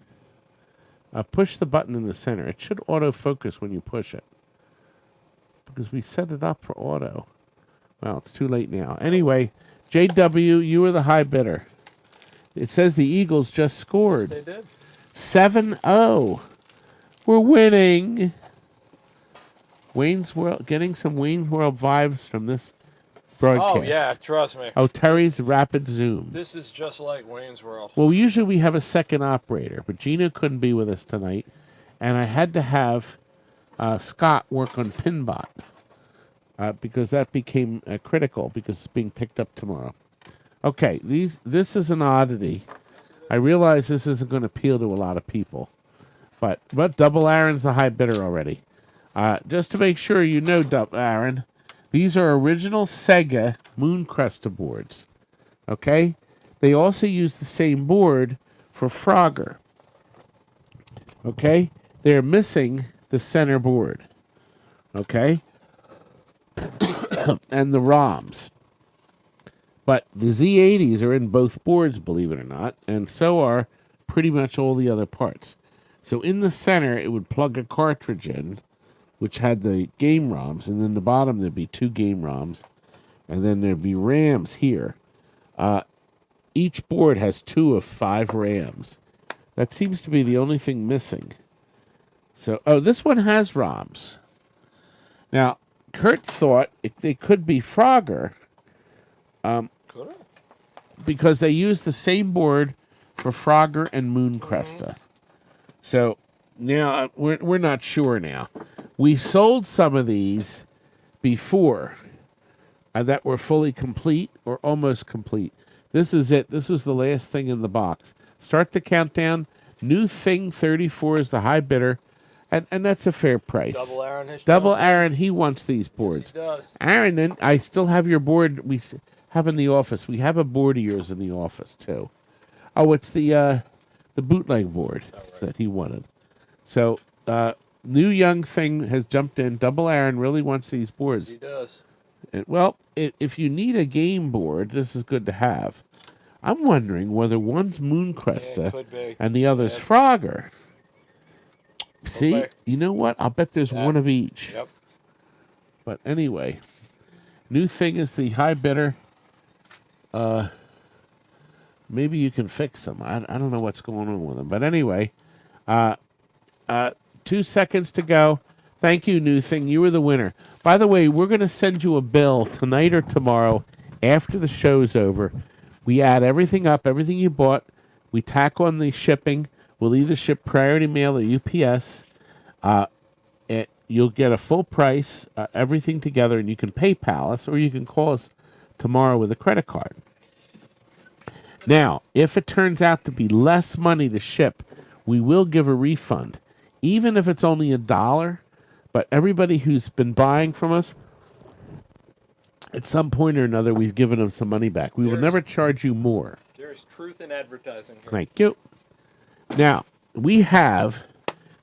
Push the button in the center. It should autofocus when you push it. Because we set it up for auto. Well, it's too late now. Anyway, JW, you were the high bidder. It says the Eagles just scored. They did. 7-0. We're winning. Wayne's World, getting some Wayne's World vibes from this broadcast. Oh, yeah, trust me. Oh, Terry's rapid zoom. This is just like Wayne's World. Well, usually we have a second operator, but Gina couldn't be with us tonight, and I had to have Scott work on Pinball because that became critical because it's being picked up tomorrow. Okay, this is an oddity. I realize this isn't going to appeal to a lot of people, but Double Aaron's the high bidder already. Just to make sure you know, Aaron, these are original Sega Moon Cresta boards. Okay? They also use the same board for Frogger. Okay? They're missing the center board. okay? And the ROMs. But the Z80s are in both boards, believe it or not, and so are pretty much all the other parts. So in the center, it would plug a cartridge in, which had the game ROMs, and then the bottom there'd be 2 game ROMs, and then there'd be RAMs here. Each board has 2 of 5 RAMs. That seems to be the only thing missing. So, this one has ROMs. Now, Kurt thought they could be Frogger, because they use the same board for Frogger and Moon Cresta. So now we're not sure now. We sold some of these before that were fully complete or almost complete. This is it. This was the last thing in the box. Start the countdown. New Thing 34 is the high bidder, and that's a fair price. Double Aaron, he wants these boards. Yes, he does. Aaron, and I still have your board we have in the office. We have a board of yours in the office, too. Oh, it's the bootleg board that he wanted. So, New Young Thing has jumped in. Double Aaron really wants these boards. He does. And, well, if you need a game board, this is good to have. I'm wondering whether one's Moon Cresta and the other's Frogger. See? Okay. You know what? I'll bet there's one of each. Yep. But anyway, New Thing is the high bidder. Maybe you can fix them. I don't know what's going on with them. But anyway, 2 seconds to go. Thank you, New Thing. You were the winner. By the way, we're going to send you a bill tonight or tomorrow after the show's over. We add everything up, everything you bought. We tack on the shipping. We'll either ship Priority Mail or UPS. You'll get a full price, everything together, and you can PayPal us or you can call us tomorrow with a credit card. Now, if it turns out to be less money to ship, we will give a refund, even if it's only $1. But everybody who's been buying from us, at some point or another, we've given them some money back. We will never charge you more. There's truth in advertising here. Thank you. Now,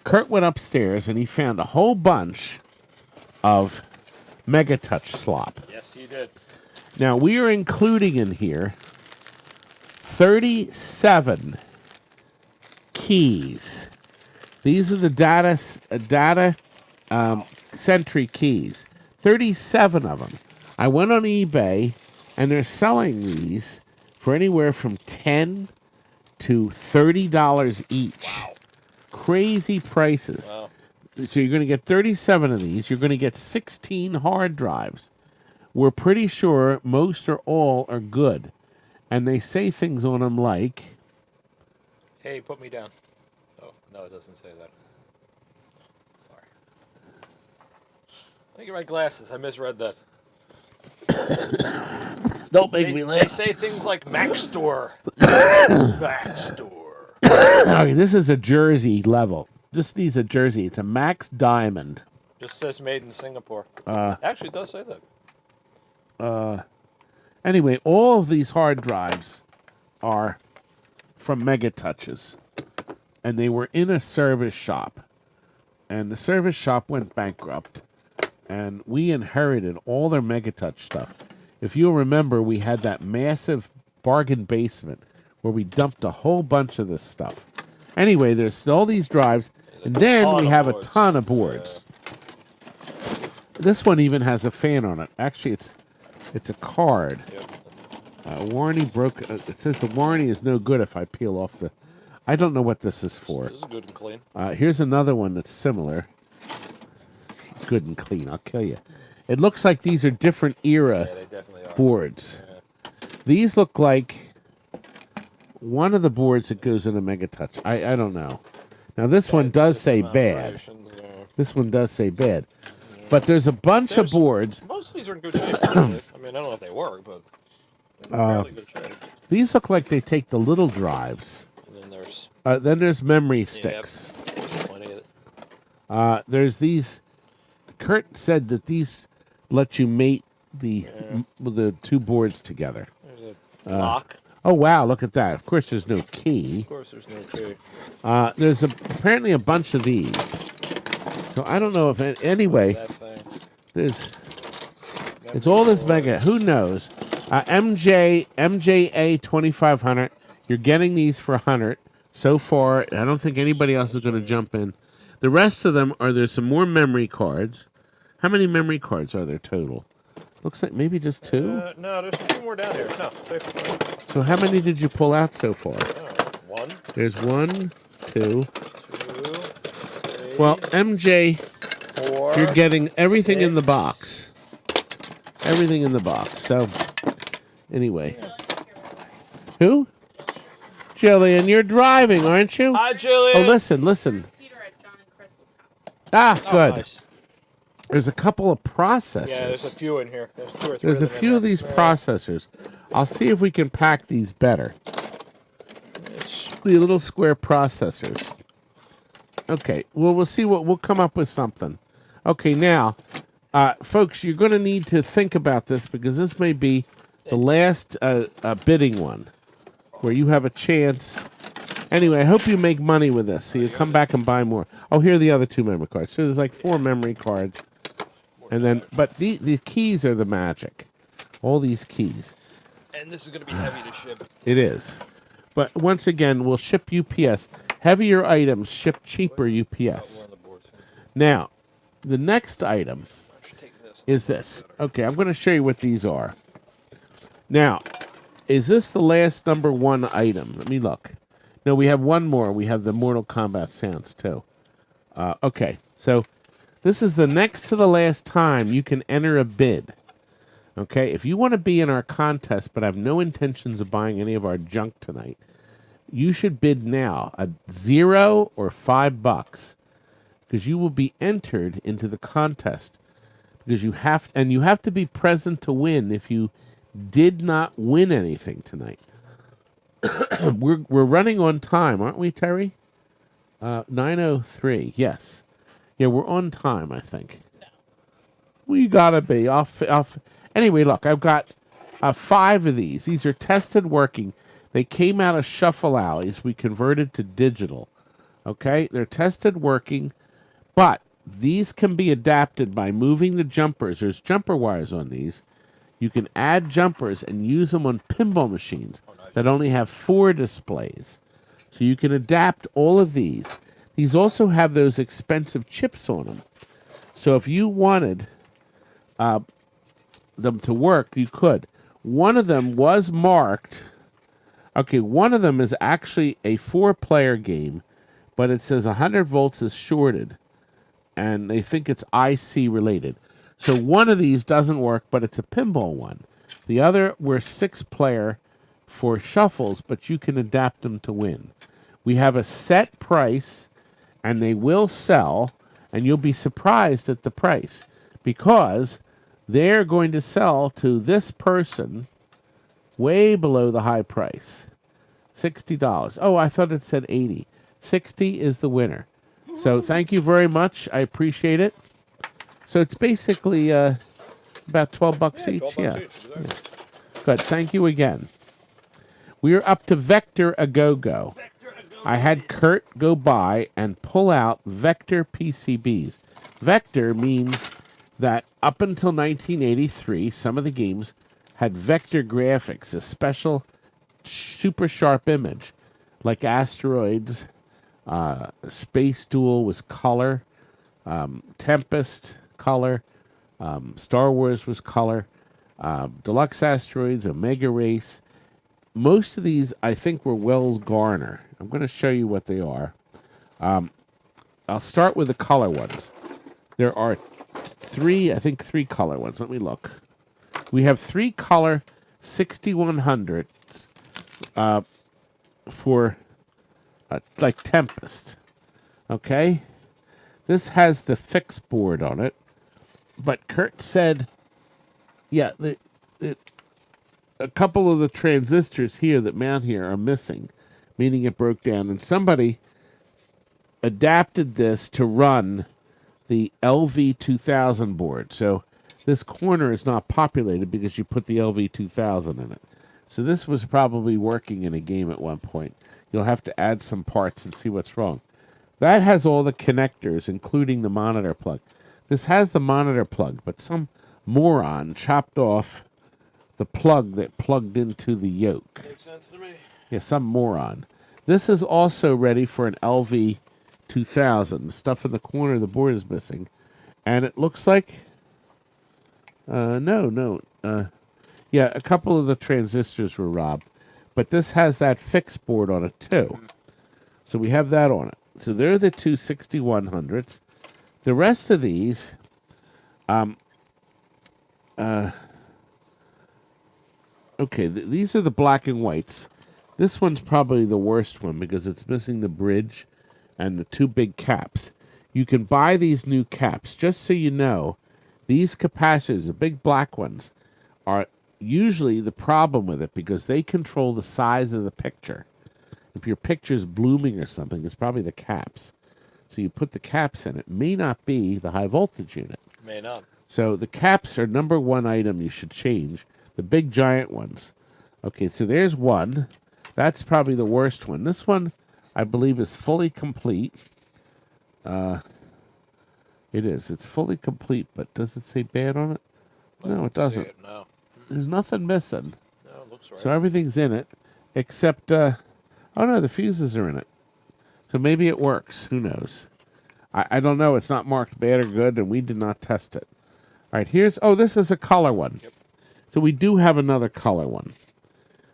Kurt went upstairs and he found a whole bunch of Mega Touch slop. Yes, he did. Now, we are including in here 37 keys. These are the data Sentry keys. 37 of them. I went on eBay, and they're selling these for anywhere from $10 to $30 each. Wow. Crazy prices. Wow. So you're going to get 37 of these. You're going to get 16 hard drives. We're pretty sure most or all are good. And they say things on them like... Hey, put me down. Oh, no, it doesn't say that. Sorry. Let me get my glasses. I misread that. Don't make me They laugh. say things like Mac Store. Mac Store. Okay, this is a jersey level. This needs a jersey. It's a Max Diamond. Just says made in Singapore. Actually, it does say that. Anyway, all of these hard drives are from Mega Touches. And they were in a service shop. And the service shop went bankrupt. And we inherited all their Mega Touch stuff. If you'll remember, we had that massive bargain basement where we dumped a whole bunch of this stuff. Anyway, there's all these drives. And then we have a ton of boards. This one even has a fan on it. Actually, it's a card. Warranty broke. It says the warranty is no good if I peel off the... I don't know what this is for. This is good and clean. Here's another one that's similar. Good and clean, I'll kill you. It looks like these are different era Yeah, they definitely are. boards. Yeah. These look like one of the boards that goes in a Mega Touch. I don't know. Now, this one does say bad. Yeah. This one does say bad. But there's a bunch of boards. Most of these are in good shape. Actually. I mean, I don't know if they work, but they're in fairly good shape. These look like they take the little drives. And then there's memory sticks. There's plenty of it. There's these. Kurt said that these let you mate the 2 boards together. There's a lock. Oh, wow, look at that. Of course, there's no key. Of course, there's no key. There's apparently a bunch of these. So I don't know if... Anyway, That thing. It's all this mega. Who knows? MJA 2500. You're getting these for 100 so far. I don't think anybody else is going to jump in. The rest of them are there's some more memory cards. How many memory cards are there total? Looks like maybe just 2. No, there's a few more down here. No, safe for 1. So how many did you pull out so far? 1. There's 1, 2. 2, 3. Well, MJ, 4. you're getting everything 6. in the box. Everything in the box. So, anyway. Who? Jillian, you're driving, aren't you? Hi, Jillian. Oh, listen. Peter at John and Crystal's house. Ah, good. Nice. There's a couple of processors. Yeah, there's a few in here. There's 2 or 3. There's a few of these processors. I'll see if we can pack these better. The little square processors. Okay, well, we'll see we'll come up with something. Okay, now, folks, you're going to need to think about this because this may be the last bidding one where you have a chance. Anyway, I hope you make money with this so you come back and buy more. Oh, here are the other 2 memory cards. So there's like 4 memory cards. And then, but the keys are the magic. All these keys. And this is going to be heavy to ship. It is. But once again, we'll ship UPS. Heavier items ship cheaper UPS. Now, the next item is this. Okay, I'm going to show you what these are. Now, is this the last number 1 item? Let me look. No, we have one more. We have the Mortal Kombat sounds, too. Okay, so this is the next to the last time you can enter a bid. Okay, if you want to be in our contest but have no intentions of buying any of our junk tonight, you should bid now at $0 or $5 because you will be entered into the contest because you have to be present to win if you did not win anything tonight. We're running on time, aren't we, Terry? 9:03. Yes. Yeah, we're on time, I think. No. We gotta be off. Anyway, look, I've got 5 of these. These are tested working. They came out of Shuffle Alleys. We converted to digital. Okay? They're tested working, but these can be adapted by moving the jumpers. There's jumper wires on these. You can add jumpers and use them on pinball machines that only have 4 displays. So you can adapt all of these. These also have those expensive chips on them. So if you wanted them to work, you could. One of them was marked. Okay, one of them is actually a 4-player game, but it says 100 volts is shorted, and they think it's IC related. So one of these doesn't work, but it's a pinball one. The other were 6-player for shuffles, but you can adapt them to win. We have a set price, and they will sell, and you'll be surprised at the price because they're going to sell to this person way below the high price. $60. Oh, I thought it said 80. 60 is the winner. So thank you very much. I appreciate it. So it's basically about $12 each. Yeah. Good. Thank you again. We are up to Vector A Go-Go. I had Kurt go by and pull out Vector PCBs. Vector means that up until 1983, some of the games had vector graphics, a special super sharp image, like Asteroids, Space Duel was color, Tempest, color, Star Wars was color, Deluxe Asteroids, Omega Race. Most of these, I think, were Wells Garner. I'm going to show you what they are. I'll start with the color ones. There are 3 color ones. Let me look. We have 3 color 6100s for like Tempest. Okay? This has the fixed board on it. But Kurt said, yeah, a couple of the transistors here that mount here are missing, meaning it broke down. And somebody adapted this to run the LV2000 board. So this corner is not populated because you put the LV2000 in it. So this was probably working in a game at one point. You'll have to add some parts and see what's wrong. That has all the connectors, including the monitor plug. This has the monitor plug, but some moron chopped off the plug that plugged into the yoke. Makes sense to me. Yeah, some moron. This is also ready for an LV 2000. The stuff in the corner of the board is missing. And it looks like... yeah, a couple of the transistors were robbed. But this has that fixed board on it, too. So we have that on it. So they're the two 6100s. The rest of these... okay, these are the black and whites. This one's probably the worst one because it's missing the bridge and the two big caps. You can buy these new caps. Just so you know, these capacitors, the big black ones, are usually the problem with it because they control the size of the picture. If your picture's blooming or something, it's probably the caps. So you put the caps in. It may not be the high voltage unit. May not. So the caps are number one item you should change. The big giant ones. Okay, so there's one. That's probably the worst one. This one, I believe, is fully complete. It is. It's fully complete, but does it say bad on it? No, it doesn't. No. There's nothing missing. No, it looks right. So everything's in it, except, oh no, the fuses are in it. So maybe it works. Who knows? I don't know. It's not marked bad or good, and we did not test it. All right, this is a color one. Yep. So we do have another color one.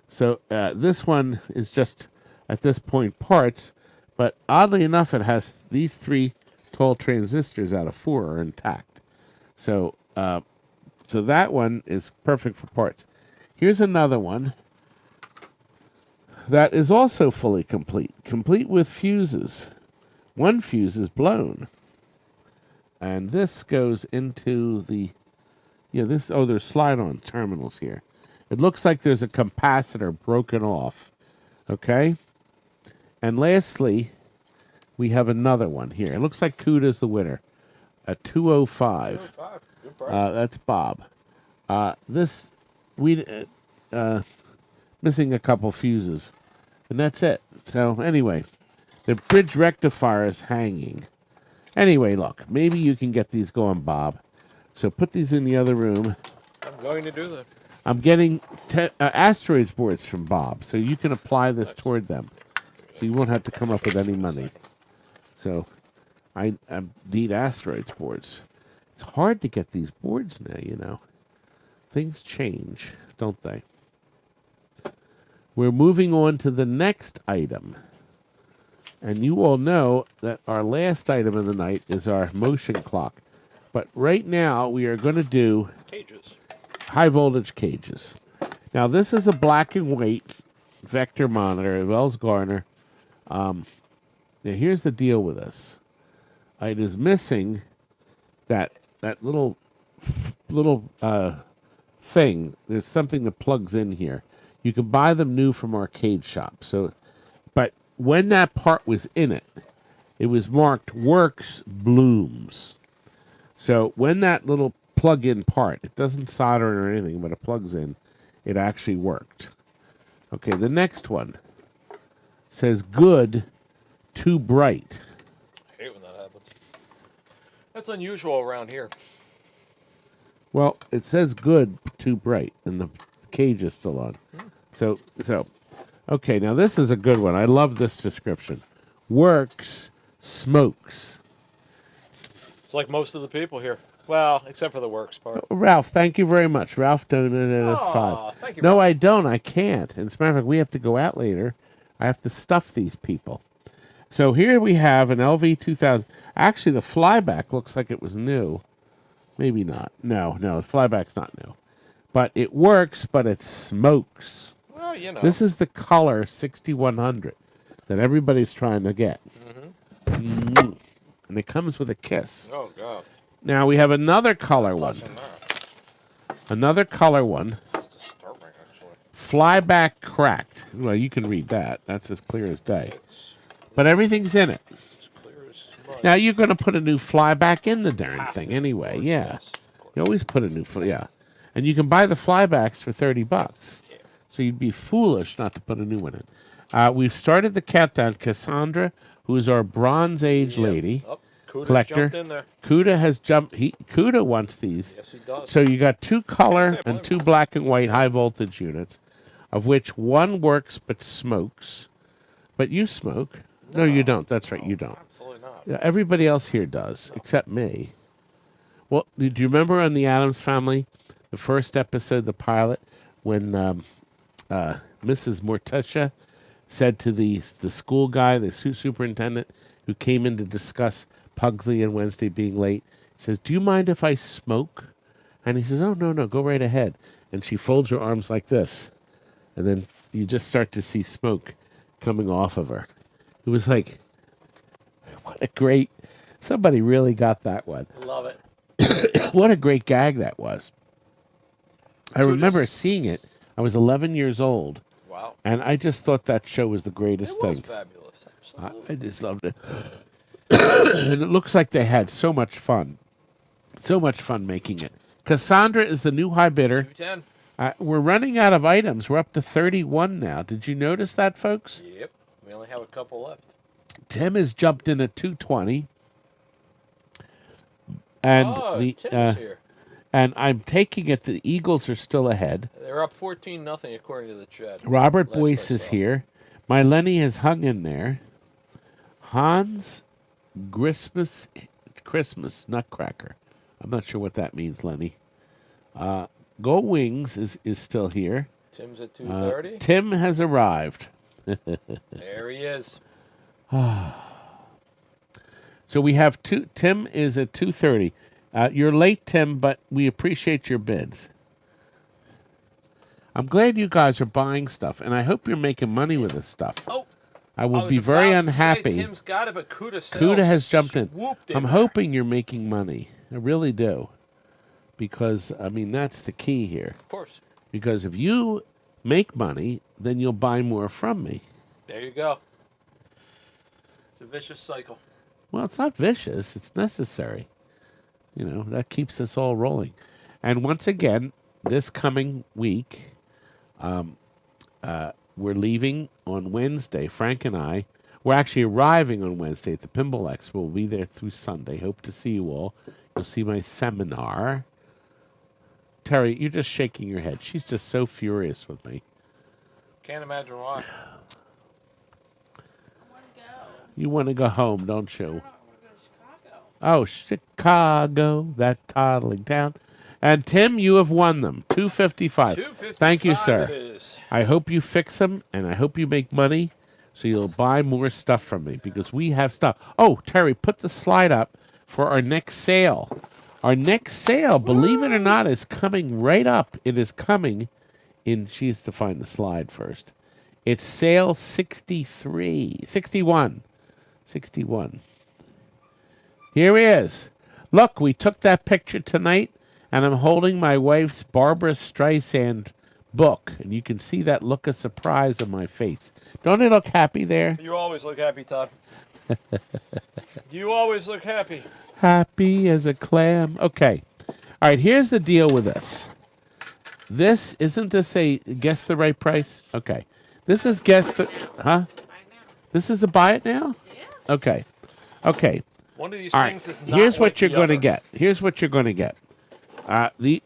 So this one is just, at this point, parts, but oddly enough, it has these three tall transistors out of 4 are intact. So, so that one is perfect for parts. Here's another one that is also fully complete with fuses. One fuse is blown. And this goes into the, there's slide-on terminals here. It looks like there's a capacitor broken off. Okay? And lastly, we have another one here. It looks like Kuda's the winner. A 205. 205. Good price. That's Bob. Missing a couple fuses. And that's it. So anyway, the bridge rectifier is hanging. Anyway, look, maybe you can get these going, Bob. So put these in the other room. I'm going to do that. I'm getting asteroids boards from Bob, so you can apply this toward them. So you won't have to come up with any money. So I need asteroids boards. It's hard to get these boards now, you know. Things change, don't they? We're moving on to the next item. And you all know that our last item of the night is our motion clock. But right now, we are going to do Cages. high voltage cages. Now, this is a black and white vector monitor, Wells Garner. Now, here's the deal with this. It is missing that little thing. There's something that plugs in here. You can buy them new from arcade shops. So, but when that part was in it, it was marked Works Blooms. So when that little plug-in part, it doesn't solder or anything, but it plugs in, it actually worked. Okay, the next one says good, too bright. I hate when that happens. That's unusual around here. Well, it says good, too bright, and the cage is still on. So, okay, now this is a good one. I love this description. Works, smokes. It's like most of the people here. Well, except for the works part. Ralph, thank you very much. Ralph donated us Aw, 5. thank you, No, Ralph. I don't. I can't. And as a matter of fact, we have to go out later. I have to stuff these people. So here we have an LV 2000. Actually, the flyback looks like it was new. Maybe not. No, the flyback's not new. But it works, but it smokes. Well, you know. This is the color 6100 that everybody's trying to get. Mm. And it comes with a kiss. Oh, God. Now we have another color one. Touching that. Another color one. It's disturbing, actually. Flyback cracked. Well, you can read that. That's as clear as day. But everything's in it. It's clear as mud. Now you're going to put a new flyback in the darn thing anyway. Yeah. Yes, of course. You always put a new yeah. And you can buy the flybacks for $30. So you'd be foolish not to put a new one in. We've started the countdown. Cassandra, who is our Bronze Age lady. Oh, collector. Jumped in there. Kuda has jumped. Kuda wants these. Yes, he does. So you got 2 color and 2 black and white high voltage units, of which one works but smokes. But you smoke. No, you don't. That's right, you don't. Absolutely not. Yeah, everybody else here does, except me. Well, do you remember on the Addams Family, the first episode, the pilot, when Mrs. Morticia said to the school guy, the superintendent, who came in to discuss Pugsley and Wednesday being late, says, "Do you mind if I smoke?" And he says, "Oh, no, go right ahead." And she folds her arms like this, and then you just start to see smoke coming off of her. It was like, what a great, somebody really got that one. Love it. What a great gag that was. I remember seeing it. I was 11 years old. Wow. And I just thought that show was the greatest It was thing. fabulous. Absolutely. I just loved it. And it looks like they had so much fun. So much fun making it. Cassandra is the new high bidder. 210. We're running out of items. We're up to 31 now. Did you notice that, folks? Yep. We only have a couple left. Tim has jumped in at 220. And Tim's here. and I'm taking it the Eagles are still ahead. They're up 14-0 according to the chat. Robert Last I Boyce is saw. here. My Lenny has hung in there. Hans Christmas Nutcracker. I'm not sure what that means, Lenny. Go Wings is still here. Tim's at 230. Tim has arrived. There he is. So we have two. Tim is at 230. You're late, Tim, but we appreciate your bids. I'm glad you guys are buying stuff, and I hope you're making money with this stuff. Oh, I will be very unhappy. Tim's got it, but Kuda has jumped in. swooped I'm there. hoping you're making money. I really do. Because, I mean, that's the key here. Of course. Because if you make money, then you'll buy more from me. There you go. It's a vicious cycle. Well, it's not vicious. It's necessary. You know, that keeps us all rolling. And once again, this coming week, we're leaving on Wednesday. Frank and I, we're actually arriving on Wednesday at the Pinball Expo. We'll be there through Sunday. Hope to see you all. You'll see my seminar. Terry, you're just shaking your head. She's just so furious with me. Can't imagine why. You want to go home, don't you? Oh, Chicago, that toddling town. And Tim, you have won them. 255. 255 Thank you, sir. it is. I hope you fix them, and I hope you make money so you'll buy more stuff from me because we have stuff. Oh, Terry, put the slide up for our next sale. Our next sale, believe it or not, is coming right up. It is coming in, she has to find the slide first. It's sale 61. Here he is. Look, we took that picture tonight, and I'm holding my wife's Barbara Streisand book, and you can see that look of surprise on my face. Don't I look happy there? You always look happy, Todd. You always look happy. Happy as a clam. Okay. All right, here's the deal with this. Isn't this a guess the right price? Okay. This is guess the, huh? This is a buy it now? Yeah. Okay. Okay. One of these All things right. is not Here's like what you're the going to other. get. Here's what you're going to get.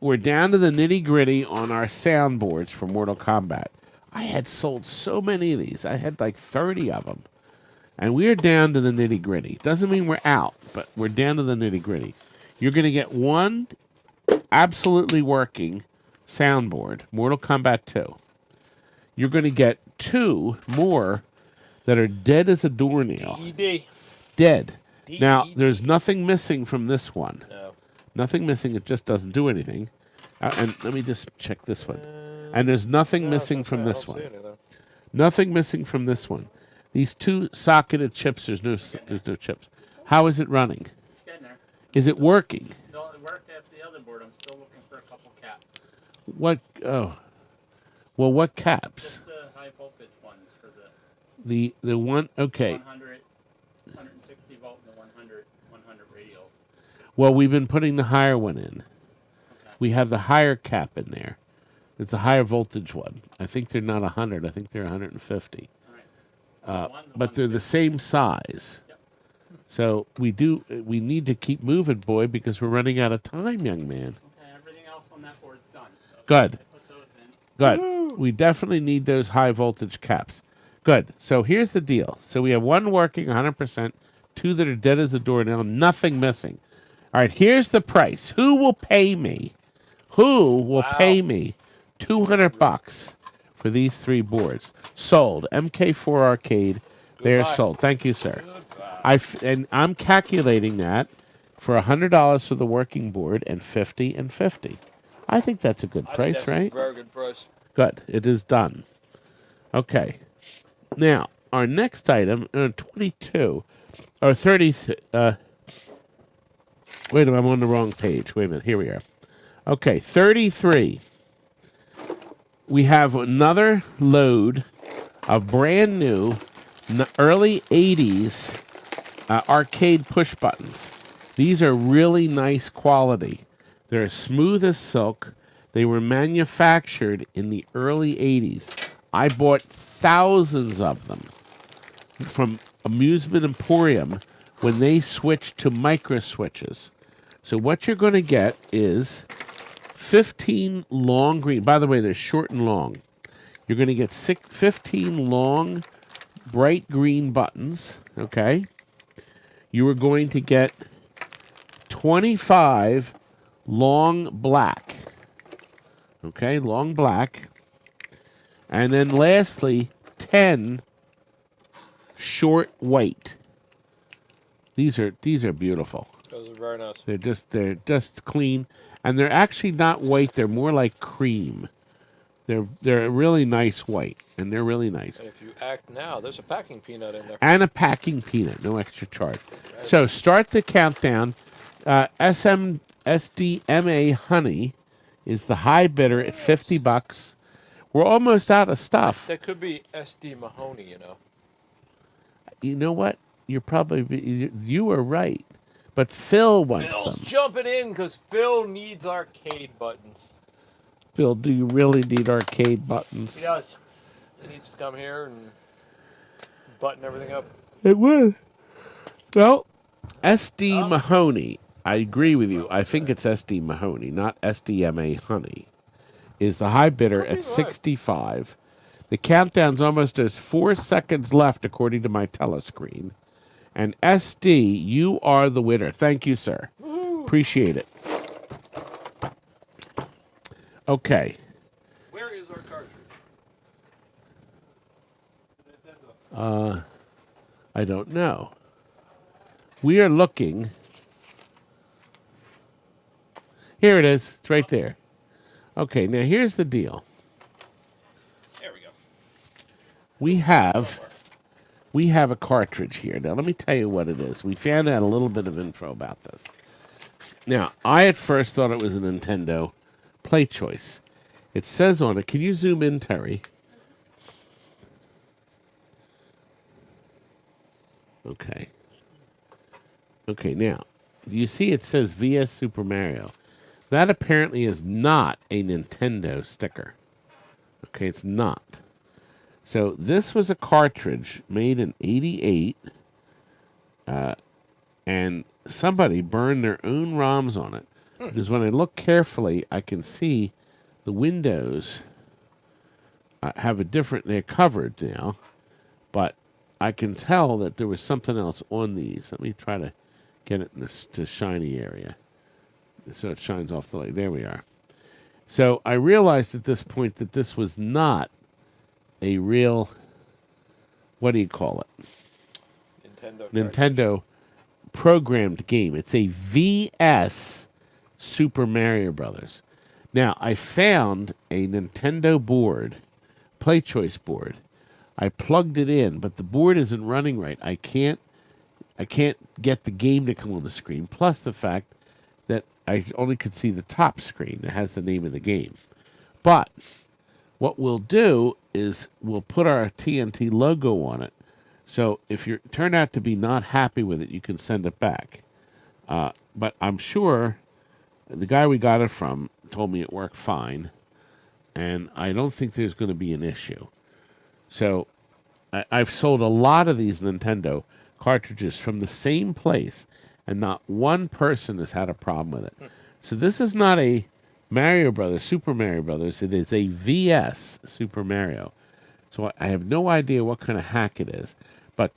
We're down to the nitty gritty on our soundboards for Mortal Kombat. I had sold so many of these. I had like 30 of them. And we're down to the nitty gritty. Doesn't mean we're out, but we're down to the nitty gritty. You're going to get one absolutely working soundboard, Mortal Kombat 2. You're going to get 2 more that are dead as a doornail. DED. Dead. Now, DED. there's nothing missing from this one. No. Nothing missing. It just doesn't do anything. And let me just check this one. And there's nothing missing from this one. Nothing missing from this one. These 2 socketed chips, there's no chips. How is it running? It's getting there. Is it working? No, it worked at the other board. I'm still looking for a couple caps. What? Oh. Well, what caps? Just the high voltage ones for the The one, okay. 100, 160 volt and the 100 radials. Well, we've been putting the higher one in. Okay. We have the higher cap in there. It's a higher voltage one. I think they're not 100. I think they're 150. All right. But they're the same size. Yep. So we need to keep moving, boy, because we're running out of time, young man. Okay, everything else on that board's done. So Good. I put those in. Good. We definitely need those high voltage caps. Good. So here's the deal. So we have one working 100%, two that are dead as a doornail, nothing missing. All right, here's the price. Who will pay me? Who will pay me $200 for these 3 boards? Sold. MK4 Arcade. They're sold. Thank you, sir. And I'm calculating that for $100 for the working board and 50 and 50. I think that's a good price, right? Very good price. Good. It is done. Okay. Now, our next item, 22 or 30. Wait a minute, I'm on the wrong page. Wait a minute. Here we are. Okay, 33. We have another load of brand new early 80s arcade push buttons. These are really nice quality. They're as smooth as silk. They were manufactured in the early 80s. I bought thousands of them from Amusement Emporium when they switched to micro switches. So what you're going to get is 15 long green. By the way, they're short and long. You're going to get 15 long, bright green buttons, okay? You are going to get 25 long black, okay? Long black. And then lastly, 10 short white. These are beautiful. Those are very nice. They're just clean, and they're actually not white. They're more like cream. They're a really nice white, and they're really nice. And if you act now, there's a packing peanut in there. And a packing peanut, no extra charge. So start the countdown. SDMA Honey is the high bidder at $50. We're almost out of stuff. That could be SD Mahoney, you know. You know what? You were right. But Phil wants Phil's them. jumping in because Phil needs arcade buttons. Phil, do you really need arcade buttons? He does. He needs to come here and button everything up. It would. Well, SD Mahoney, I agree with you. I think it's SD Mahoney, not SDMA Honey, is the high bidder at 65. The countdown's almost there's 4 seconds left according to my telescreen. And SD, you are the winner. Thank you, sir. Woo-hoo. Appreciate it. Okay. Where is our cartridge? I don't know. We are looking. Here it is. It's right there. Okay, now here's the deal. There we go. We have a cartridge here. Now, let me tell you what it is. We found out a little bit of info about this. Now, I at first thought it was a Nintendo Play Choice. It says on it, can you zoom in, Terry? Okay. Okay, now, do you see it says VS Super Mario? That apparently is not a Nintendo sticker. Okay, it's not. So this was a cartridge made in '88, and somebody burned their own ROMs on it. Because when I look carefully, I can see the windows have a different. They're covered now, but I can tell that there was something else on these. Let me try to get it in this to shiny area, so it shines off the light. There we are. So I realized at this point that this was not a real, what do you call it? Nintendo programmed game. It's a VS Super Mario Brothers. Now, I found a Nintendo board, Play Choice board. I plugged it in, but the board isn't running right. I can't get the game to come on the screen, plus the fact that I only could see the top screen that has the name of the game. But what we'll do is we'll put our TNT logo on it. So if you turn out to be not happy with it, you can send it back. But I'm sure the guy we got it from told me it worked fine, and I don't think there's going to be an issue. So I've sold a lot of these Nintendo cartridges from the same place, and not one person has had a problem with it. So this is not a Mario Brothers, Super Mario Brothers. It is a VS Super Mario. So I have no idea what kind of hack it is. But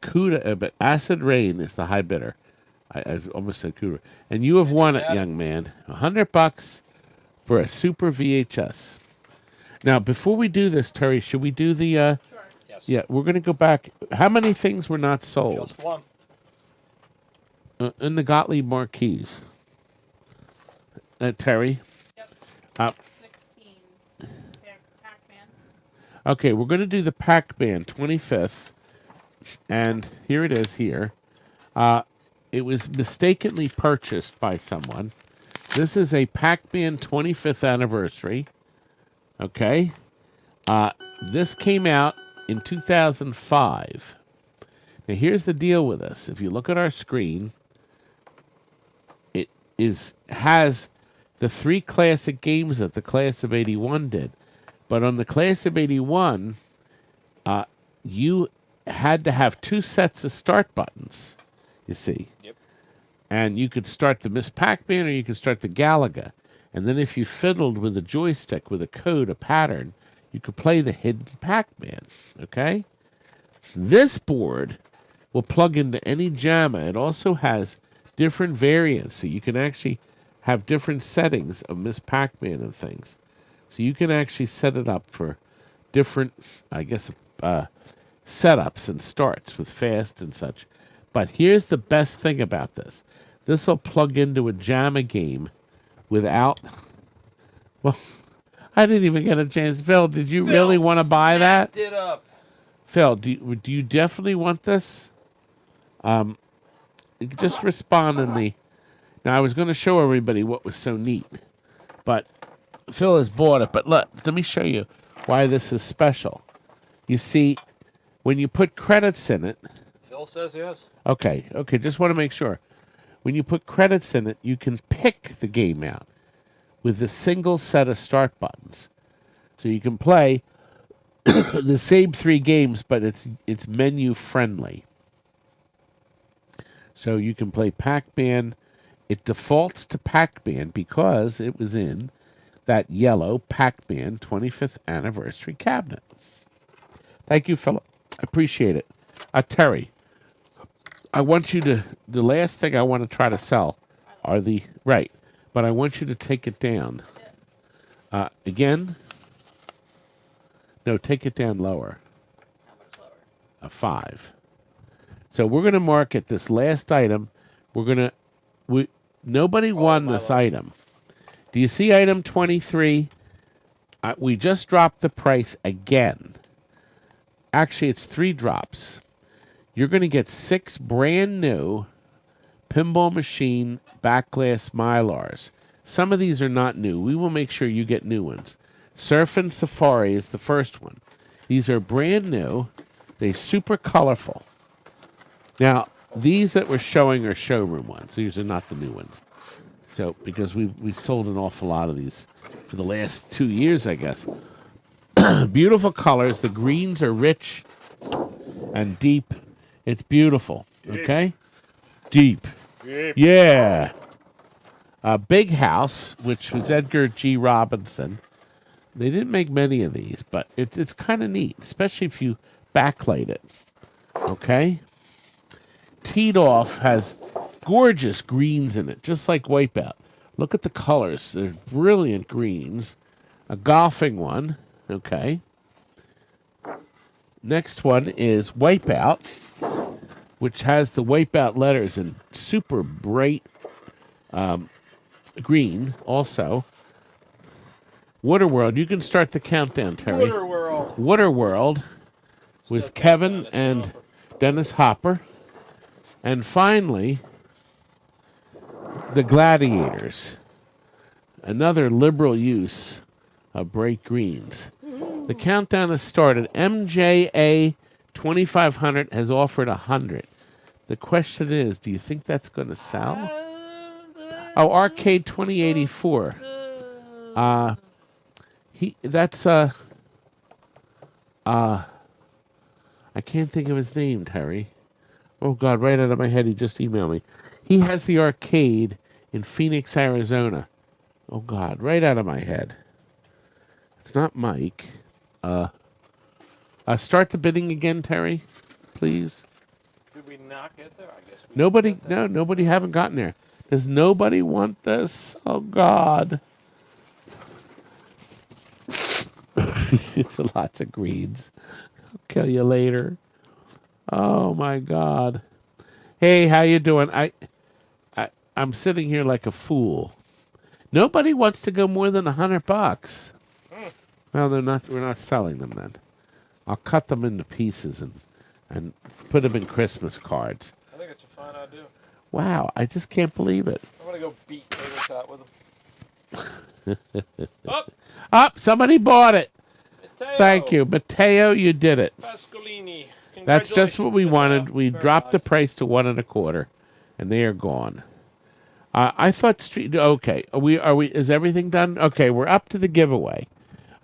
but Acid Rain is the high bidder. I almost said Cuda. And you have won it, young man. $100 for a Super VHS. Now, before we do this, Terry, should we do the... Yes. Yeah, we're going to go back. How many things were not sold? Just one. In the Gottlieb marquees. Terry? Yep. 16. Pac-Man. Okay, we're going to do the Pac-Man 25th. And here it is here. It was mistakenly purchased by someone. This is a Pac-Man 25th anniversary. Okay. This came out in 2005. Now, here's the deal with this. If you look at our screen, it has the 3 classic games that the Class of 81 did. But on the Class of 81, you had to have 2 sets of start buttons, you see. Yep. And you could start the Miss Pac-Man or you could start the Galaga. And then if you fiddled with a joystick with a code, a pattern, you could play the hidden Pac-Man, okay? This board will plug into any JAMA. It also has different variants, so you can actually have different settings of Miss Pac-Man and things. So you can actually set it up for different, I guess, setups and starts with fast and such. But here's the best thing about this. This will plug into a JAMA game without... Well, I didn't even get a chance. Phil, did you really want to buy that? It up. Phil, do you definitely want this? Just respond in the... Now, I was going to show everybody what was so neat, but Phil has bought it. But look, let me show you why this is special. You see, when you put credits in it... Phil says yes. Okay, just want to make sure. When you put credits in it, you can pick the game out with a single set of start buttons. So you can play the same 3 games, but it's menu friendly. So you can play Pac-Man. It defaults to Pac-Man because it was in that yellow Pac-Man 25th anniversary cabinet. Thank you, Philip. I appreciate it. Terry, I want you to, the last thing I want to try to sell are the, right, but I want you to take it down. Again? No, take it down lower. How much lower? A 5. So we're going to market this last item. Nobody won this item. Do you see item 23? We just dropped the price again. Actually, it's 3 drops. You're going to get 6 brand new pinball machine backglass Mylars. Some of these are not new. We will make sure you get new ones. Surf and Safari is the first one. These are brand new. They're super colorful. Now, these that we're showing are showroom ones. These are not the new ones. So, because we sold an awful lot of these for the last 2 years, I guess. Beautiful colors. The greens are rich and deep. It's beautiful. Okay? Deep. Yeah. Big House, which was Edgar G. Robinson. They didn't make many of these, but it's kind of neat, especially if you backlight it. Okay? Teed Off has gorgeous greens in it, just like Wipeout. Look at the colors. They're brilliant greens. A golfing one. Okay. Next one is Wipeout, which has the Wipeout letters in super bright green also. Waterworld. You can start the countdown, Terry. Waterworld with Kevin and Dennis Hopper. And finally, the Gladiators. Another liberal use of bright greens. The countdown has started. MJA 2500 has offered 100. The question is, do you think that's going to sell? Oh, Arcade 2084. I can't think of his name, Terry. Oh, God, right out of my head, he just emailed me. He has the arcade in Phoenix, Arizona. Oh, God, right out of my head. It's not Mike. Start the bidding again, Terry, please. Did we not get there? I guess we Nobody, didn't get there. no, nobody haven't gotten there. Does nobody want this? Oh, God. It's lots of greens. I'll kill you later. Oh, my God. Hey, how you doing? I'm sitting here like a fool. Nobody wants to go more than $100. Well, they're not. We're not selling them then. I'll cut them into pieces and put them in Christmas cards. I think it's a fine idea. Wow, I just can't believe it. I'm gonna go beat Tater Tot with him. Up, Somebody bought it. Matteo. Thank you, Matteo. You did it. Pascolini. That's just what we Congratulations, wanted. Matteo. We Very dropped the nice. price to 1 1/4, and they are gone. I thought street. Okay, are we? Is everything done? Okay, we're up to the giveaway.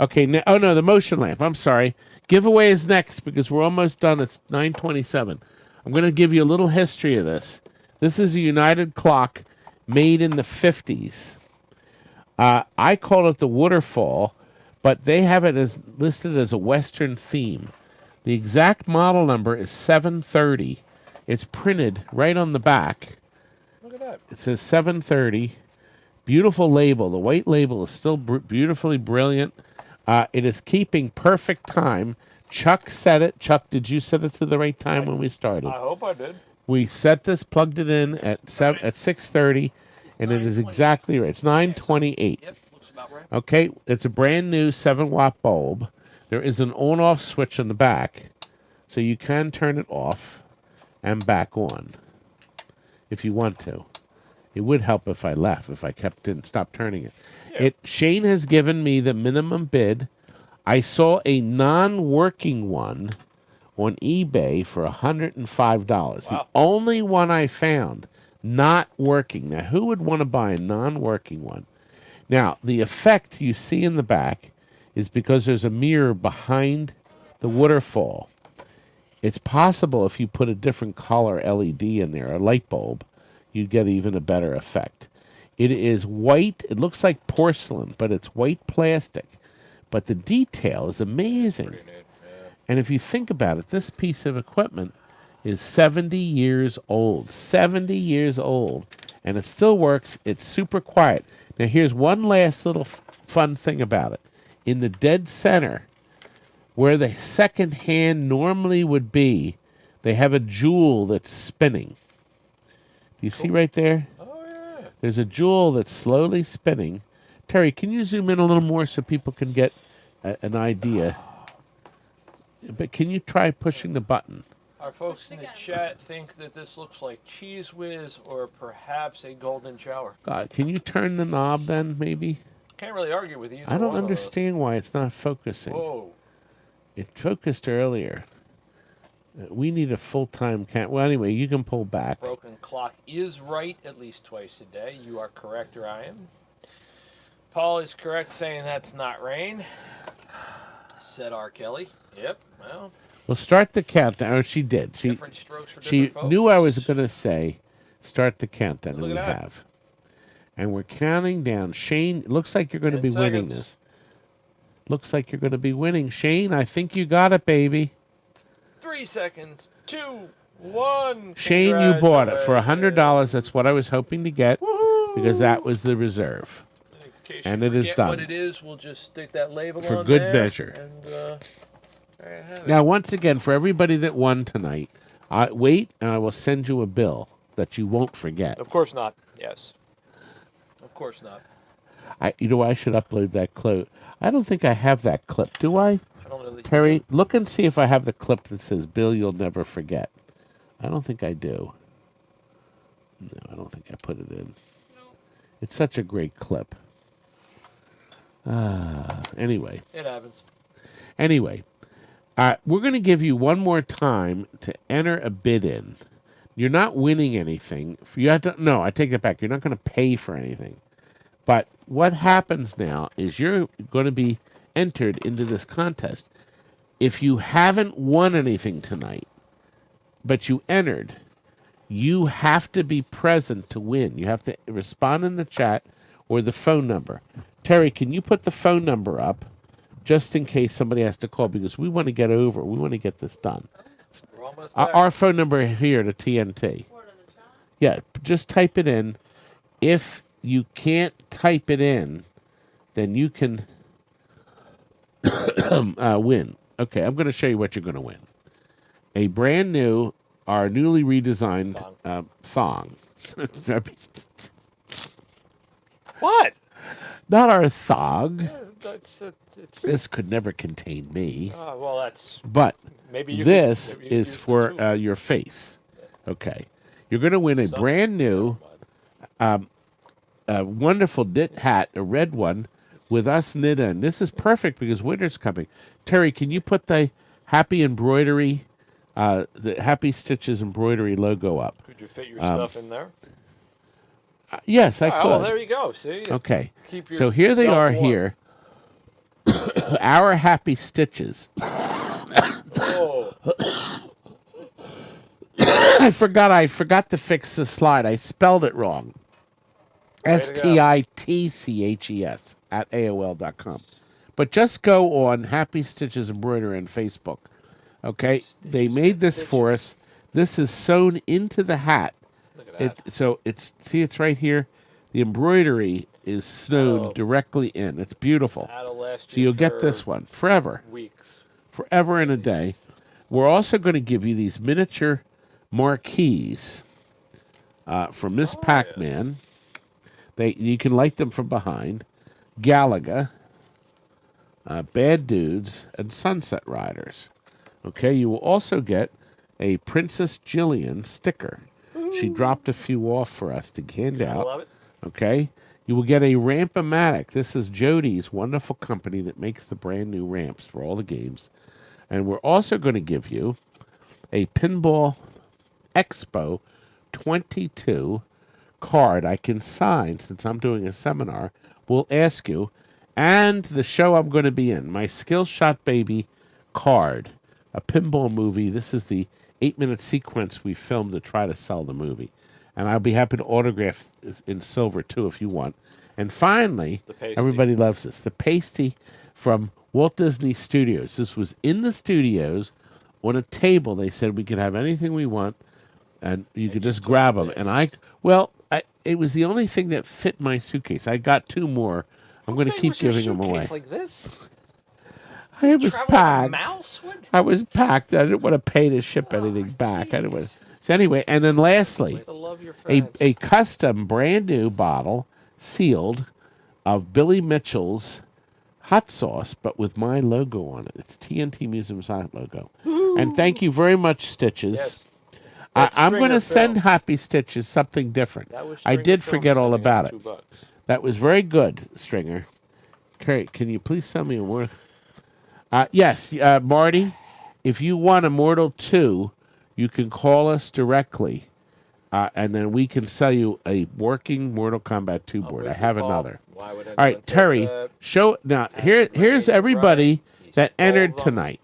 Okay. Oh no, the motion lamp. I'm sorry. Giveaway is next because we're almost done. It's 9:27. I'm going to give you a little history of this. This is a United clock made in the 50s. I call it the waterfall, but they have it as listed as a Western theme. The exact model number is 730. It's printed right on the back. Look at that. It says 730. Beautiful label. The white label is still beautifully brilliant. It is keeping perfect time. Chuck set it. Chuck, did you set it to the right time when we started? I hope I did. We set this, plugged it in at 6:30, and it is exactly right. It's 9:28. Yep, looks about right. Okay, it's a brand new 7-watt bulb. There is an on-off switch on the back, so you can turn it off and back on if you want to. It would help if I left, if I didn't stop turning it. Yeah. Shane has given me the minimum bid. I saw a non-working one on eBay for $105. The Wow. only one I found not working. Now, who would want to buy a non-working one? Now, the effect you see in the back is because there's a mirror behind the waterfall. It's possible if you put a different color LED in there, a light bulb, you'd get even a better effect. It is white. It looks like porcelain, but it's white plastic. But the detail is amazing. And if you think about it, this piece of equipment is 70 years old. 70 years old. And it still works. It's super quiet. Now, here's one last little fun thing about it. In the dead center, where the second hand normally would be, they have a jewel that's spinning. Do you see right there? Oh, yeah. There's a jewel that's slowly spinning. Terry, can you zoom in a little more so people can get an idea? But can you try pushing the button? Our folks in the chat think that this looks like Cheese Whiz or perhaps a golden shower. God, can you turn the knob then, maybe? Can't really argue with either I don't one of understand why it's not focusing. those. Whoa. It focused earlier. We need a full-time Well, anyway, you can pull back. Broken clock is right at least twice a day. You are correct, or I am. Paul is correct saying that's not rain. Said R. Kelly. Yep, well, We'll start the countdown. Oh, she did. different strokes for She different folks. knew I was going to say start the countdown, and Look we at that. have. And we're counting down. Shane, it looks like you're going to 10 be winning seconds. this. Looks like you're going to be winning. Shane, I think you got it, baby. 3 seconds. 2, 1. Shane, you bought it for $100. That's what I was hoping to get because that was the reserve. In case And you it is forget done. what it is, we'll just stick that label For on good there, measure. And there you have it. Now, once again, for everybody that won tonight, wait, and I will send you a bill that you won't forget. Of course not. Yes. Of course not. I should upload that clip. I don't think I have that clip, do I? I don't know that you Terry, look and see if I have the clip that says, Bill, you'll never forget. I don't think I do. No, I don't think I put it in. It's such a great clip. Anyway. It happens. Anyway, we're going to give you one more time to enter a bid in. You're not winning anything. You have to, no, I take that back. You're not going to pay for anything. But what happens now is you're going to be entered into this contest. If you haven't won anything tonight, but you entered, You have to be present to win. You have to respond in the chat or the phone number. Terry, can you put the phone number up just in case somebody has to call, because we want to get over. We want to get this done. We're almost there. Our phone number here to TNT. Yeah, just type it in. If you can't type it in, then you can win. Okay, I'm going to show you what you're going to win. A brand new, our newly redesigned thong. What? Not our thong. It's, This could never contain me. well, that's But maybe you this could, maybe you is could for use the your face. Okay. You're going to win a brand new, wonderful knit hat, a red one, with us knit in. This is perfect because winter's coming. Terry, can you put the Happy Embroidery, the Happy Stitches embroidery logo up? Could you fit your stuff in there? Yes, I could. Oh, there you go. See? Okay. Keep your So here they are self-warm. here. Our Happy Stitches. Oh, I forgot to fix the slide. I spelled it wrong. Way to go. STITCHES at AOL.com. But just go on Happy Stitches Embroidery on Facebook. Okay? They made this for us. This is sewn into the hat. look at that. It's right here. The embroidery is sewn directly in. It's beautiful. That'll last So you you'll get for this one forever. weeks. Forever and a day. We're also going to give you these miniature marquees from Miss Pac-Man. You can light them from behind. Galaga, Bad Dudes, and Sunset Riders. Okay, you will also get a Princess Jillian sticker. She dropped a few off for us to hand I out. love it. Okay, you will get a Ramp-O-Matic. This is Jody's wonderful company that makes the brand new ramps for all the games. And we're also going to give you a Pinball Expo 22 card I can sign since I'm doing a seminar. We'll ask you. And the show I'm going to be in, my Skill Shot Baby card, a pinball movie. This is the 8-minute sequence we filmed to try to sell the movie. And I'll be happy to autograph in silver, too, if you want. And finally, The pasty. everybody loves this, the pasty from Walt Disney Studios. This was in the studios on a table. They said we could have anything we want, and you could just grab them. And it was the only thing that fit my suitcase. I got 2 more. I'm going to keep giving them away. Like this? I was Travel with a packed. mouse? What? I was packed. I didn't want to pay to ship anything back. I didn't want. So anyway, and then lastly, Way to love your a friends. custom brand new bottle sealed of Billy Mitchell's hot sauce, but with my logo on it. It's TNT Museum's hot logo. And thank you very much, Stitches. Yes. I'm going to Stringer send film. Happy Stitches something different. That was I Stringer did film forget all sending about us it. $2. That was very good, Stringer. Okay, can you please send me a more? Yes, Marty, if you want Immortal 2, you can call us directly, and then we can sell you a working Mortal Kombat 2 board. I with have you, Paul. another. Why would All anyone right, take Terry, that? show now. Here's right, everybody He that stole entered them. tonight.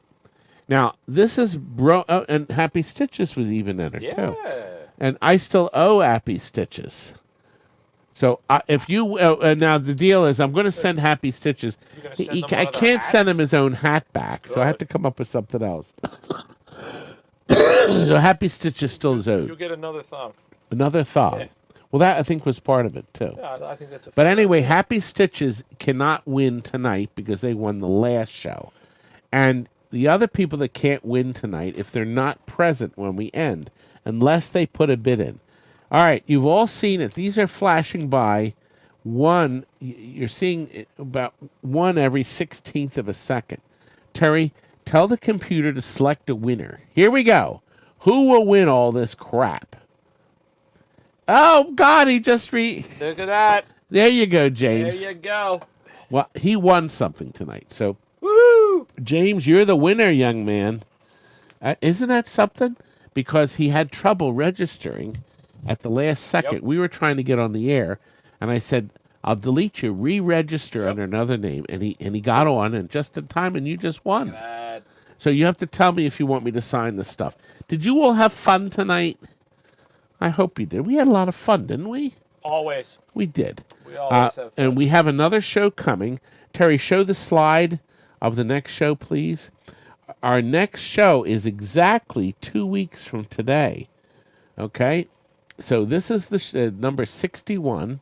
Now this is and Happy Stitches was even entered too. Yeah. And I still owe Happy Stitches. So if you now the deal is I'm going to send Happy Stitches. You're gonna send them I one of their can't send hats? him his own hat back, so I have to Good. come up with something else. So Happy Stitches still is You'll owed. get another thumb. Another thought. Yeah. Well, that I think was part of it too. Yeah, I think that's a But fair anyway, idea. Happy Stitches cannot win tonight because they won the last show. And the other people that can't win tonight, if they're not present when we end, unless they put a bid in. All right, you've all seen it. These are flashing by. You're seeing it about 1 every 16th of a second. Terry, tell the computer to select a winner. Here we go. Who will win all this crap? Oh, God, he just Look at that. There you go, There James. you go. Well, he won something tonight. So, Woo! James, you're the winner, young man. Isn't that something? Because he had trouble registering at the last second. Yep. We were trying to get on the air, and I said, I'll delete you, re-register under another name. And he got on, and just in time, and you just won. That. So you have to tell me if you want me to sign this stuff. Did you all have fun tonight? I hope you did. We had a lot of fun, didn't we? Always. We did. We always have fun. And we have another show coming. Terry, show the slide of the next show, please. Our next show is exactly 2 weeks from today. Okay? So this is the number 61.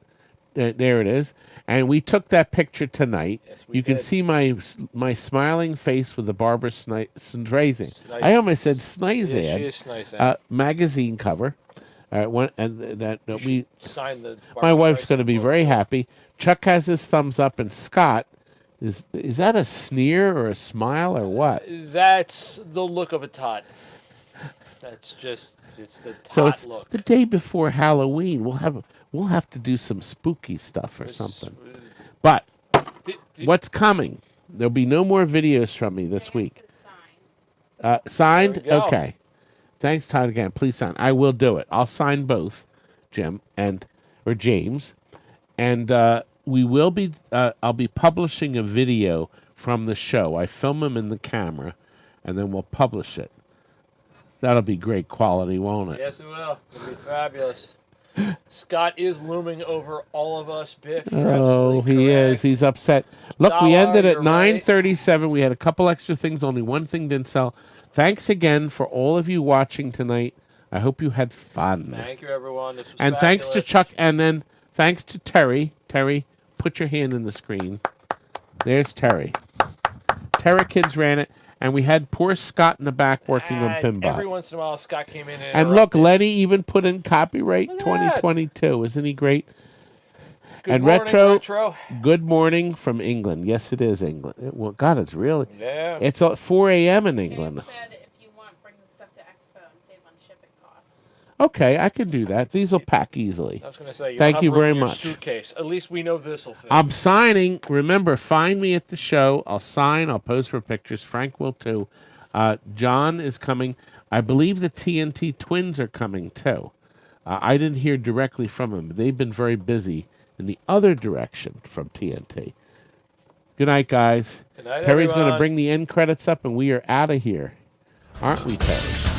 There it is. And we took that picture tonight. Yes, we you can did. see my smiling face with the Barbara Streisand. I almost said Streisand. Yeah, she is Streisand. Magazine cover. We Signed the my wife's Streisand going to be book. very happy. Chuck has his thumbs up, and Scott is that a sneer or a smile or what? That's the look of a tot. That's just it's the tot So it's look. the day before Halloween. We'll have to do some spooky stuff or something. But what's coming? There'll be no more videos from me this week. Signed? There we go. Okay. Thanks, Todd, again. Please sign. I will do it. I'll sign both, Jim or James. And we will be. I'll be publishing a video from the show. I film them in the camera, and then we'll publish it. That'll be great quality, won't it? Yes, it will. It'll be fabulous. Scott is looming over all of us, Biff. You're Oh, absolutely he correct. is. He's upset. Look, we Dollar, ended at you're right. 9:37. We had a couple extra things. Only one thing didn't sell. Thanks again for all of you watching tonight. I hope you had fun. Thank you, everyone. This was And thanks to fabulous. Chuck, and then thanks to Terry. Terry, put your hand in the screen. There's Terry. Terra Kids ran it, and we had poor Scott in the back working on And Pinball. every once in a while, Scott came in And look, interrupted. Lenny even put in copyright Look at 2022. Isn't he great? Good and morning, retro, good morning from England. Yes, it is England. Well, God, it's really. Yeah. It's 4 a.m. in England. James said if you want, bring the stuff to Expo and save on shipping costs. Okay, I can do that. These will pack easily. I was going to say, Thank you very in your much. Suitcase. At least we know this will fit. I'm signing. Remember, find me at the show. I'll sign. I'll pose for pictures. Frank will too. John is coming. I believe the TNT twins are coming too. I didn't hear directly from them. They've been very busy in the other direction from TNT. Good night, guys. Good night, Terry's going to everyone. bring the end credits up, and we are out of here. Aren't we, Terry?